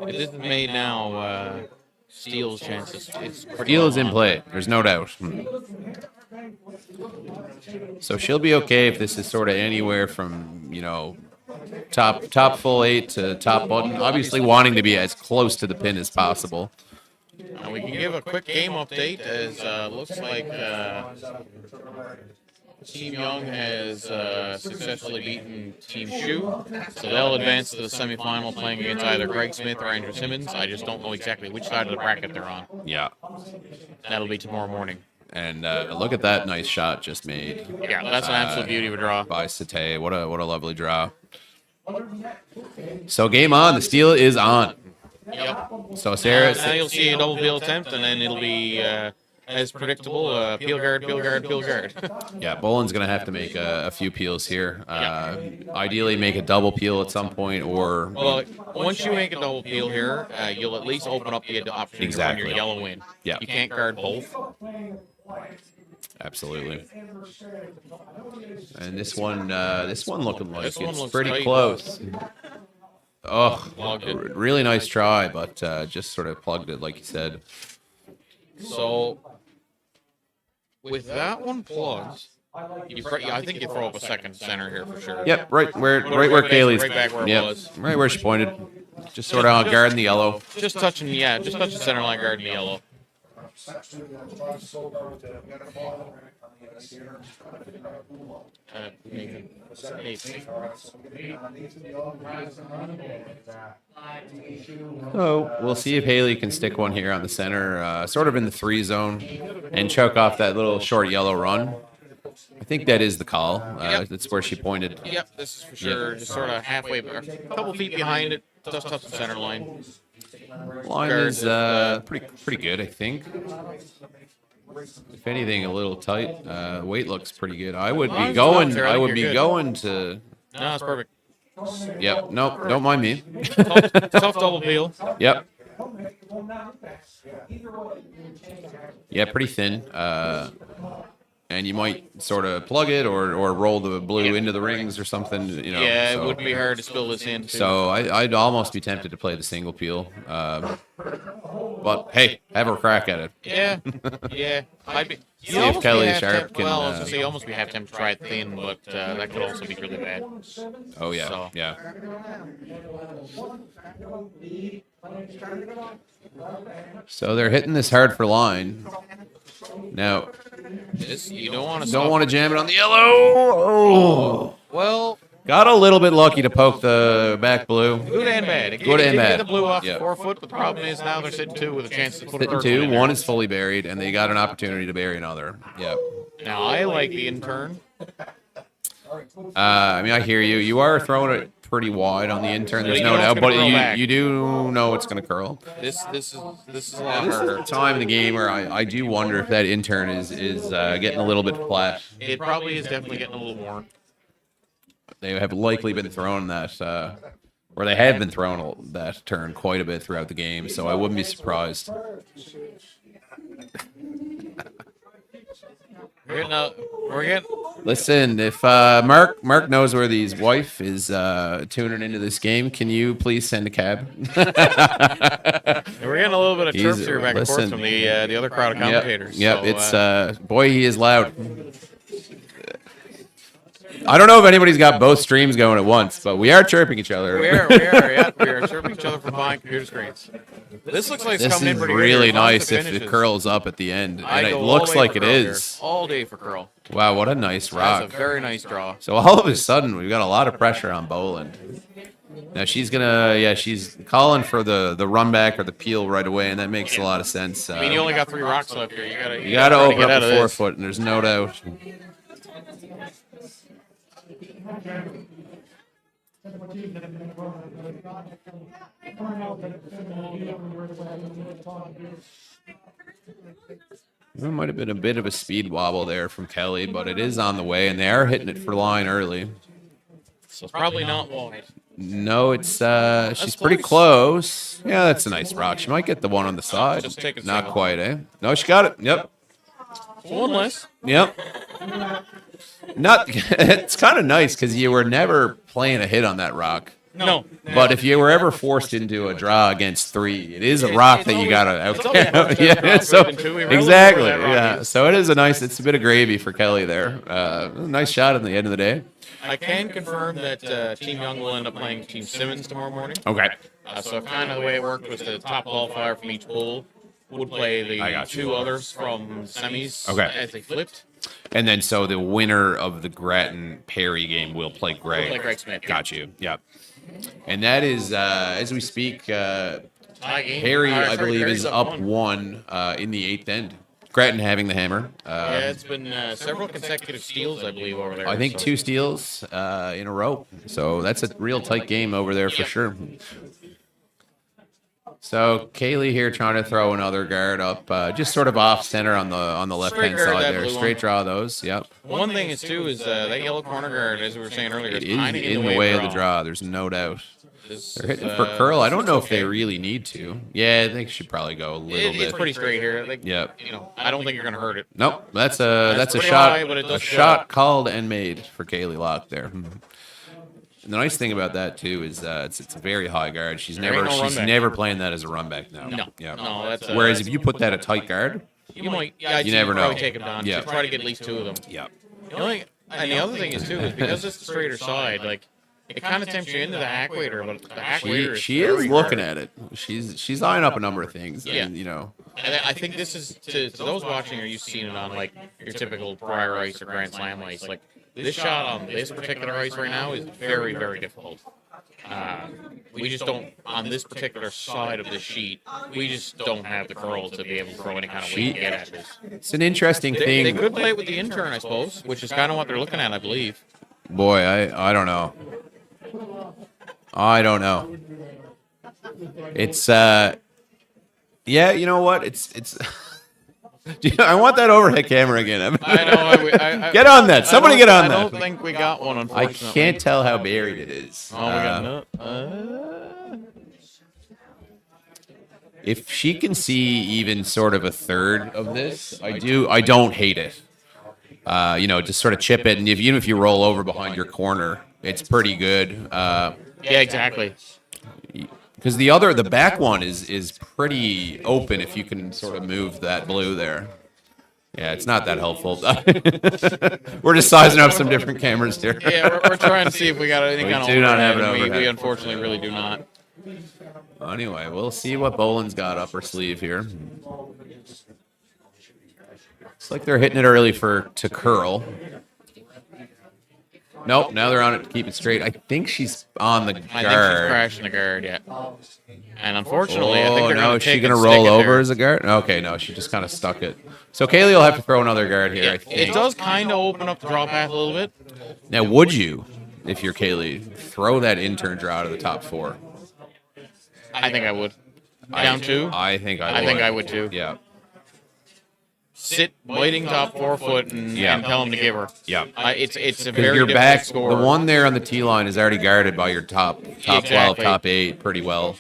This is made now. Steel's chances. It's pretty Deal is low in on. play. There's no doubt. So she'll be okay if this is sort of anywhere from top full 8 to top button. Obviously, wanting to be as close to the pin as possible. We can give a quick game update as looks like Team Young has successfully beaten Team Shu, so they'll advance to the semifinal playing against either Greg Smith or Andrew Simmons. I just don't know exactly which side of the bracket they're on. Yeah. That'll be tomorrow morning. And look at that nice shot just made Yeah, that's an absolute beauty of a draw. by Sate. What a lovely draw. So game on. The steal is on. Yep. So Sarah. Now you'll see a double peel attempt, and then it'll be as predictable. Peel guard, peel guard, peel guard. Yeah, Boland's going to have to make a few peels here. Yeah. Ideally, make a double peel at some point, or Well, once you make a double peel here, you'll at least open up the option to run your Exactly. yellow in. Yeah. You can't guard both. absolutely. And this one looking like This one it's looks pretty tight. close. Oh, Plugged it. really nice try, but just sort of plugged it, like you said. So, with that one plugged, I think you throw up a second center here for sure. Yep, right where Right Kaylee's. back where it Yep, was. right where she pointed. Just sort of guarding the yellow. Just touching center line guard in the yellow. Nathan. So we'll see if Haley can stick one here on the center, sort of in the 3 zone, and choke off that little short yellow run. I think that is the call. Yep. That's where she pointed. Yep, this is for sure. Just sort of halfway, a couple feet behind it, just touch the center line. Line is pretty good, I think. If anything, a little tight. Weight looks pretty good. I would be Line's going. up there. I I think would you're be good. going to. No, that's perfect. Yep. Nope. Don't mind me. Tough double peel. Yep. Yeah, pretty thin. And you might sort of plug it or roll the blue into the rings or something. You know. Yeah, so. it wouldn't be hard to spill this in. Too. So I'd almost be tempted to play the single peel. But hey, have a crack at it. Yeah. I'd be. See if Kelly Sharp can. Well, I was gonna say you almost be half tempted to try it thin, but that could also be really bad. Oh yeah, So. yeah. So they're hitting this hard for line. Now, You don't want to. don't want to jam it on the yellow. Oh. Well, Got a little bit lucky to poke the back blue. good and bad. Good and bad. Get the blue off Yeah. 4 foot, but the problem is now they're sitting 2 with a chance to put a Hitting third 2, one in there. one is fully buried, and they got an opportunity to bury another. Yep. Now I like the intern. I mean, I hear you. You are throwing it pretty wide on the intern. There's You no know it's doubt, gonna but curl back. you do know it's going to curl. This is a lot This is harder. the time in the game where I do wonder if that intern is getting a little bit flat. It probably is definitely getting a little more. They have likely been throwing that, or they have been throwing that turn quite a bit throughout the game, so I wouldn't be surprised. We're getting. Listen, if Mark knows where his wife is tuning into this game, can you please send a cab? We're getting a little bit of chirps He's- here back and forth listen. from the other crowd of commentators. Yep, So, it's boy, he is loud. I don't know if anybody's got both streams going at once, but we are chirping each other. we are chirping each other from behind computer screens. This looks like it's This coming in is pretty really good. Lots of nice if it finishes. curls up at the end, I and it go all looks the way like for it curl here. is. All day for curl. Wow, what a nice That's rock. a very nice draw. So all of a sudden, we've got a lot of pressure on Boland. Now she's she's calling for the run back or the peel right away, and that makes a lot of sense. I mean, you only got 3 rocks left here. You got to try open get up out the of 4 this. foot, and there's no doubt. There might have been a bit of a speed wobble there from Kelly, but it is on the way, and they are hitting it for line early. So it's probably not wide. No, it's she's pretty close. Yeah, that's a nice rock. She might get the one on the side. Just take it Not single. quite, eh? No, she got it. Yep. One less. Yep. Not. It's kind of nice because you were never playing a hit on that rock. No. But if you were ever forced into a draw against 3, it is a rock that you gotta always out. worked Yeah, out so good too. We really exactly. enjoyed that rock. Yeah, so it is it's a bit of gravy for Kelly there. Nice shot at the end of the day. I can confirm that Team Young will end up playing Team Simmons tomorrow morning. Okay. So kind of the way it worked was the top qualifier from each pool would play I the got you. 2 others from semis Okay. as they flipped. And then so the winner of the Grattan Perry game will play Greg. Play Greg Smith. Got you. Yep. And that is as we speak. Tie game. Perry, I Sorry, believe, Perry's is up up 1. 1 in the 8th end. Grattan having the hammer. Yeah, it's been several consecutive steals, I believe, over there. I think so. 2 steals in a row. So that's a real tight game over there for Yep. sure. So Kaylee here trying to throw another guard up, just sort of off center on the left hand Straight guard side that there. blue Straight one. draw those. Yep. One thing is too is that yellow corner guard, as we were saying earlier, It is is kind of in the way of the draw. There's no doubt. This They're hitting is, it for curl. I don't know if they okay. really need to. Yeah, I think should probably go a little It's bit. pretty straight here. Like, Yep. I don't think you're gonna hurt it. Nope. That's a pretty shot. high, but it does A show. shot called and made for Kaylee Locke there. And the nice thing about that too is it's a very high guard. She's There ain't never no she's run back. never playing that as a run back now. No. Yeah. No, that's Whereas if you put that at tight guard, you might, I'd you say never probably know. take them down. Yeah. Yeah. Try to get at least 2 of them. yeah. And the other thing is too is because it's the straighter side, like it kind of tempts you into the hack waiter, but the hack waiter She is looking at it. She's eyeing up a number of things. Yeah. And, And I think this is to those watching, or you've seen it on like your typical prior ice or Grand Slam ice. Like this shot on this particular ice right now is very, very difficult. We just don't on this particular side of the sheet. We just don't have the curl to be able to throw any kind of weight to get at this. it's an interesting thing. They could play it with the intern, I suppose, which is kind of what they're looking at, I believe. Boy, I don't know. I don't know. It's yeah, you know what? It's I want that overhead camera again. I know. Get on that. Somebody get on I that. don't think we got one, I unfortunately. can't tell how buried it is. Oh, we got no. If she can see even sort of a third of this, I don't hate it. Just sort of chip it, and even if you roll over behind your corner, it's pretty good. Yeah, exactly. Because the back one is pretty open if you can sort of move that blue there. Yeah, it's not that helpful. We're just sizing up some different cameras here. Yeah, we're trying to see if we got anything We on do not have overhead, an and overhead. we unfortunately really do not. Anyway, we'll see what Boland's got up her sleeve here. Looks like they're hitting it early to curl. Nope, now they're on it to keep it straight. I think she's on the guard. I think she's crashing the guard, yeah. And unfortunately, I think Oh, they're no, going is to she take going and to roll stick it over there. as a guard? Okay, no, she just kind of stuck it. So Kaylee will have to throw another guard here, I think. It does kind of open up the draw path a little bit. Now, would you, if you're Kaylee, throw that intern draw to the top 4? I think I would. Down 2? I think I would. I think I would too. Yeah. Sit waiting top 4 foot and tell them to give her. Yeah. It's a Because very your difficult back, score. the one there on the T line is already guarded by your top 12, Exactly. top 8 pretty well.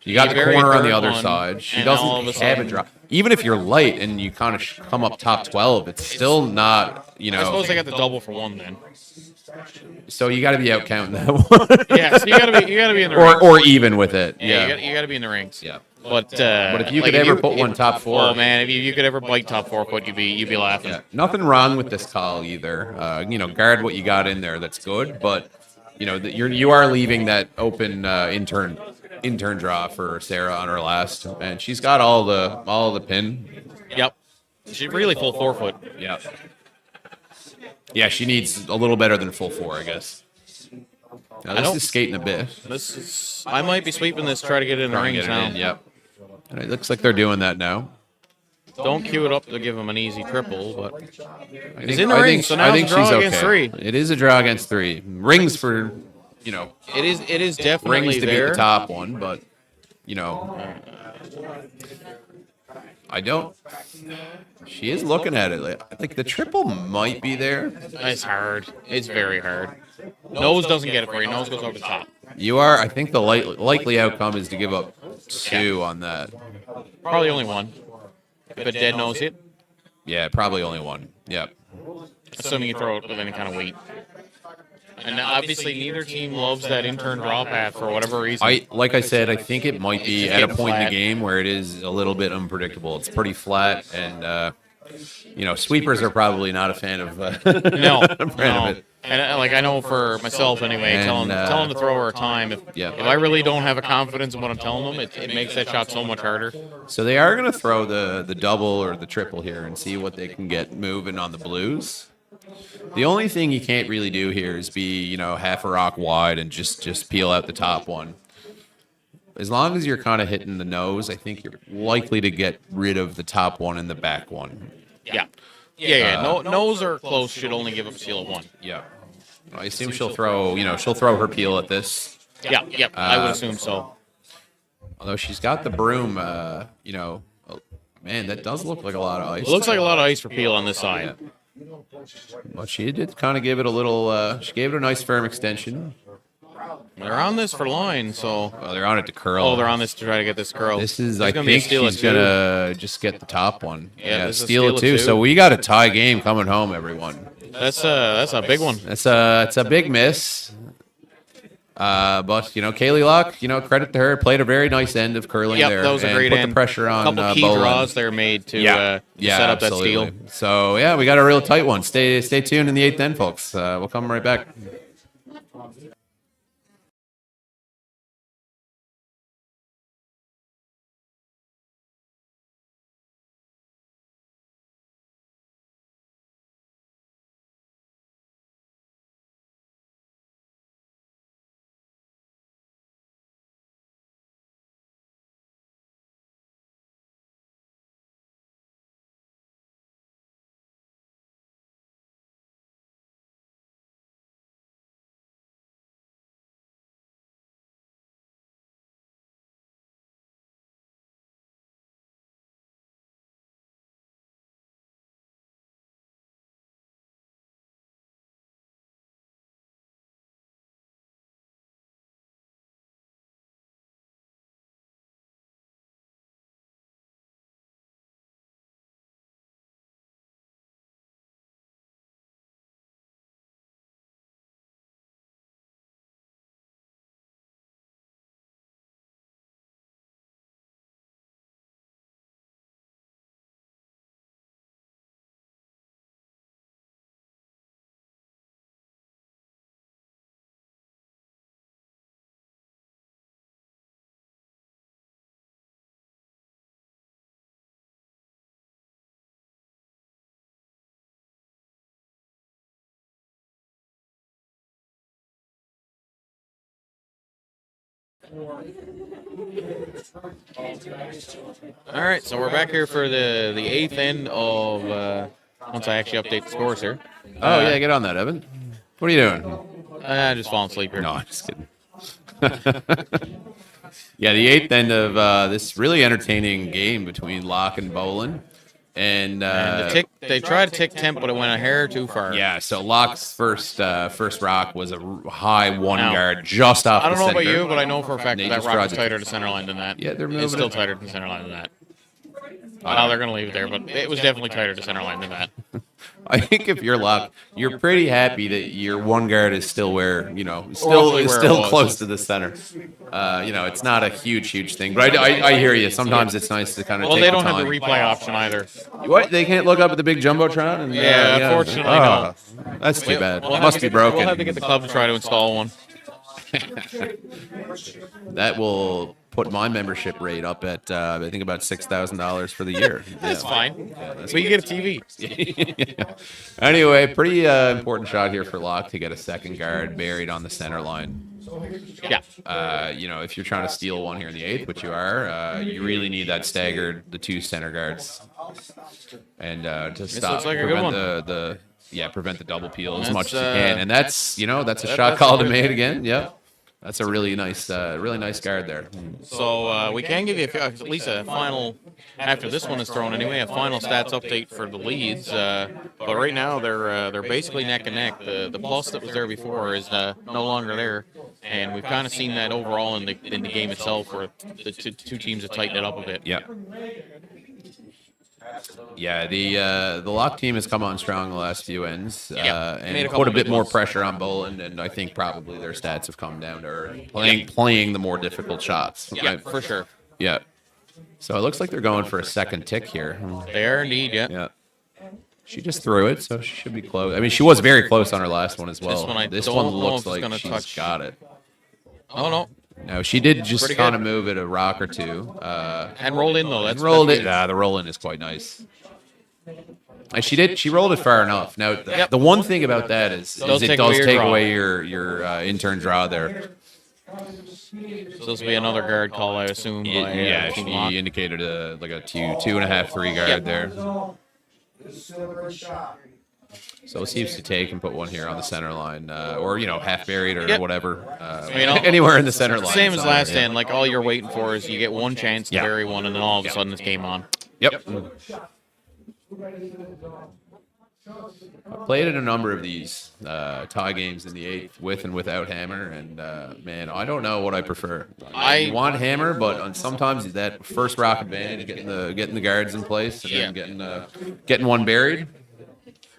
You got You the bury corner on third the other one, side. She and all of doesn't a have a sudden- drop. Even if you're light and you kind of come up top 12, it's still not, I suppose they got the double for 1 then. So you got to be out counting that one. Yeah, so you gotta be in the rings. or even with it. Yeah, Yeah. you gotta be in the rings. Yeah. But if you could ever put one top 4, oh man, if you could ever bite top 4 foot, you'd be laughing. yeah, nothing wrong with this call either. Guard what you got in there. That's good, but you are leaving that open intern draw for Sarah on her last, and she's got all the pin. Yep. She's really full 4 foot. Yeah. Yeah, she needs a little better than full 4, I guess. Now, this don't- is skating a bit. I might be sweeping this, try to get it in the Trying to rings get it now. in, yep. And it looks like they're doing that now. Don't queue it up to give him an easy triple, but I It's in the ring, so now it's a draw against 3. It is a draw against 3. Rings for, it is definitely rings to there. beat the top one, but I don't. She is looking at it like the triple might be there. It's hard. It's very hard. Nose doesn't get it for you. Nose goes over the top. You are. I think the likely outcome is to give up 2 on that. Probably only 1. If a dead nose hit, Yeah, probably only 1. Yep. assuming you throw it with any kind of weight. And obviously, neither team loves that intern draw path for whatever reason. Like I said, I think it might be It's at a getting point in flat. the game where it is a little bit unpredictable. It's pretty flat, and sweepers are probably not a fan of. No, fan no. of it. And I know for myself anyway, And, tell them to throw her a time. If I really don't have a confidence in what I'm telling them, it makes that shot so much harder. So they are going to throw the double or the triple here and see what they can get moving on the blues. The only thing you can't really do here is be, half a rock wide and just peel out the top one. As long as you're kind of hitting the nose, I think you're likely to get rid of the top one and the back one. Yeah. No, nose or close should only give up a seal of 1. Yeah. I assume she'll throw her peel at this. Yeah, I would assume so. Although she's got the broom, you know, oh, man, that does look like a lot of ice. It looks like a lot of ice for Peel on this side. But she did kind of give it a little. She gave it a nice firm extension. They're on this for line, so. Oh, they're on it to curl. Oh, they're on this to try to get this curl. This is, There's I gonna be a think steal of she's two. gonna just get the top one. Yeah, this is a steal steal it of too. two. So we got a tie game coming home, everyone. That's a big one. It's a big miss. But you know, Kaylee Locke, you know, credit to her, played a very nice end of curling Yep, there. that was a and great put end. the pressure on couple key Boland. draws there made to set up absolutely. that steal. So yeah, we got a real tight one. Stay tuned in the 8th end, folks. We'll come right back. All right, so we're back here for the 8th end of once I actually update the scores here. Oh yeah, get on that, Evan. What are you doing? Just falling asleep here. No, I'm just kidding. Yeah, the 8th end of this really entertaining game between Locke and Boland. And they tried to tick temp, but it went a hair too far. yeah, so Locke's first rock was a high one Now, guard just off I don't the know about center. you, but I know for a fact They that just rock tried is to- tighter to center line than that. Yeah, they're moving It's still it. tighter to center line than that. Well, they're going to leave it there, but it was definitely tighter to center line than that. I think if you're Locke, you're pretty happy that your one guard is still where, you know, Roughly still where it still was. close to the center. You know, it's not a huge thing, but I hear you. Sometimes it's nice to kind of Well, take they the don't have time. the replay option either. What? They can't look up at the big jumbotron? And, Yeah, unfortunately, Oh, that's too bad. We'll It have must to be get- broken. We'll have to get the club to try to install one. That will put my membership rate up at I think about $6,000 for the year. That's Yeah. fine. But you get a TV. Anyway, pretty important shot here for Locke to get a second guard buried on the center line. Yeah. You know, if you're trying to steal one here in the 8th, which you are, you really need that staggered, the 2 center guards, and to stop looks like a good prevent one. prevent the double peel as That's, much as you can, and that's a shot that's called a and good- made again. Yep. That's a really nice guard there. So we can give you at least a final, after this one is thrown anyway, a final stats update for the leads. But right now they're basically neck and neck. The plus that was there before is no longer there, and we've kind of seen that overall in the game itself, where the two teams have tightened it up a bit. Yeah. Yeah, the Locke team has come on strong the last few ends Made a and couple put a bit big more ones. pressure on Boland, and I think probably their stats have come down to earth, playing the more difficult shots. Yeah, for sure. Yeah. So it looks like they're going for a second tick here. They are indeed. Yeah. Yeah. She just threw it, so she should be close. I mean, she was very close on her last one as well. one I This don't one know if looks it's like gonna she's touch. got it. Oh no. No, she did just Pretty kind good. of move it a rock or two. And rolled in though. That's Rolled that's it. good. The roll in is quite nice. And she rolled it far enough. Now, Yep. the one thing about that is Does it take does away your take draw. away your intern draw there. So this will be another guard call, I assume. By, Yeah, Team Locke. she indicated like a 2.5, 3 guard Yep. there. This silver shot. So seems to take and put one here on the center line, or half buried or Yep. whatever, mean, anywhere in the center line. Same as somewhere, last yeah. end. Like all you're waiting for is you get one chance to Yeah. bury one, and then all of a sudden it's game on. Yep. Played in a number of these tie games in the 8th with and without hammer, and man, I don't know what I prefer. I want hammer, but sometimes that first rock advantage, getting the guards in place, and then getting one buried.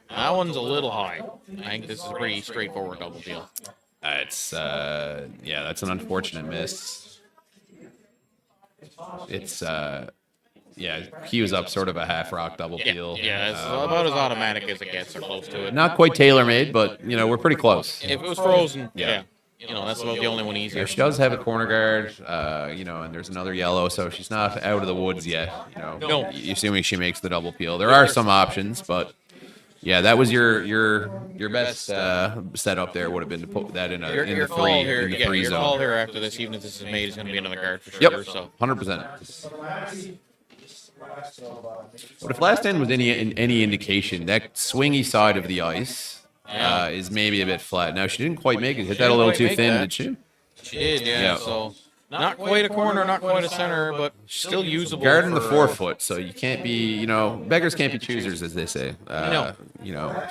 That one's a little high. I think this is a pretty straightforward double deal. It's that's an unfortunate miss. It's he was up sort of a half rock double peel. Yeah, it's about as automatic as it gets, or close to it. Not quite tailor made, but we're pretty close. If it was frozen, that's about the only one easier. She does have a corner guard, and there's another yellow, so she's not out of the woods yet. No. Assuming she makes the double peel. There are some options, but yeah, that was your best setup there. Would have been to put that in Your the call free here, in the free your zone. call here after this, even if this is made, is going to be another guard for sure. Yep, So 100%. But if last end was any indication, that swingy side of the ice is maybe a bit flat. Now she didn't quite make it. Hit that a little too thin, did she? she did, yeah. So not quite a corner, not quite a center, but still usable. Guarding the for- 4-foot, so you can't be, beggars can't be choosers, as they say.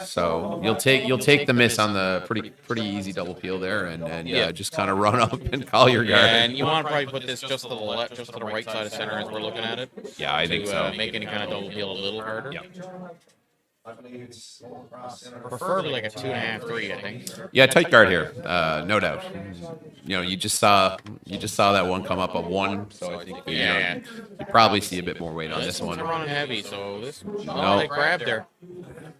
So you'll take the miss on the pretty easy double peel there, and just kind of run up and call your guard. Yeah, and you want to probably put this just to the left, just to the right side of center as we're looking at it. Yeah, I think so. Make any kind of double peel a little harder. Yep. Preferably like a 2.5, 3, I think. Yeah, tight guard here, no doubt. You just saw that one come up a 1, so I think you probably see a bit more weight on this one. They're running heavy, so this they grabbed there.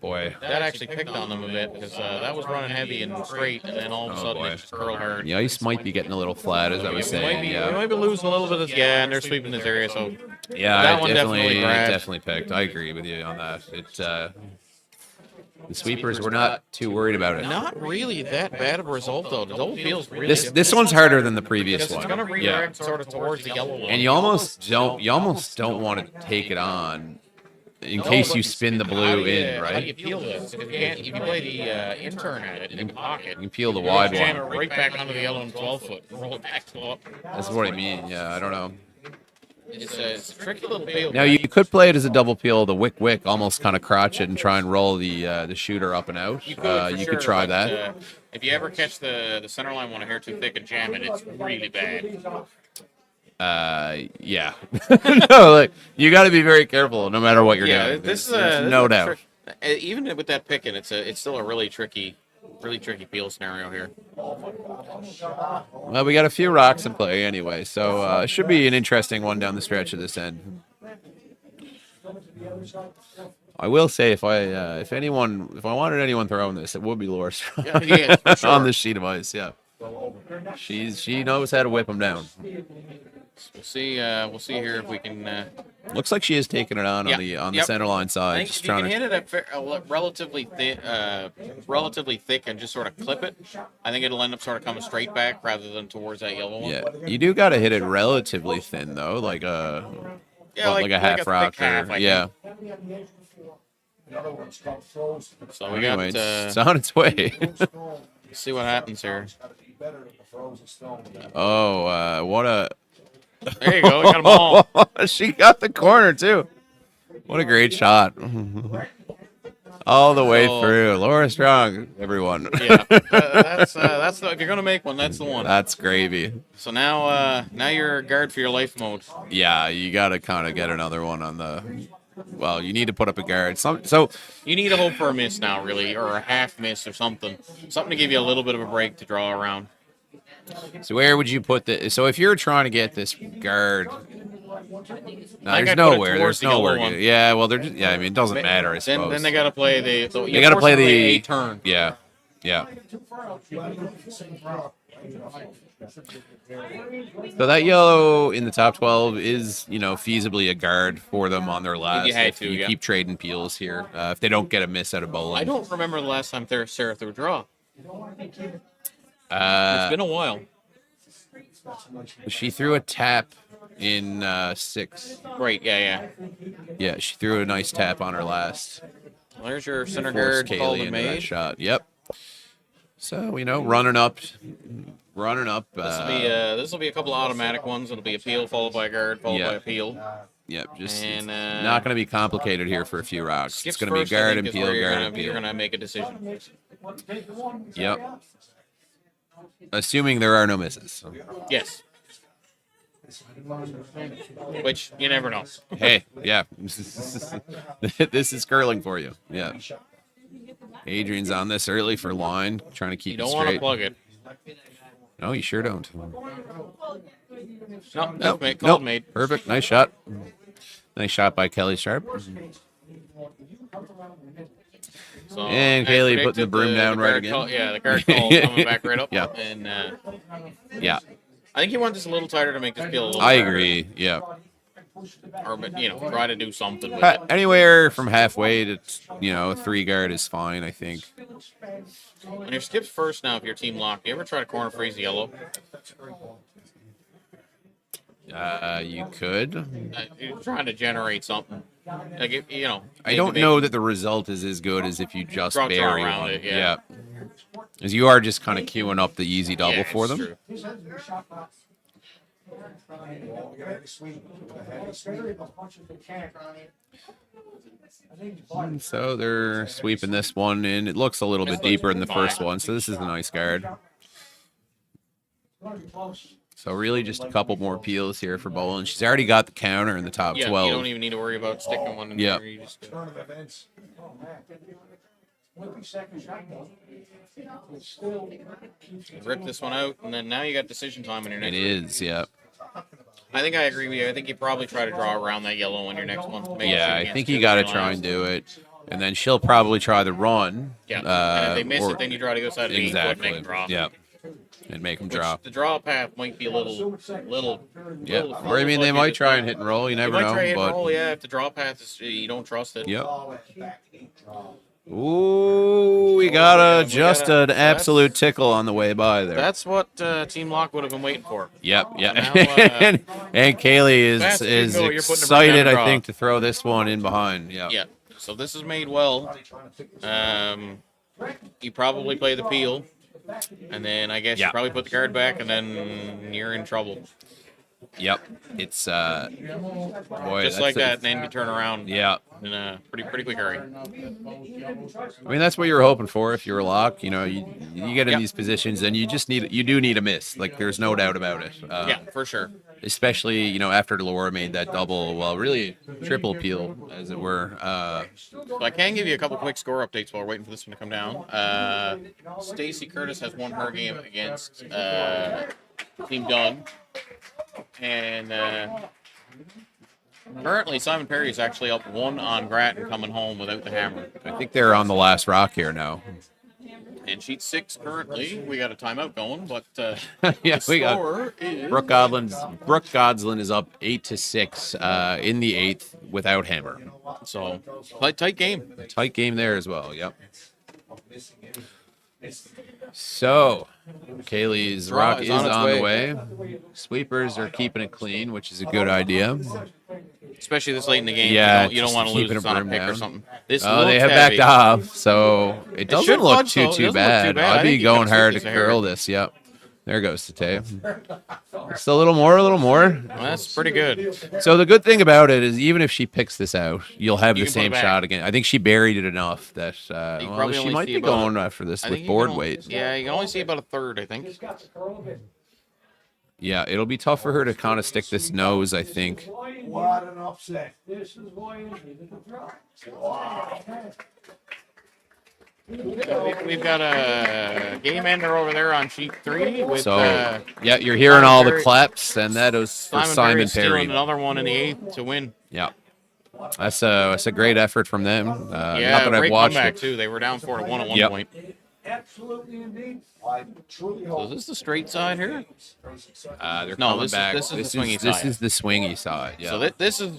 Boy, That actually picked on them a bit because that was running heavy and straight, and then all of a sudden boy. it just curled hard. the ice might be getting a little flat, as I was We saying. might be losing a little bit of and they're sweeping this area, so Yeah, that I one definitely grabbed. definitely picked. I agree with you on that. The sweepers were not too worried about it. not really that bad of a result though. The double feels really This one's harder than the previous because it's one. going to Yeah. redirect sort of towards the yellow one. And you almost don't want to take it on in case you spin the blue How do you- in, How do you right? peel this? If you play the intern at it in the pocket, You can peel the you wide jam one. it right back onto the yellow and 12-foot and roll it back to up. That's what I mean. Yeah, I don't know. It's a tricky little peel. Now you could play it as a double peel, the wick, almost kind of crotch it and try and roll the shooter up and out. You could, for You sure, could try but, that. If you ever catch the center line one a hair too thick and jam it, it's really bad. Yeah. No, like you got to be very careful no matter what you're Yeah, doing. this is There's no a doubt. trick- even with that picking, it's still a really tricky peel scenario here. Well, we got a few rocks in play anyway, so it should be an interesting one down the stretch of this end. I will say, if I wanted anyone throwing this, it would be Laura Strong Yeah, for sure. on this sheet of ice. Yeah, she knows how to whip them down. We'll see here if we can. Looks like she is taking it on Yeah, the yep. center line I side. think Just if you can trying hit to. it at relatively thick and just sort of clip it, I think it'll end up sort of coming straight back rather than towards that yellow one. Yeah, you do got to hit it relatively thin though, like a like a half thick rock. half, I Yeah. Another one's called frozen. So we Anyway, got. it's on its way. See what happens here. Gotta be better than the frozen stone. Oh, what a. There you go. We got them all. She got the corner too. What a great shot. All the way So- through. Laura Strong, everyone. Yeah, that's the, if you're gonna make one, that's the one. That's gravy. So now you're guard for your life mode. Yeah, you got to kind of get another one on the. Well, you need to put up a guard. So You need to hope for a miss now, really, or a half miss or something to give you a little bit of a break to draw around. where would you put this? So if you're trying to get this guard. No, I there's think I'd put it nowhere. towards There's the yellow nowhere. one. Yeah, well, they're just, yeah. I mean, it doesn't matter. I suppose. Then they got to play the. They got to play the a turn. Yeah, yeah. So that yellow in the top 12 is, feasibly a guard for them on their last. you had if to, you yeah. keep trading peels here, if they don't get a miss out of Boland. I don't remember the last time Sarah threw a draw. It's Uh, been a while. she threw a tap in 6. Right? Yeah. Yeah, she threw a nice tap on her last. There's your center Force guard called Kaylee and into that made. shot. Yep. So, running up. This will be a couple of automatic ones. It'll be a peel followed by a guard followed Yeah. by a peel. Yep, just And, it's not going to be complicated here for a few rocks. Skips It's going to be first, I guard think, and is peel, where guard you're and gonna, you're peel. gonna make a decision. Yep. Assuming there are no misses. Yes. Which you never know. Hey, yeah. This is curling for you. Yeah. Adrian's on this early for line, trying to keep You it don't want to straight. plug it. No, you sure don't. No, Nope. called Nope. made. Perfect. Nice shot. Nice shot by Kelly Sharp. So, And as Kaylee putting the predicted, broom down right guard again. call- yeah, the guard call is coming back right up. Yeah. And Yeah, I think you want this a little tighter to make this feel a little I better. agree. Yeah. Or, but, try to do something with it. Anywhere from halfway to, a 3 guard is fine, I think. On your skips first now, if your team locked, do you ever try to corner freeze yellow? You could. You're trying to generate something. Like, I don't know that the result is as good as if you just Draw bury around one. it, yeah. As you are just kind of queuing up the easy double Yeah, for it's them. true. So they're sweeping this one in. It looks a little bit deeper than the first one, so this is a nice guard. So really just a couple more peels here for Boland. She's already got the counter in the top Yeah, 12. you don't even need to worry about sticking one in Yeah. there. You just, rip this one out, and then now you got decision time in your next It is, yeah. I think I agree with you. I think you probably try to draw around that yellow on your next one. Make Yeah, sure I against think two you got to lines. try and do it. And then she'll probably try the run. Yeah, and if they miss or- it, then you try to go side of the 8 foot and Exactly. make them draw. Yeah. And make them Which drop. the draw path might be a little. Yeah. little Or I mean, they like might it- try and hit and roll. You You never might know. try hit and But roll, yeah. If the draw path is you don't trust it. yep. Ooh, we got just an absolute tickle on the way by there. That's what Team Locke would have been waiting for. Yep, yeah. Now, and Kaylee fast is as you go, you're putting the broom excited, down to I draw. think, to throw this one in behind. Yeah. Yeah. So this is made well. You probably play the peel, and then I guess Yeah. you probably put the guard back, and then you're in trouble. Yep. It's boy, Just that's like a- that, and then you turn around Yeah. in a pretty quick hurry. I mean, that's what you were hoping for if you're a lock. You get in Yep. these positions, and you do need a miss. Like, there's no doubt about it. Yeah, for sure. Especially, after Laura made that double, well, really triple peel, as it were. So I can give you a couple quick score updates while we're waiting for this one to come down. Stacy Curtis has won her game against Team Dunn. And currently, Simon Perry is actually up 1 on Grattan coming home without the hammer. I think they're on the last rock here now. And sheet 6 currently. We got a timeout going, but Yeah, the we got score is... Brooke Godslin is up 8-6 in the 8th without hammer. So, tight game. Tight game there as well. Yep. So, Kaylee's Draw rock is is on its on the way. way. Sweepers are keeping it clean, which is a good idea. Especially this late in the game. Yeah, You don't just want to lose keeping this a on a broom pick or down. something. This Oh, they looks have heavy. backed off, so it doesn't should look punch, though. It too doesn't look bad. too bad. I I'd be think you going gotta hard sweep to this hair. curl this. Yep. There goes the tape. Just a little more, a little more. Well, that's pretty good. So the good thing about it is, even if she picks this out, you'll have You the can put it same back. shot again. I think she buried it enough that You well, probably she only might see be about going after this I with think you board can weight. Yeah, you can only see about a third, I think. Yeah, it'll be tough for her to kind of stick this nose, I think. What an upset. This is why you needed the draw. We've got a game ender over there on sheet 3 with So, yeah, you're hearing all the Perry- claps, and that is for Simon Perry. stealing another one in the 8th to win. Yeah, that's a great effort from them. Not Yeah, that I've great watched comeback it. too. They were down 4-1 at one Yep. point. Absolutely indeed. I truly So hope. is this the straight side here? They're No, coming this is- back. this is the swingy this side. is the swingy side. Yeah. So this is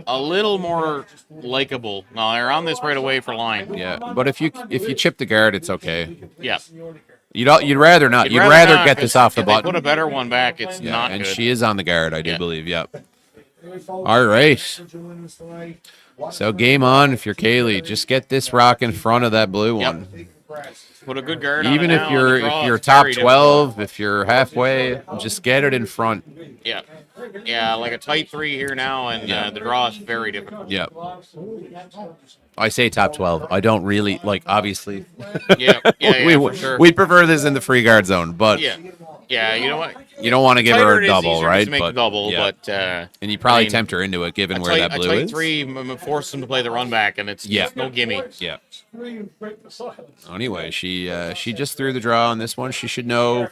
a little more likable. No, they're on this right away for line. Yeah, but if you chip the guard, it's okay. Yeah. You'd rather not. You'd rather not, get 'cause this off the if they button. put a better one back, it's Yeah, not and good. she is on the guard, I do Yeah. believe. Yep. All right. So game on if you're Kaylee. Just get this rock in front of that blue Yep. one. Put a good guard on Even it if now, you're and the draw is top very 12, if you're halfway, just get it in front. difficult. Yeah. Yeah, like a tight 3 here now, and Yeah. the draw is very difficult. Yep. I say top 12. I don't really like. Obviously, Yeah, yeah, we for sure. we prefer this in the free guard zone, but Yeah. Yeah, you know what? you don't want to give her Tighter a it is, double, easier right? to make a double, but and you probably I mean, tempt her into it, given a where tight, that blue a tight is. 3 force them to play the run back, and it's just no gimme. Yeah. Anyway, she just threw the draw on this one. She should know,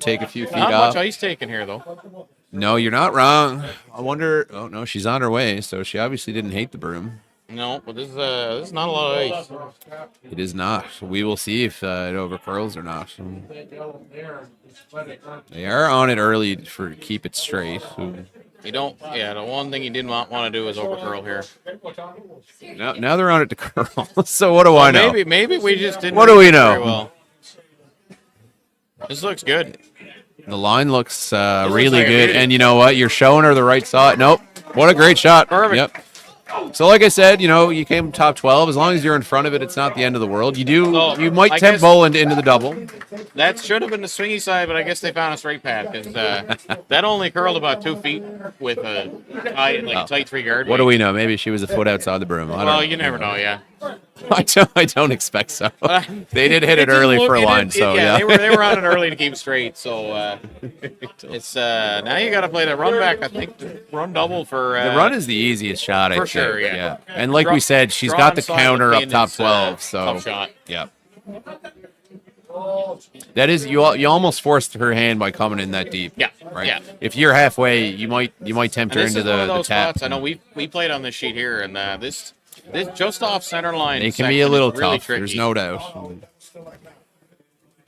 take a few feet Not off. much ice taken here, though. No, you're not wrong. I wonder. Oh no, she's on her way, so she obviously didn't hate the broom. No, but this is not a lot of ice. It is not. We will see if it overcurls or not. They are on it early for keep it straight. You don't. Yeah, the one thing you didn't want to do is overcurl here. Now they're on it to curl. So what do I know? Maybe we just didn't. What do read we it know? very well. This looks good. The line looks looks really like a good, beauty. and you know what? You're showing her the right side. Nope. What a great shot. Perfect. Yep. So like I said, you came top 12. As long as you're in front of it, it's not the end of the world. So, You might I tempt guess- Boland into the double. That should have been the swingy side, but I guess they found a straight pad because that only curled about 2 feet with a tight 3 guard. What do we know? Maybe she was a foot outside the broom. I don't Well, know. you never know. Yeah. I don't expect so. They did hit it early for a line, so yeah. they were on it early to keep straight. So it's now you got to play the run back. I think the run double for The run is the easiest shot, I for think. sure, yeah. And like we said, she's draw got the inside counter up pin top is, 12, so tough shot. yeah. That is you almost forced her hand by coming in that deep. Yeah, Right. yeah. If you're halfway, you might tempt her And this into is one of the those tap. spots. I know we played on this sheet here, and this just off center line. It can be a section little is really tough. tricky. There's no doubt.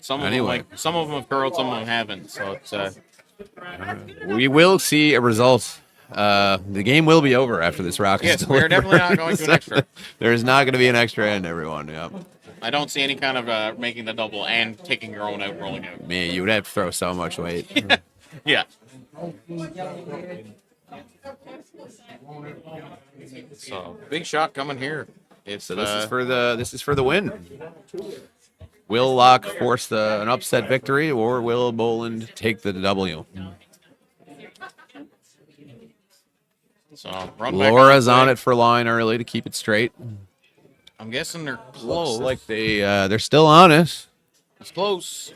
Some of Anyway. them some of them have curled, some of them haven't. So it's We will see a result. The game will be over after this rock yes, is we're definitely not delivered. going to an extra. There is not going to be an extra end, everyone. Yep. I don't see any kind of making the double and taking your own out, rolling out. Man, you would have to throw so much weight. Yeah. So big shot coming here. It's So this is for the win. Will Locke force an upset victory, or will Boland take the W? so run back Laura's the on play. it for line early to keep it straight. I'm guessing they're close. Looks like they're still on it. It's close.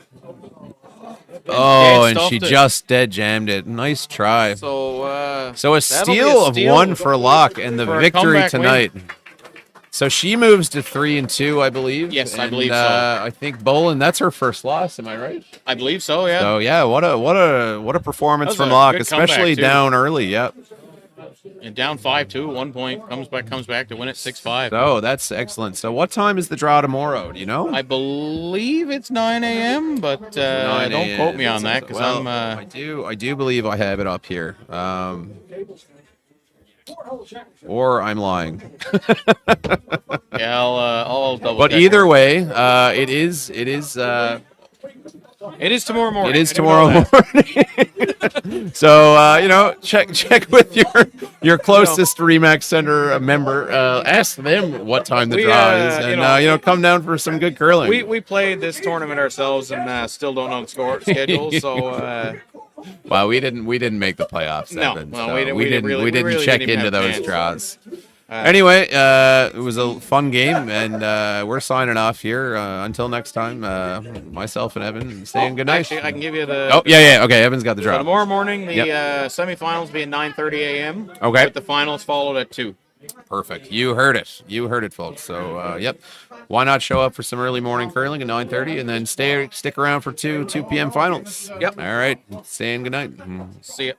Oh, and stuffed she it. just dead jammed it. Nice try. So So a that'll be steal a of steal one for Locke and the for a victory comeback win. tonight. So she moves to 3-2, I believe. Yes, I And, believe so. I think Boland, that's her first loss. Am I right? I believe so. Yeah. So yeah, what a performance That was from a Locke, good comeback, especially too. down early. Yep. And down 5-2, 1 point comes back to win it 6-5. So that's excellent. So what time is the draw tomorrow? Do you know? I believe it's 9 a.m., but 9 don't quote me a.m. on that because Well, I'm. I do believe I have it up here. Or I'm lying. Yeah, I'll double. But check either here. way, it is it is tomorrow morning. it is I do know tomorrow that. morning. So check with your closest Remax Center member. Ask them what time the We, draw is, you and know, come down for some good curling. We played this tournament ourselves and still don't know the schedule. So Well, we didn't make the playoffs. No, Evan, well, so we didn't we really didn't check didn't even into have a those chance. draws. Anyway, it was a fun game, and we're signing off here. Until next time, myself and Evan saying good night. Actually, I can give you the. Oh yeah. Okay, Evan's got the So draw. tomorrow morning, the Yep. semifinals be at 9:30 a.m. Okay. With the finals followed at 2. Perfect. You heard it, folks. So, yep. Why not show up for some early morning curling at 9:30, and then stick around for 2 p.m. finals? Yep. All right. Saying good night. See ya.